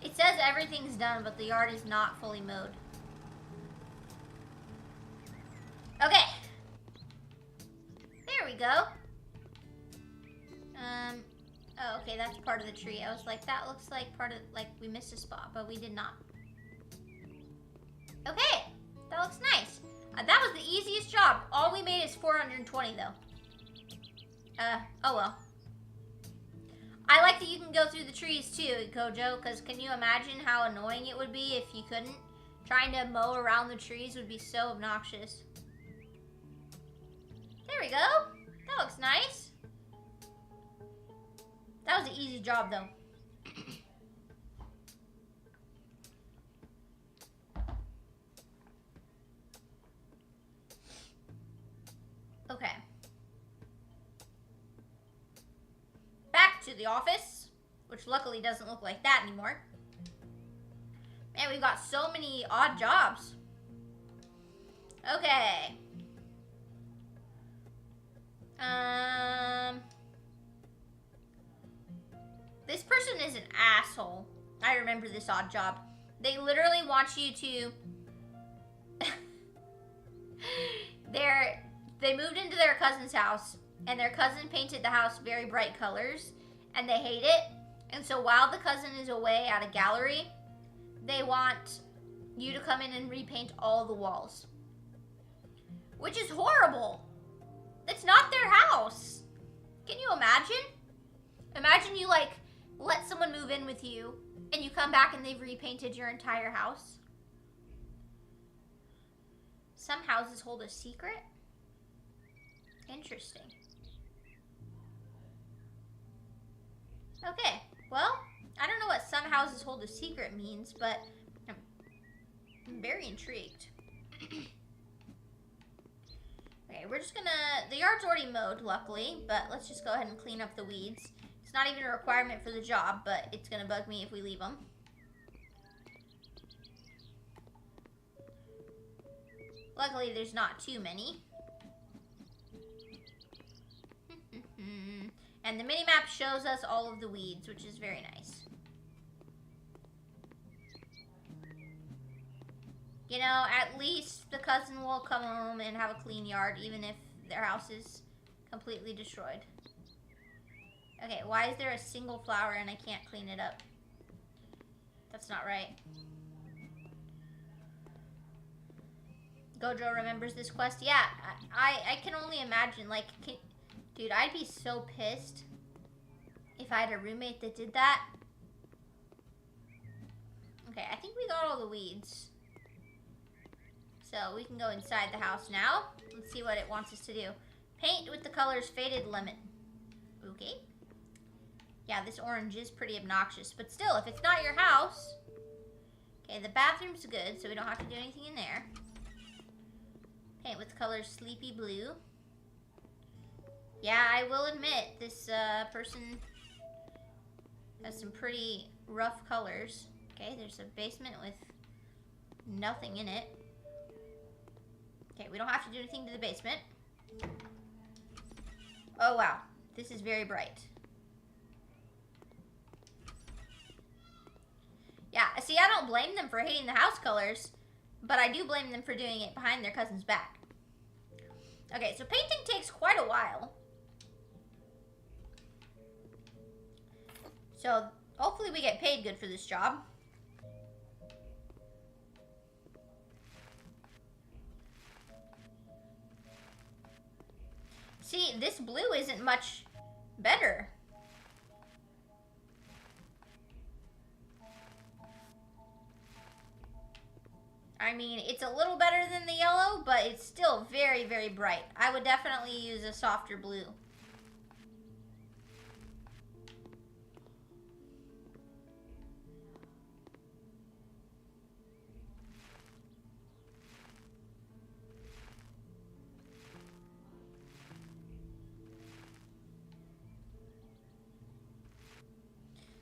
It says everything's done, but the yard is not fully mowed. Okay. There we go. Oh, okay, that's part of the tree. I was like, that looks like part of, like, we missed a spot, but we did not. Okay, that looks nice. That was the easiest job. All we made is 420, though. Oh well. I like that you can go through the trees too, Kojo, because can you imagine how annoying it would be if you couldn't? Trying to mow around the trees would be so obnoxious. There we go. That looks nice. That was an easy job, though. Okay. Back to the office, which luckily doesn't look like that anymore. Man, we've got so many odd jobs. Okay. This person is an asshole. I remember this odd job. They literally want you to... They moved into their cousin's house, and their cousin painted the house very bright colors, and they hate it. And so while the cousin is away at a gallery, they want you to come in and repaint all the walls. Which is horrible. It's not their house. Can you imagine? Imagine you, like, let someone move in with you, and you come back and they've repainted your entire house. Some houses hold a secret? Interesting. Okay, well, I don't know what some houses hold a secret means, but I'm very intrigued. Okay, we're just gonna... The yard's already mowed, luckily, but let's just go ahead and clean up the weeds. It's not even a requirement for the job, but it's gonna bug me if we leave them. Luckily, there's not too many. And the mini-map shows us all of the weeds, which is very nice. You know, at least the cousin will come home and have a clean yard, even if their house is completely destroyed. Okay, why is there a single flower and I can't clean it up? That's not right. Gojo remembers this quest. Yeah, I can only imagine. Like, dude, I'd be so pissed if I had a roommate that did that. Okay, I think we got all the weeds. So we can go inside the house now. Let's see what it wants us to do. Paint with the colors Faded Lemon. Okay. Yeah, this orange is pretty obnoxious. But still, if it's not your house... Okay, the bathroom's good, so we don't have to do anything in there. Paint with the colors Sleepy Blue. Yeah, I will admit, this person has some pretty rough colors. Okay, there's a basement with nothing in it. Okay, we don't have to do anything to the basement. Oh, wow. This is very bright. Yeah, see, I don't blame them for hating the house colors, but I do blame them for doing it behind their cousin's back. Okay, so painting takes quite a while. So, hopefully we get paid good for this job. See, this blue isn't much better. I mean, it's a little better than the yellow, but it's still very, very bright. I would definitely use a softer blue.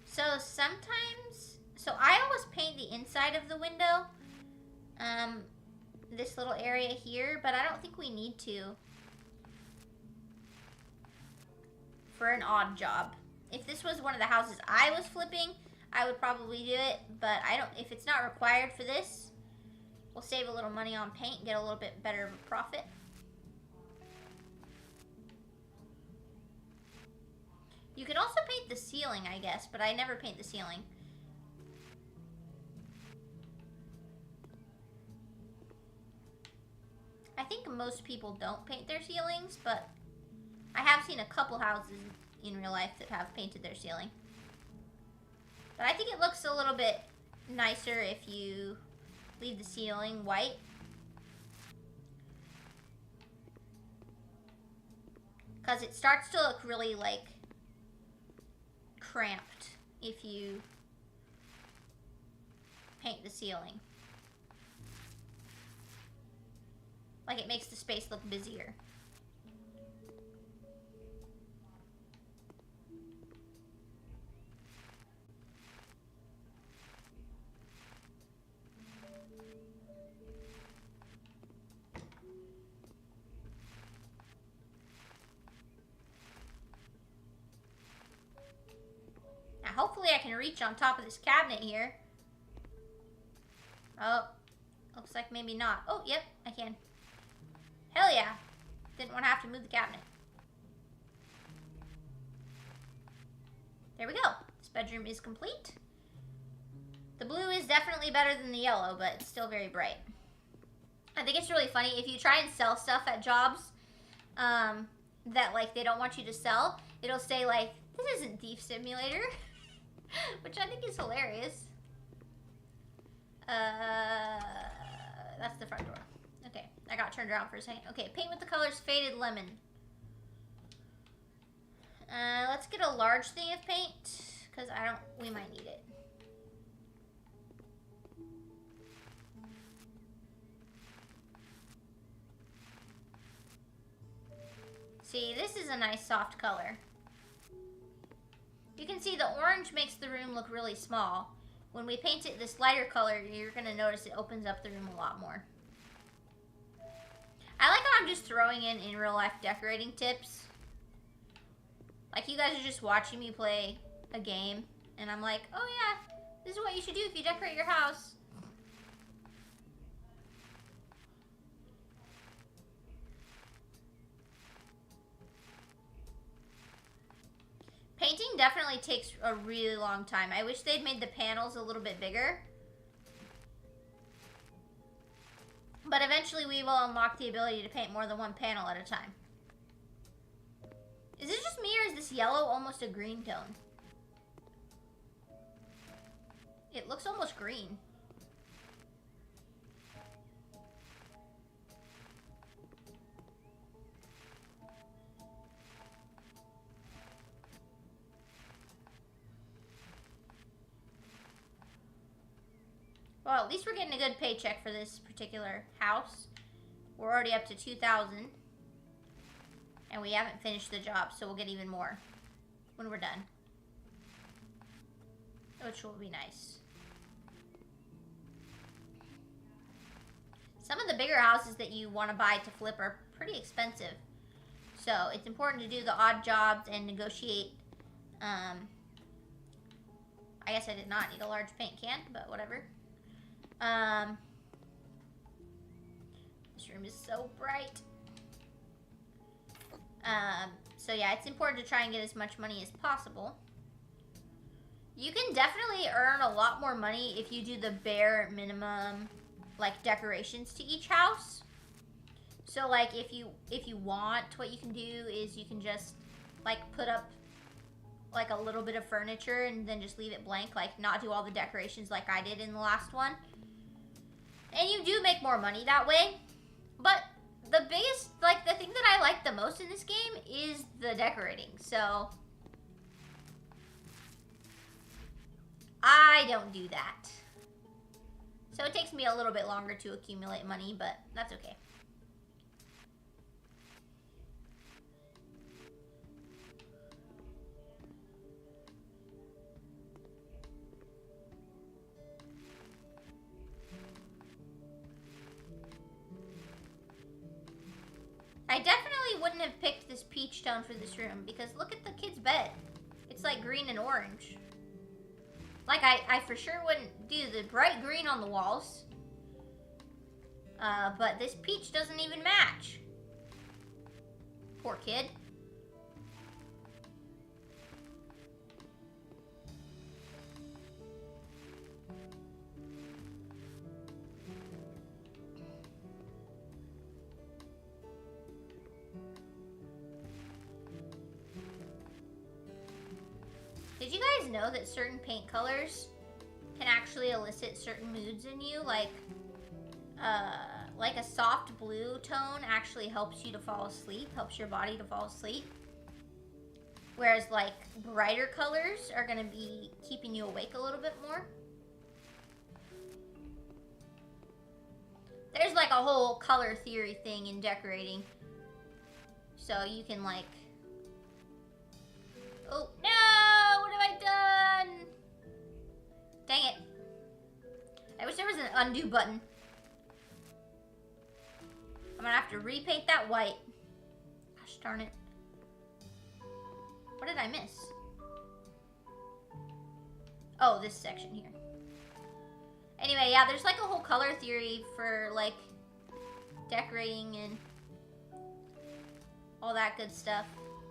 So sometimes, I always paint the inside of the window, this little area here, but I don't think we need to for an odd job. If this was one of the houses I was flipping, I would probably do it, but I don't, if it's not required for this, we'll save a little money on paint and get a little bit better of a profit. You can also paint the ceiling, I guess, but I never paint the ceiling. I think most people don't paint their ceilings, but I have seen a couple houses in real life that have painted their ceiling. But I think it looks a little bit nicer if you leave the ceiling white. Because it starts to look really, like, cramped if you paint the ceiling. Like, it makes the space look busier. Now, hopefully I can reach on top of this cabinet here. Oh, looks like maybe not. Oh, yep, I can. Hell yeah. Didn't want to have to move the cabinet. There we go. This bedroom is complete. The blue is definitely better than the yellow, but it's still very bright. I think it's really funny. If you try and sell stuff at jobs that, like, they don't want you to sell, it'll say, like, this isn't Thief Simulator. Which I think is hilarious. That's the front door. Okay, I got turned around for a second. Okay, paint with the colors Faded Lemon. Let's get a large thing of paint, because we might need it. See, this is a nice soft color. You can see the orange makes the room look really small. When we paint it this lighter color, you're going to notice it opens up the room a lot more. I like how I'm just throwing in real life decorating tips. Like, you guys are just watching me play a game, and I'm like, oh yeah, this is what you should do if you decorate your house. Painting definitely takes a really long time. I wish they'd made the panels a little bit bigger. But eventually we will unlock the ability to paint more than one panel at a time. Is it just me, or is this yellow almost a green tone? It looks almost green. Well, at least we're getting a good paycheck for this particular house. We're already up to 2,000. And we haven't finished the job, so we'll get even more when we're done. Which will be nice. Some of the bigger houses that you want to buy to flip are pretty expensive. So it's important to do the odd jobs and negotiate. I guess I did not need a large paint can, but whatever. This room is so bright. So yeah, it's important to try and get as much money as possible. You can definitely earn a lot more money if you do the bare minimum, like, decorations to each house. So, like, if you want, what you can do is you can just, like, put up, like, a little bit of furniture and then just leave it blank, like, not do all the decorations like I did in the last one. And you do make more money that way. But the biggest, like, the thing that I like the most in this game is the decorating. So I don't do that. So it takes me a little bit longer to accumulate money, but that's okay. I definitely wouldn't have picked this peach tone for this room because look at the kid's bed. It's like green and orange. Like, I for sure wouldn't do the bright green on the walls. But this peach doesn't even match. Poor kid. Did you guys know that certain paint colors can actually elicit certain moods in you? Like a soft blue tone actually helps you to fall asleep, helps your body to fall asleep. Whereas, like, brighter colors are gonna be keeping you awake a little bit more. There's, like, a whole color theory thing in decorating. So you can, like... Oh, no! What have I done? Dang it. I wish there was an undo button. I'm gonna have to repaint that white. Gosh darn it. What did I miss? Oh, this section here. Anyway, yeah, there's like a whole color theory for like decorating and all that good stuff.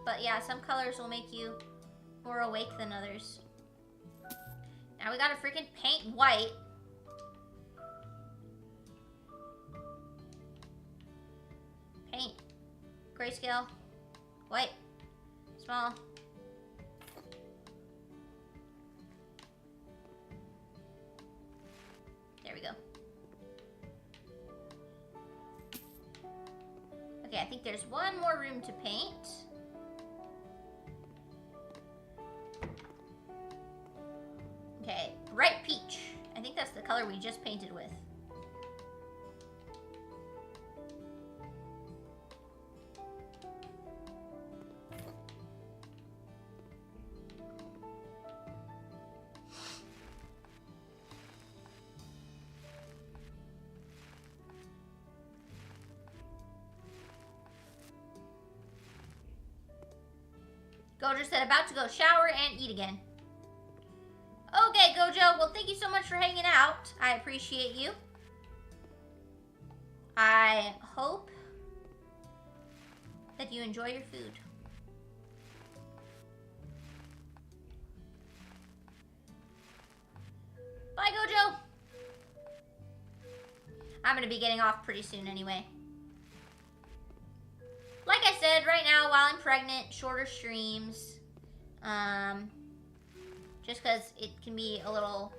But yeah, some colors will make you more awake than others. Now we gotta freaking paint white. Paint. Grayscale. White. Small. There we go. Okay, I think there's one more room to paint. Okay, bright peach. I think that's the color we just painted with. Gojo said about to go shower and eat again. Okay, Gojo. Well, thank you so much for hanging out. I appreciate you. I hope that you enjoy your food. Bye, Gojo. I'm going to be getting off pretty soon anyway. Like I said, right now, while I'm pregnant, shorter streams. Just because it can be a little...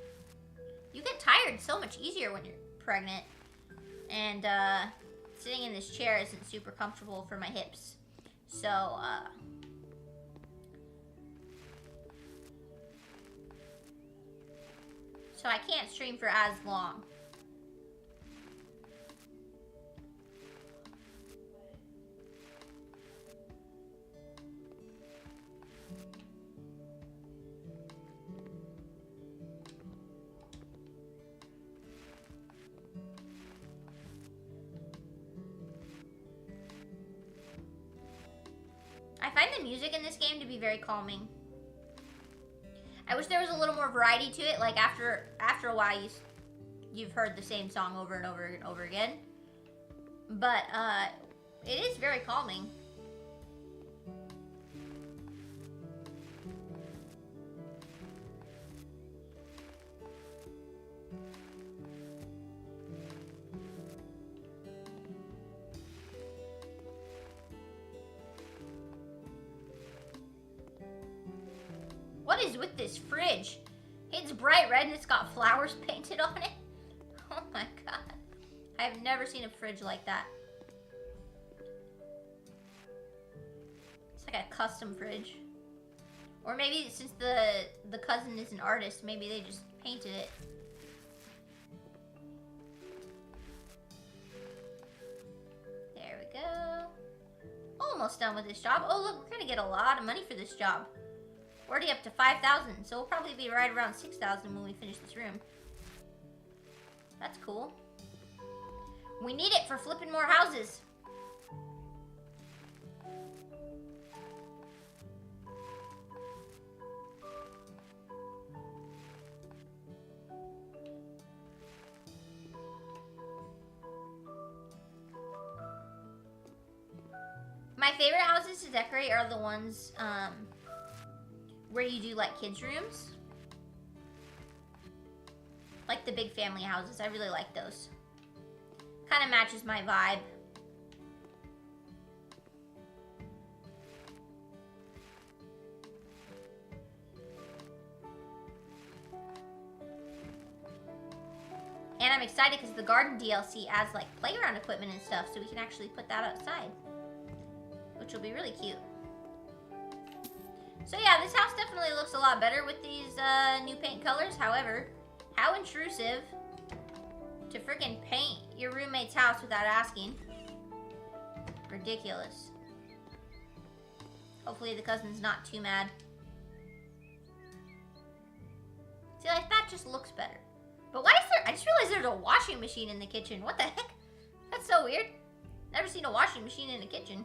You get tired so much easier when you're pregnant. And, sitting in this chair isn't super comfortable for my hips. So, so I can't stream for as long. I find the music in this game to be very calming. I wish there was a little more variety to it. Like after a while, you've heard the same song over and over and over again. But it is very calming. What is with this fridge? It's bright red and it's got flowers painted on it. Oh my god. I've never seen a fridge like that. It's like a custom fridge. Or maybe since the cousin is an artist, maybe they just painted it. There we go. Almost done with this job. Oh look, we're gonna get a lot of money for this job. We're already up to 5,000, so we'll probably be right around 6,000 when we finish this room. That's cool. We need it for flipping more houses. My favorite houses to decorate are the ones, where you do like kids' rooms. Like the big family houses. I really like those. Kind of matches my vibe. And I'm excited because the garden DLC adds like playground equipment and stuff, so we can actually put that outside. Which will be really cute. So yeah, this house definitely looks a lot better with these new paint colors. However, how intrusive to freaking paint your roommate's house without asking. Ridiculous. Hopefully the cousin's not too mad. See, like that just looks better. But why is there, I just realized there's a washing machine in the kitchen. What the heck? That's so weird. Never seen a washing machine in the kitchen.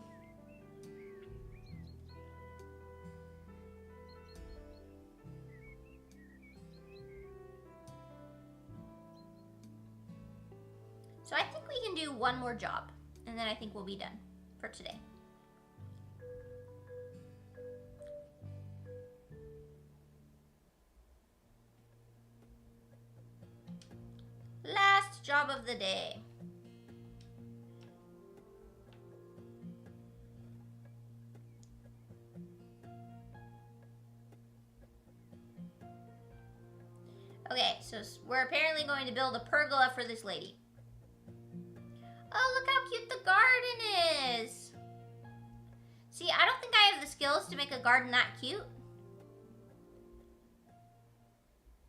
So I think we can do one more job, and then I think we'll be done for today. Last job of the day. Okay, so we're apparently going to build a pergola for this lady. Oh, look how cute the garden is. See, I don't think I have the skills to make a garden that cute.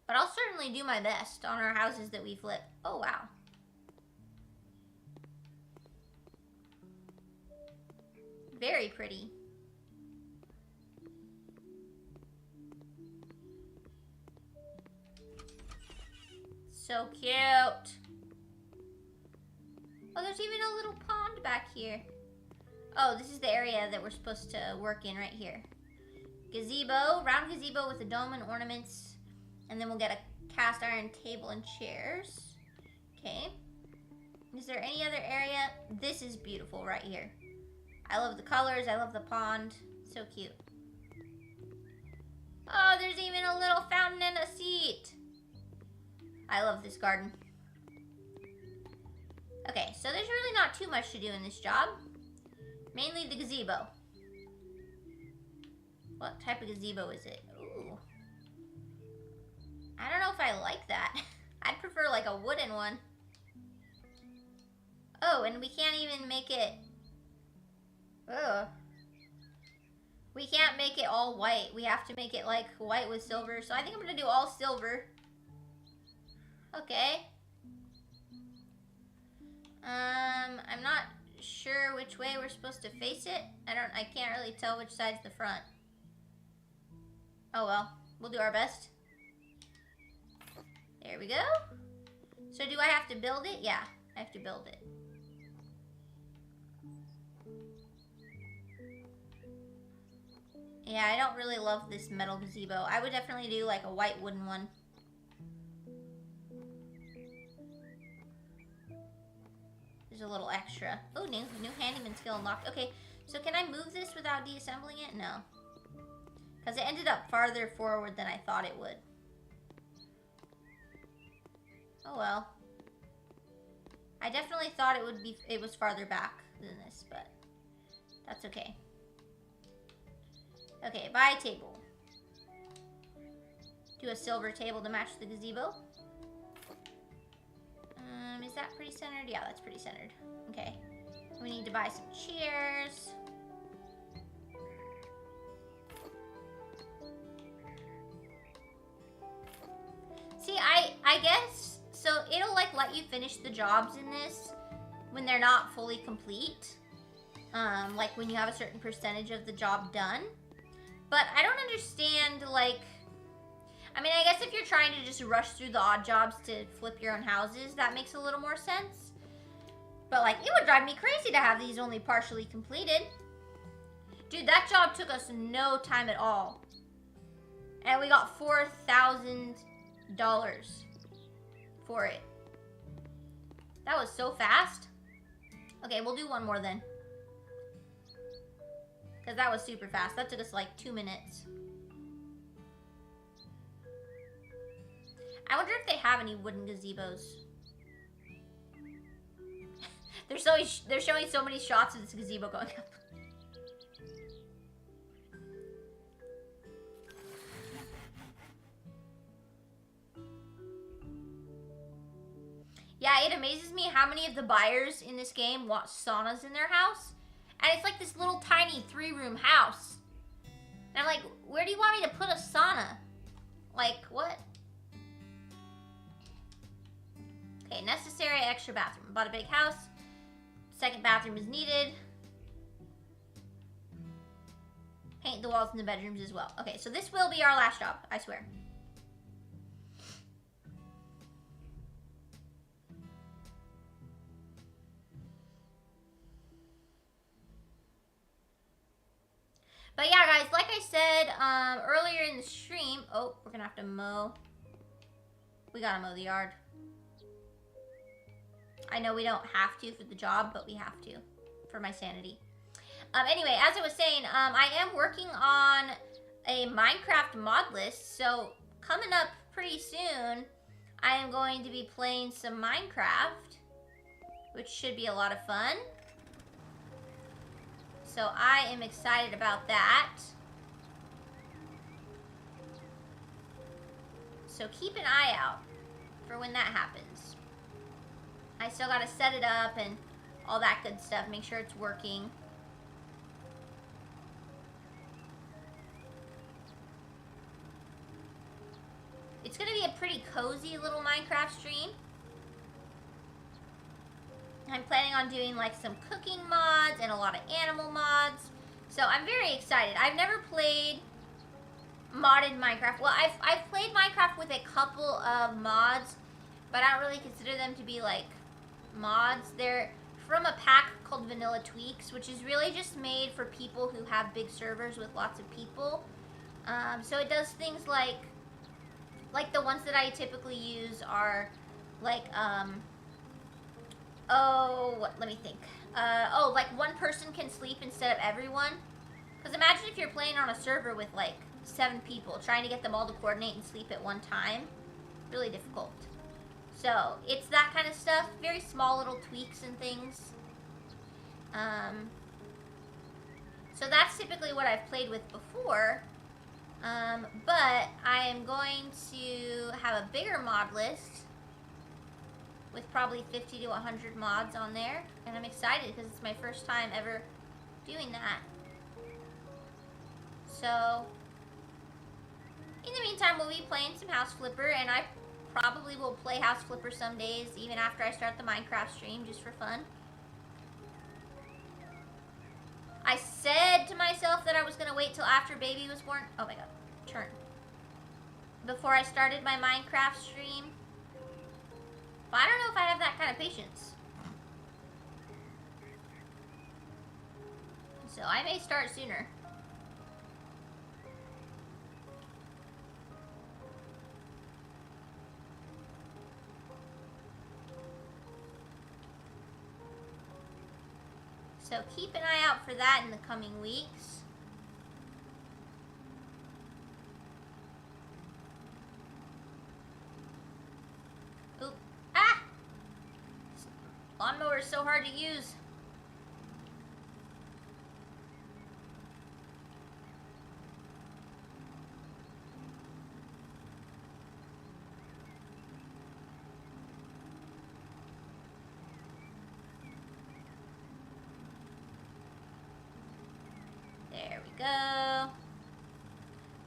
But I'll certainly do my best on our houses that we flip. Oh, wow. Very pretty. So cute. Oh, there's even a little pond back here. Oh, this is the area that we're supposed to work in right here. Gazebo, round gazebo with a dome and ornaments. And then we'll get a cast iron table and chairs. Okay. Is there any other area? This is beautiful right here. I love the colors. I love the pond. So cute. Oh, there's even a little fountain and a seat. I love this garden. Okay, so there's really not too much to do in this job. Mainly the gazebo. What type of gazebo is it? Ooh. I don't know if I like that. I'd prefer like a wooden one. Oh, and we can't even make it... Ugh. We can't make it all white. We have to make it like white with silver. So I think I'm going to do all silver. Okay. I'm not sure which way we're supposed to face it. I can't really tell which side's the front. Oh well, we'll do our best. There we go. So do I have to build it? Yeah, I have to build it. Yeah, I don't really love this metal gazebo. I would definitely do like a white wooden one. There's a little extra. Oh, new handyman skill unlocked. Okay, so can I move this without deassembling it? No. Because it ended up farther forward than I thought it would. Oh well. I definitely thought it was farther back than this, but that's okay. Okay, buy a table. Do a silver table to match the gazebo. Is that pretty centered? Yeah, that's pretty centered. Okay. We need to buy some chairs. See, I guess, so it'll like let you finish the jobs in this when they're not fully complete. Like when you have a certain percentage of the job done. But I don't understand, like, I mean, I guess if you're trying to just rush through the odd jobs to flip your own houses, that makes a little more sense. But, like, it would drive me crazy to have these only partially completed. Dude, that job took us no time at all. And we got $4,000 for it. That was so fast. Okay, we'll do one more then. Because that was super fast. That took us like 2 minutes. I wonder if they have any wooden gazebos. They're showing so many shots of this gazebo going up. Yeah, it amazes me how many of the buyers in this game want saunas in their house. And it's like this little tiny 3-room house. And I'm like, where do you want me to put a sauna? Like, what? Okay, necessary extra bathroom. Bought a big house. Second bathroom is needed. Paint the walls in the bedrooms as well. Okay, so this will be our last job, I swear. But yeah, guys, like I said earlier in the stream, oh, we're gonna have to mow. We gotta mow the yard. I know we don't have to for the job, but we have to for my sanity. Anyway, as I was saying, I am working on a Minecraft mod list. So coming up pretty soon, I am going to be playing some Minecraft, which should be a lot of fun. So I am excited about that. So keep an eye out for when that happens. I still gotta set it up and all that good stuff. Make sure it's working. It's gonna be a pretty cozy little Minecraft stream. I'm planning on doing like some cooking mods and a lot of animal mods. So I'm very excited. I've never played modded Minecraft. Well, I've played Minecraft with a couple of mods, but I don't really consider them to be like mods. They're from a pack called Vanilla Tweaks, which is really just made for people who have big servers with lots of people. So it does things like the ones that I typically use are like, let me think. Like one person can sleep instead of everyone. Because imagine if you're playing on a server with like 7 people, trying to get them all to coordinate and sleep at one time. Really difficult. So it's that kind of stuff. Very small little tweaks and things. So that's typically what I've played with before. But I am going to have a bigger mod list with probably 50 to 100 mods on there. And I'm excited because it's my first time ever doing that. So, in the meantime, we'll be playing some House Flipper, and I probably will play House Flipper some days, even after I start the Minecraft stream, just for fun. I said to myself that I was going to wait till after baby was born. Oh my god, turn. Before I started my Minecraft stream. But I don't know if I have that kind of patience. So I may start sooner. So keep an eye out for that in the coming weeks. Oop. Ah! Lawnmower is so hard to use. There we go.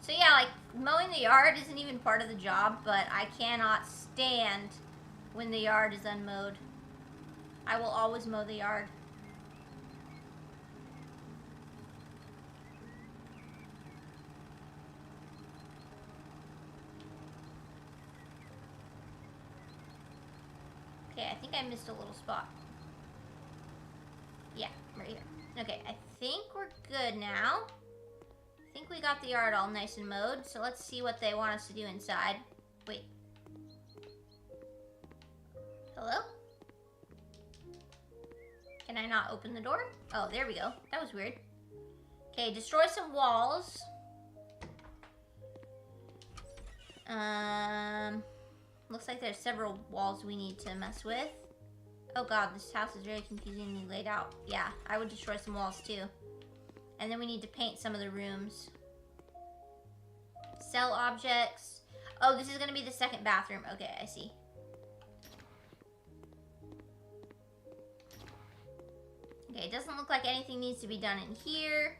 So yeah, like, mowing the yard isn't even part of the job, but I cannot stand when the yard is unmowed. I will always mow the yard. Okay, I think I missed a little spot. Yeah, right here. Okay, I think we're good now. I think we got the yard all nice and mowed, so let's see what they want us to do inside. Wait. Hello? Can I not open the door? Oh, there we go. That was weird. Okay, destroy some walls. Looks like there's several walls we need to mess with. Oh god, this house is very confusingly laid out. Yeah, I would destroy some walls too. And then we need to paint some of the rooms. Sell objects. Oh, this is going to be the second bathroom. Okay, I see. Okay, it doesn't look like anything needs to be done in here.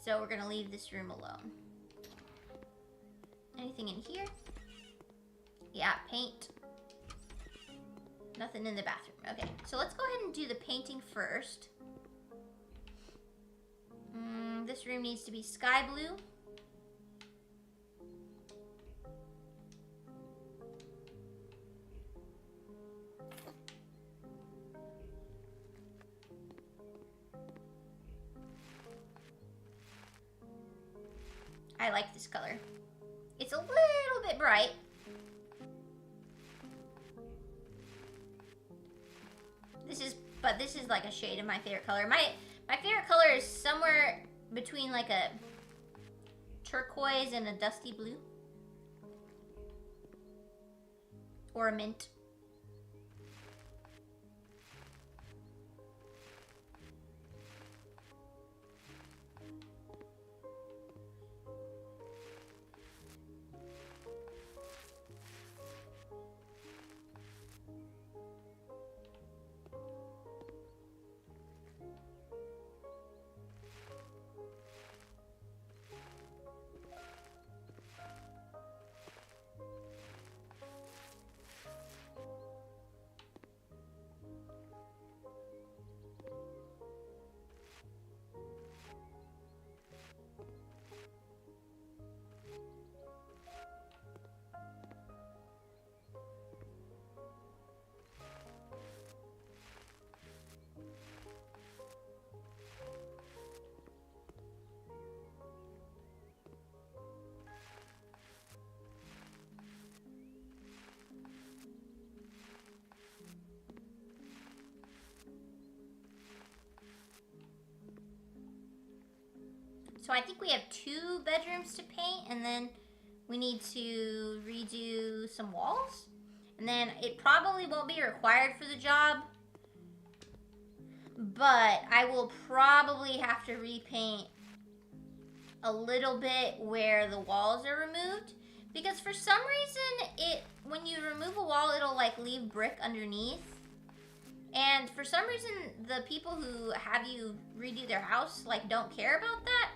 So we're going to leave this room alone. Anything in here? Yeah, paint. Nothing in the bathroom. Okay, so let's go ahead and do the painting first. This room needs to be sky blue. I like this color. It's a little bit bright. This is like a shade of my favorite color. My favorite color is somewhere between like a turquoise and a dusty blue. Or a mint. So I think we have 2 bedrooms to paint, and then we need to redo some walls. And then it probably won't be required for the job, but I will probably have to repaint a little bit where the walls are removed, because for some reason when you remove a wall, it'll like leave brick underneath. And for some reason, the people who have you redo their house like don't care about that.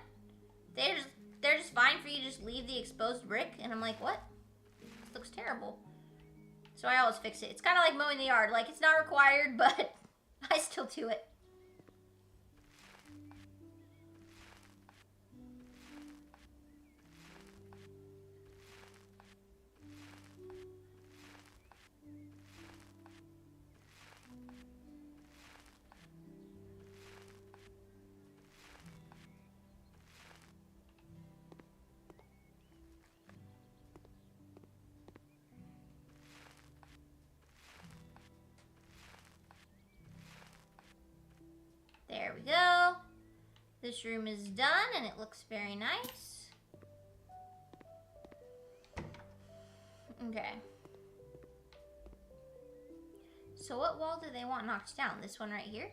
They're just fine for you to just leave the exposed brick, and I'm like, what? This looks terrible. So I always fix it. It's kind of like mowing the yard. Like, it's not required, but I still do it. There we go. This room is done, and it looks very nice. Okay. So what wall do they want knocked down? This one right here?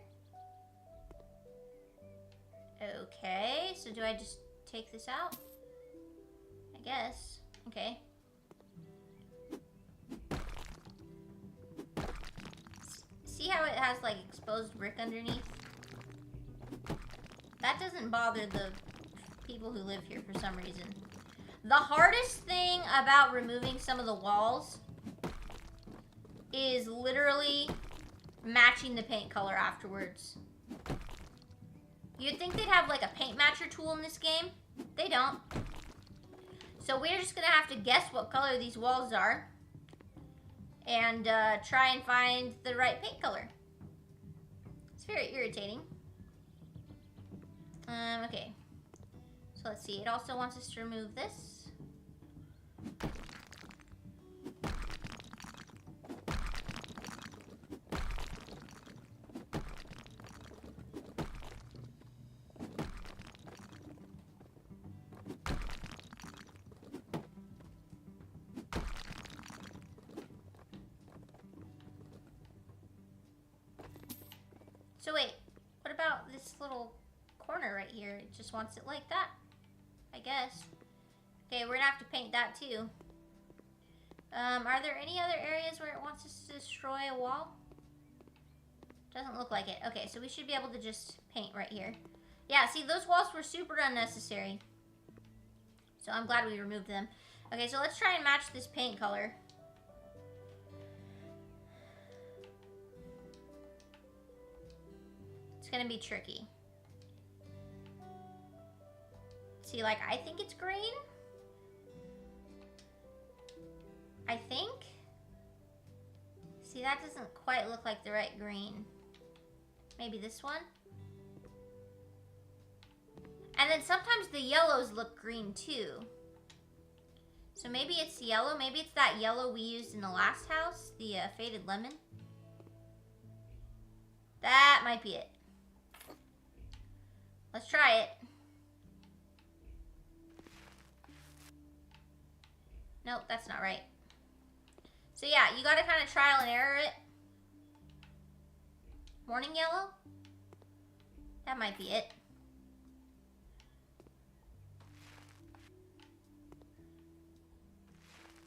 Okay, so do I just take this out? I guess. Okay. See how it has like exposed brick underneath? That doesn't bother the people who live here for some reason. The hardest thing about removing some of the walls is literally matching the paint color afterwards. You'd think they'd have like a paint matcher tool in this game. They don't. So we're just gonna have to guess what color these walls are and try and find the right paint color. It's very irritating. Okay. So let's see. It also wants us to remove this. So wait, what about this little corner right here? It just wants it like that, I guess. Okay, we're gonna have to paint that too. Are there any other areas where it wants us to destroy a wall? Doesn't look like it. Okay, so we should be able to just paint right here. Yeah, see, those walls were super unnecessary. So I'm glad we removed them. Okay, so let's try and match this paint color. It's gonna be tricky. See, like, I think it's green. I think. See, that doesn't quite look like the right green. Maybe this one? And then sometimes the yellows look green too. So maybe it's yellow. Maybe it's that yellow we used in the last house. The faded lemon. That might be it. Let's try it. Nope, that's not right. So yeah, you gotta kind of trial and error it. Morning yellow? That might be it.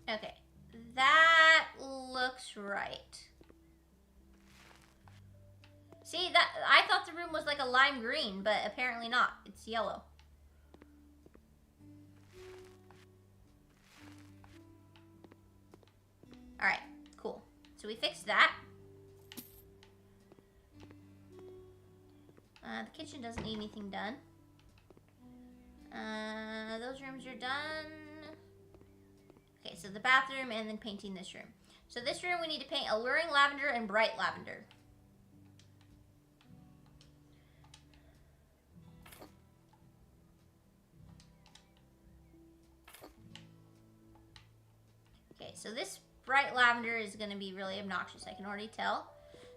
Okay, that looks right. See, that I thought the room was like a lime green, but apparently not. It's yellow. Alright, cool. So we fixed that. The kitchen doesn't need anything done. Those rooms are done. Okay, so the bathroom and then painting this room. So this room we need to paint alluring lavender and bright lavender. Okay, so this bright lavender is going to be really obnoxious, I can already tell.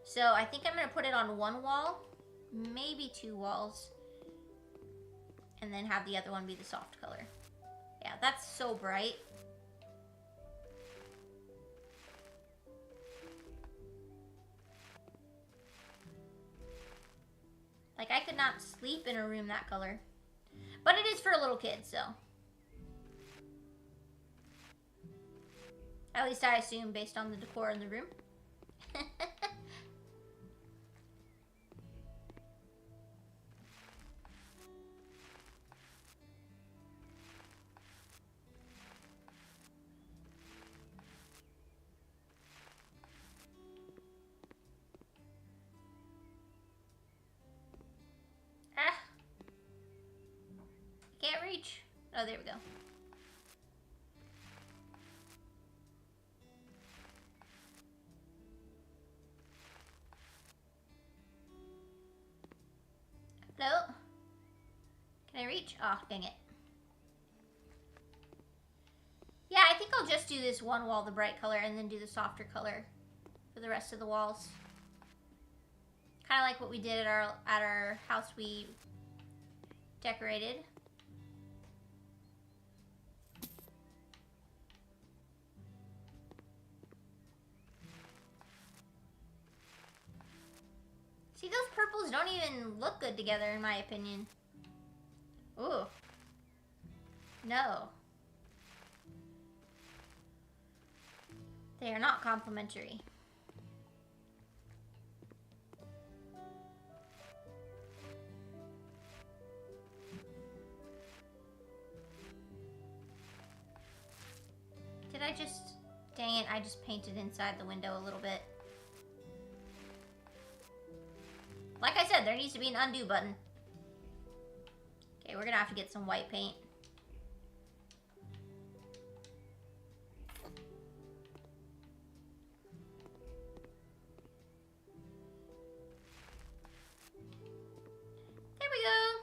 So I think I'm going to put it on one wall, maybe 2 walls. and then have the other one be the soft color. Yeah, that's so bright. Like, I could not sleep in a room that color. But it is for a little kid, so. At least I assume based on the decor in the room. Ah. Can't reach. Oh, there we go. Hello? Can I reach? Oh, dang it. Yeah, I think I'll just do this one wall the bright color and then do the softer color for the rest of the walls. Kind of like what we did at our house we decorated. See, those purples don't even look good together in my opinion. Ooh. No. They are not complementary. Did I just... Dang it, I just painted inside the window a little bit. Like I said, there needs to be an undo button. Okay, we're gonna have to get some white paint. There we go.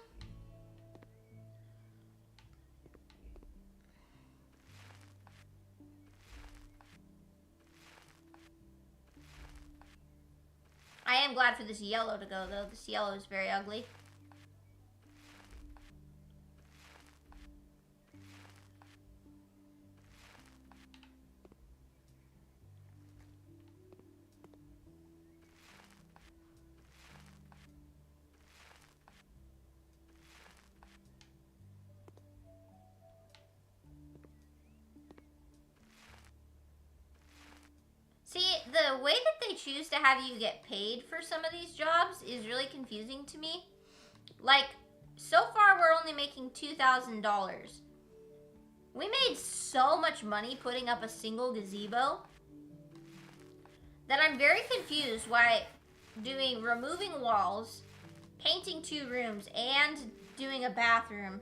I am glad for this yellow to go, though. This yellow is very ugly. See, the way that they choose to have you get paid for some of these jobs is really confusing to me. Like, so far we're only making $2,000. We made so much money putting up a single gazebo that I'm very confused why removing walls, painting 2 rooms, and doing a bathroom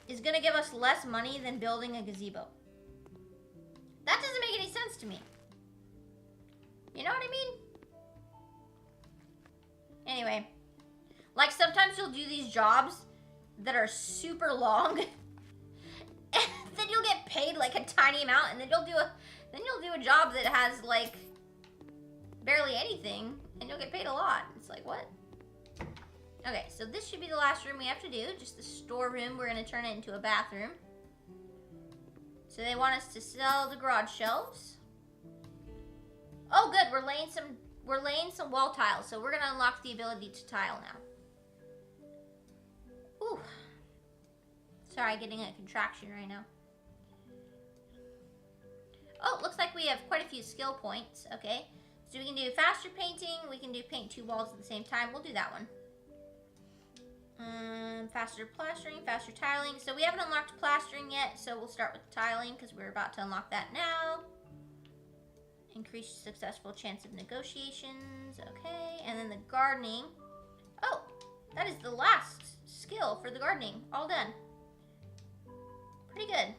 is gonna give us less money than building a gazebo. That doesn't make any sense to me. You know what I mean? Anyway, like sometimes you'll do these jobs that are super long, and then you'll get paid like a tiny amount, and then you'll do a job that has like barely anything, and you'll get paid a lot. It's like, what? Okay, so this should be the last room we have to do, just the storeroom. We're gonna turn it into a bathroom. So they want us to sell the garage shelves. Oh, good. We're laying some wall tiles, so we're gonna unlock the ability to tile now. Ooh. Sorry, getting a contraction right now. Oh, looks like we have quite a few skill points. Okay, so we can do faster painting. We can do paint 2 walls at the same time. We'll do that one. Faster plastering, faster tiling. So we haven't unlocked plastering yet, so we'll start with tiling because we're about to unlock that now. Increased successful chance of negotiations. Okay, and then the gardening. Oh, that is the last skill for the gardening. All done. Pretty good.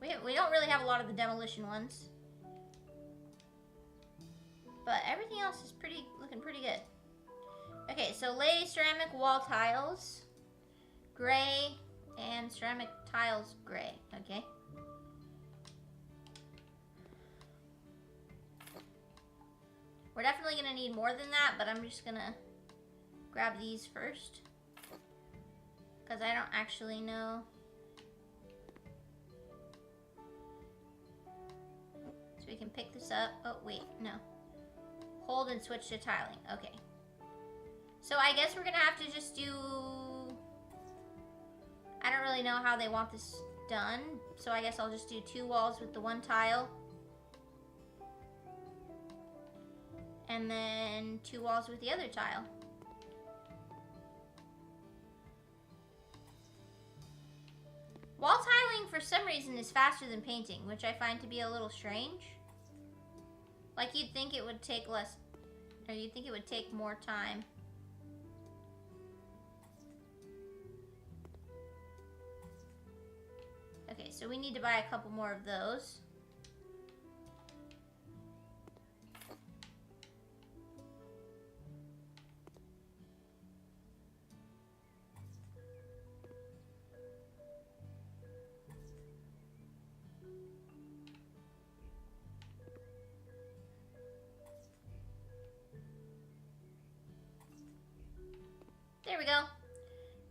We don't really have a lot of the demolition ones, but everything else is looking pretty good. Okay, so lay ceramic wall tiles, gray, and ceramic tiles, gray. Okay. We're definitely gonna need more than that, but I'm just gonna grab these first. Because I don't actually know. So we can pick this up. Oh, wait, no. Hold and switch to tiling. Okay. So I guess we're going to have to just do... I don't really know how they want this done. So I guess I'll just do 2 walls with the 1 tile. And then 2 walls with the other tile. Wall tiling, for some reason, is faster than painting, which I find to be a little strange. Like, you'd think it would take less, or you'd think it would take more time. Okay, so we need to buy a couple more of those. There we go.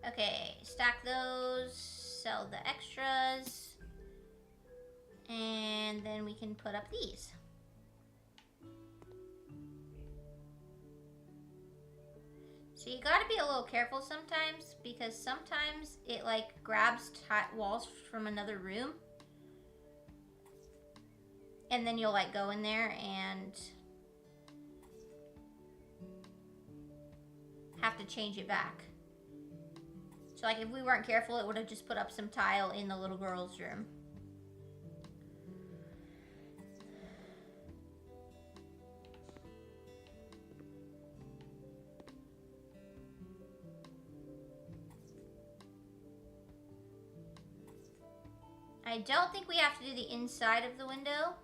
Okay, stack those, sell the extras, and then we can put up these. So you gotta be a little careful sometimes, because sometimes it like grabs walls from another room, and then you'll like go in there and have to change it back. So like if we weren't careful, it would have just put up some tile in the little girl's room. I don't think we have to do the inside of the window.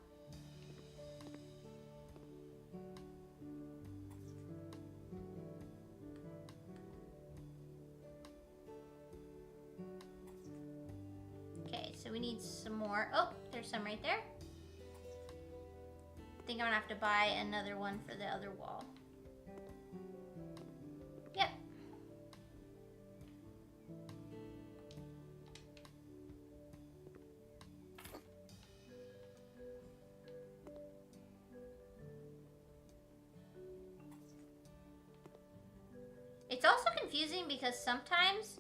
So we need some more. Oh, there's some right there. I think I'm gonna have to buy another one for the other wall. Yep. It's also confusing because sometimes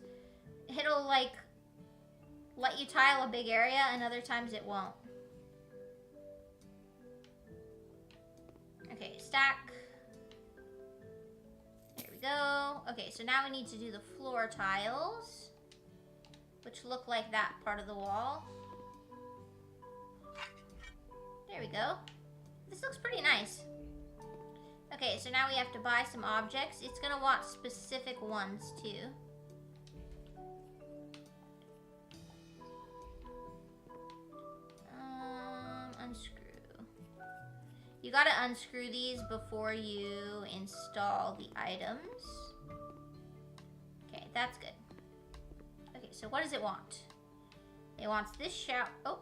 it'll like let you tile a big area, and other times it won't. Okay, stack. There we go. Okay, so now we need to do the floor tiles, which look like that part of the wall. There we go. This looks pretty nice. Okay, so now we have to buy some objects. It's gonna want specific ones too. Unscrew. You gotta unscrew these before you install the items. Okay, that's good. Okay, so what does it want? It wants this shower. Oh,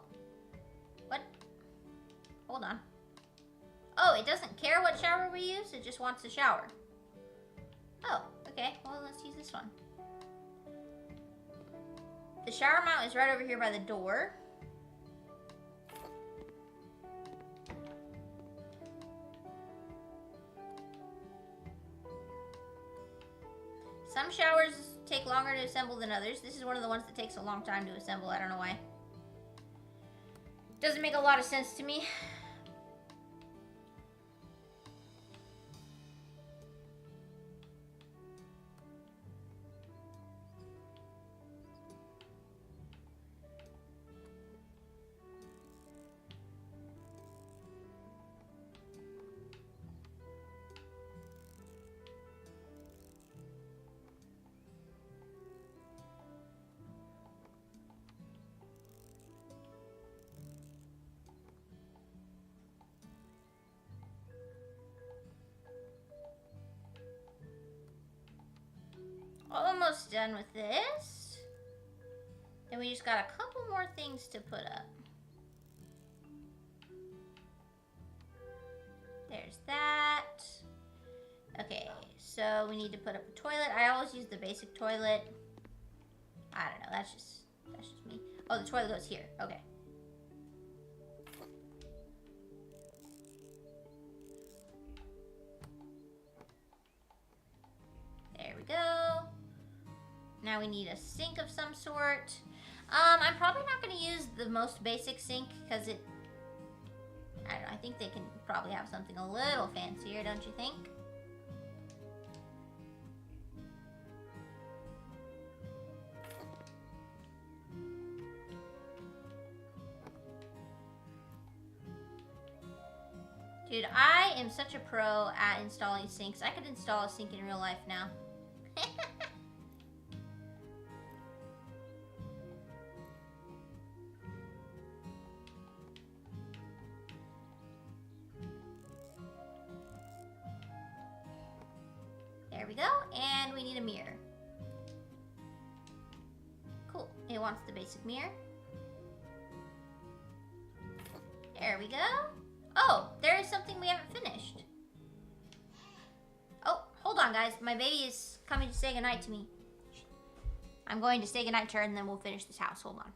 what? Hold on. Oh, it doesn't care what shower we use, it just wants the shower. Oh, okay, well, let's use this one. The shower mount is right over here by the door. Some showers take longer to assemble than others. This is one of the ones that takes a long time to assemble. I don't know why. Doesn't make a lot of sense to me. Almost done with this. And we just got a couple more things to put up. There's that. Okay, so we need to put up a toilet. I always use the basic toilet. I don't know. That's just me. Oh, the toilet goes here. Okay. There we go. Now we need a sink of some sort. I'm probably not going to use the most basic sink because it... I don't know. I think they can probably have something a little fancier, don't you think? Dude, I am such a pro at installing sinks. I could install a sink in real life now. There we go, and we need a mirror. Cool, it wants the basic mirror. There we go. Oh, there is something we haven't finished. Oh, hold on, guys. My baby is coming to say goodnight to me. I'm going to say goodnight to her, and then we'll finish this house. Hold on.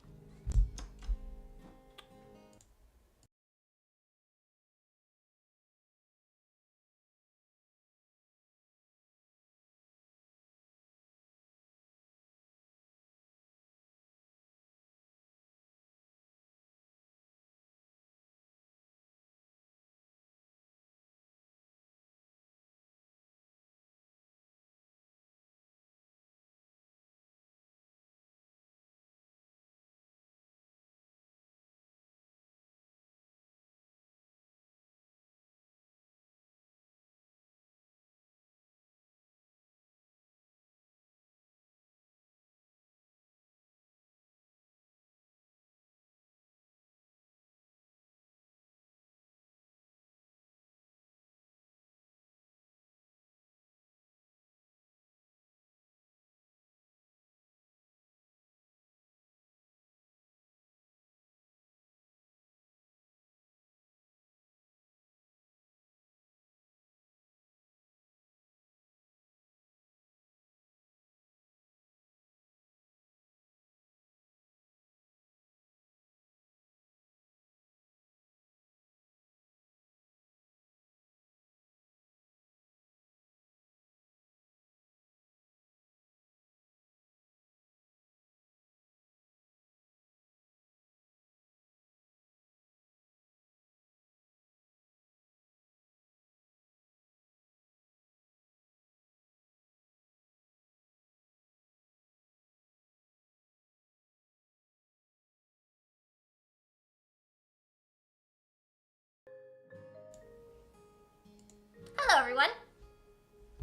Hello, everyone.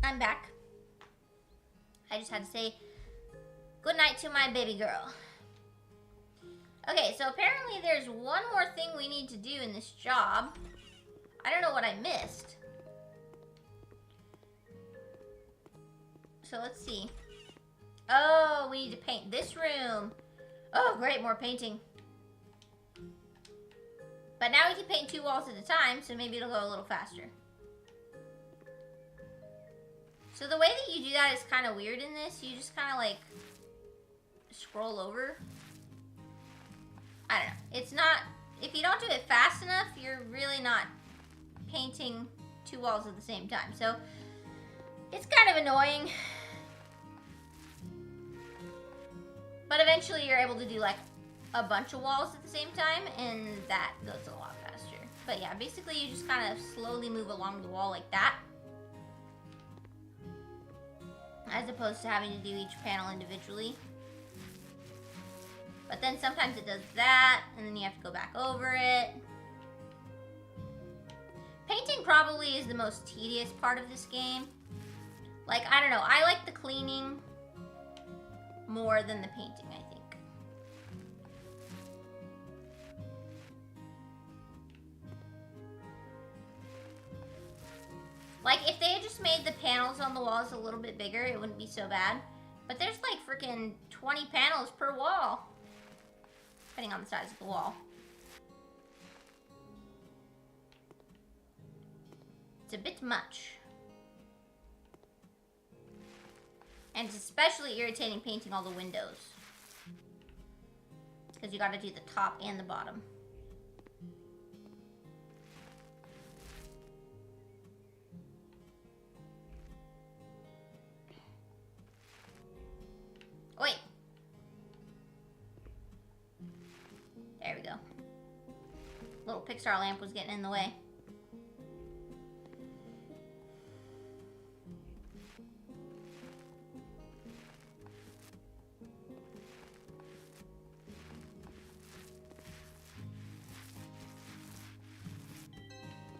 I'm back. I just had to say goodnight to my baby girl. Okay, so apparently there's one more thing we need to do in this job. I don't know what I missed. So let's see. Oh, we need to paint this room. Oh, great, more painting. But now we can paint 2 walls at a time, so maybe it'll go a little faster. So the way that you do that is kind of weird in this. You just kind of like scroll over. I don't know. It's not, if you don't do it fast enough, you're really not painting 2 walls at the same time. So it's kind of annoying. But eventually you're able to do like a bunch of walls at the same time, and that goes a lot faster. But yeah, basically you just kind of slowly move along the wall like that, as opposed to having to do each panel individually. But then sometimes it does that, and then you have to go back over it. Painting probably is the most tedious part of this game. Like, I don't know, I like the cleaning more than the painting, I think. Like, if they had just made the panels on the walls a little bit bigger, it wouldn't be so bad. But there's like freaking 20 panels per wall, depending on the size of the wall. It's a bit much. And it's especially irritating painting all the windows. because you got to do the top and the bottom. Wait. There we go. Little Pixar lamp was getting in the way.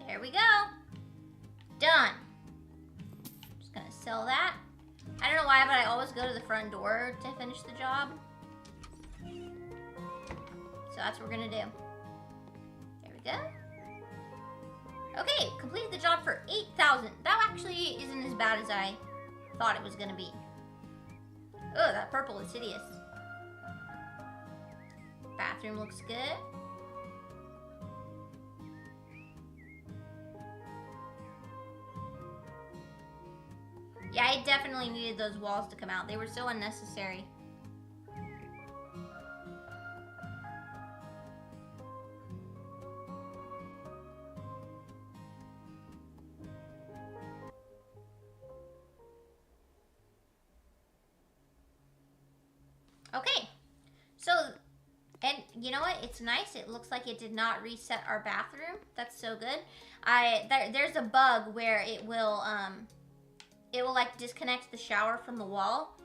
There we go. Done. Just gonna sell that. I don't know why, but I always go to the front door to finish the job. So that's what we're gonna do. There we go. Okay, completed the job for 8,000. That actually isn't as bad as I thought it was gonna be. Oh, that purple is hideous. Bathroom looks good. Yeah, I definitely needed those walls to come out. They were so unnecessary. Okay. So, and you know what? It's nice. It looks like it did not reset our bathroom. That's so good. There's a bug where it will like disconnect the shower from the wall,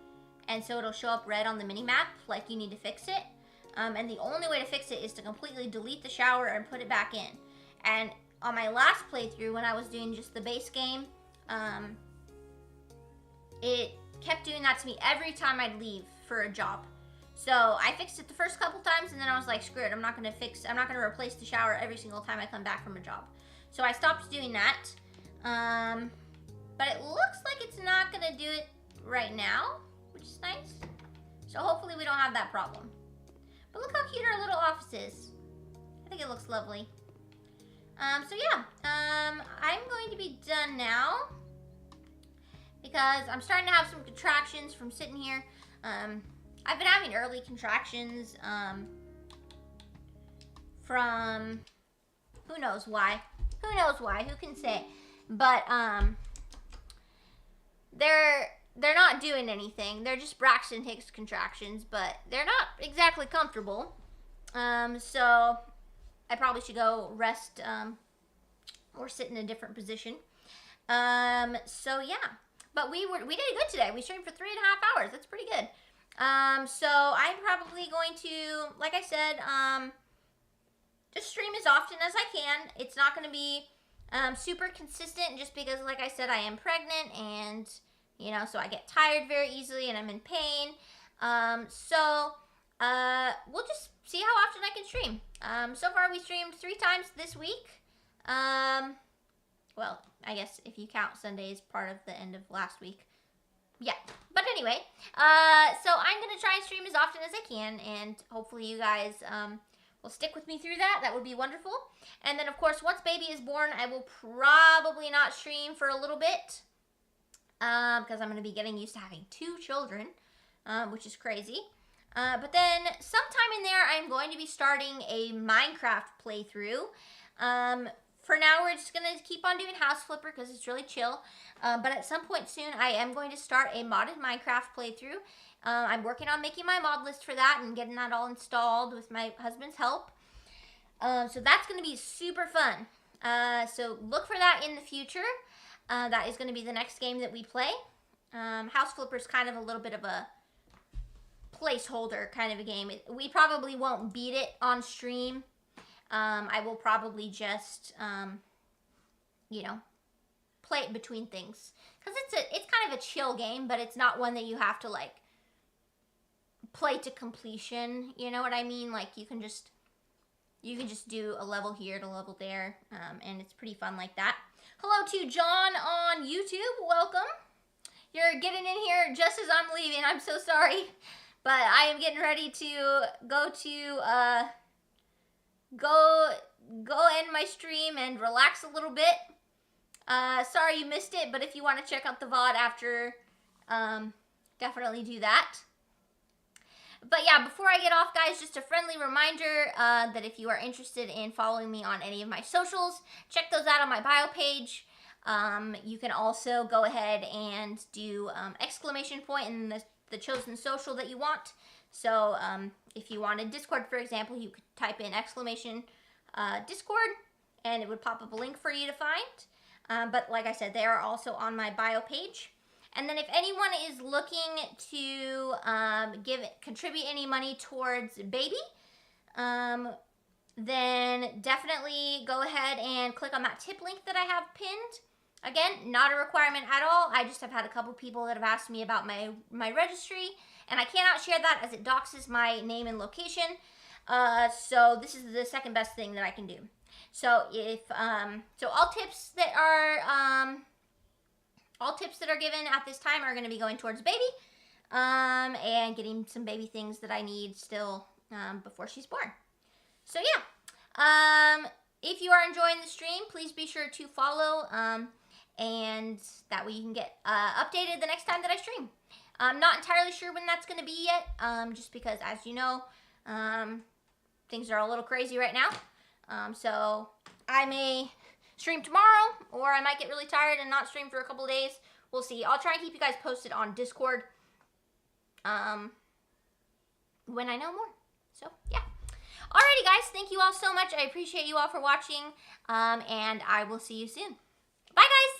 and so it'll show up red on the mini map like you need to fix it. And the only way to fix it is to completely delete the shower and put it back in. And on my last playthrough, when I was doing just the base game, it kept doing that to me every time I'd leave for a job. So I fixed it the first couple times, and then I was like, screw it, I'm not gonna replace the shower every single time I come back from a job. So I stopped doing that. But it looks like it's not gonna do it right now, which is nice. So hopefully we don't have that problem. But look how cute our little office is. I think it looks lovely. So yeah, I'm going to be done now because I'm starting to have some contractions from sitting here. I've been having early contractions from who knows why. Who knows why? Who can say? But they're not doing anything. They're just Braxton Hicks contractions, but they're not exactly comfortable. So I probably should go rest or sit in a different position. So yeah, but we did good today. We streamed for 3.5 hours. That's pretty good. So I'm probably going to, like I said, just stream as often as I can. It's not going to be super consistent just because, like I said, I am pregnant and, you know, so I get tired very easily and I'm in pain. So we'll just see how often I can stream. So far we streamed 3 times this week. Well, I guess if you count Sunday as part of the end of last week. Yeah, but anyway, so I'm going to try and stream as often as I can, and hopefully you guys will stick with me through that. That would be wonderful. And then, of course, once baby is born, I will probably not stream for a little bit, because I'm going to be getting used to having 2 children, which is crazy. But then sometime in there, I'm going to be starting a Minecraft playthrough. For now, we're just going to keep on doing House Flipper because it's really chill. But at some point soon, I am going to start a modded Minecraft playthrough. I'm working on making my mod list for that and getting that all installed with my husband's help. So that's going to be super fun. So look for that in the future. That is going to be the next game that we play. House Flipper is kind of a little bit of a placeholder kind of a game. We probably won't beat it on stream. I will probably just, you know, play it between things. Because it's kind of a chill game, but it's not one that you have to, like, play to completion. You know what I mean? Like, you can just do a level here and a level there, and it's pretty fun like that. Hello to John on YouTube. Welcome. You're getting in here just as I'm leaving. I'm so sorry. But I am getting ready to go end my stream and relax a little bit. Sorry you missed it, but if you want to check out the VOD after, definitely do that. But yeah, before I get off, guys, just a friendly reminder that if you are interested in following me on any of my socials, check those out on my bio page. You can also go ahead and do exclamation point in the chosen social that you want. So if you wanted Discord, for example, you could type in exclamation Discord, and it would pop up a link for you to find. But like I said, they are also on my bio page. And then if anyone is looking to contribute any money towards baby, then definitely go ahead and click on that tip link that I have pinned. Again, not a requirement at all. I just have had a couple people that have asked me about my registry, and I cannot share that as it doxes my name and location. So this is the second best thing that I can do. So all tips that are given at this time are going to be going towards baby, and getting some baby things that I need still before she's born. So yeah, if you are enjoying the stream, please be sure to follow, and that way you can get updated the next time that I stream. I'm not entirely sure when that's going to be yet, just because, as you know, things are a little crazy right now. So I may stream tomorrow, or I might get really tired and not stream for a couple of days. We'll see. I'll try and keep you guys posted on Discord when I know more. So yeah. Alrighty, guys. Thank you all so much. I appreciate you all for watching, and I will see you soon. Bye, guys.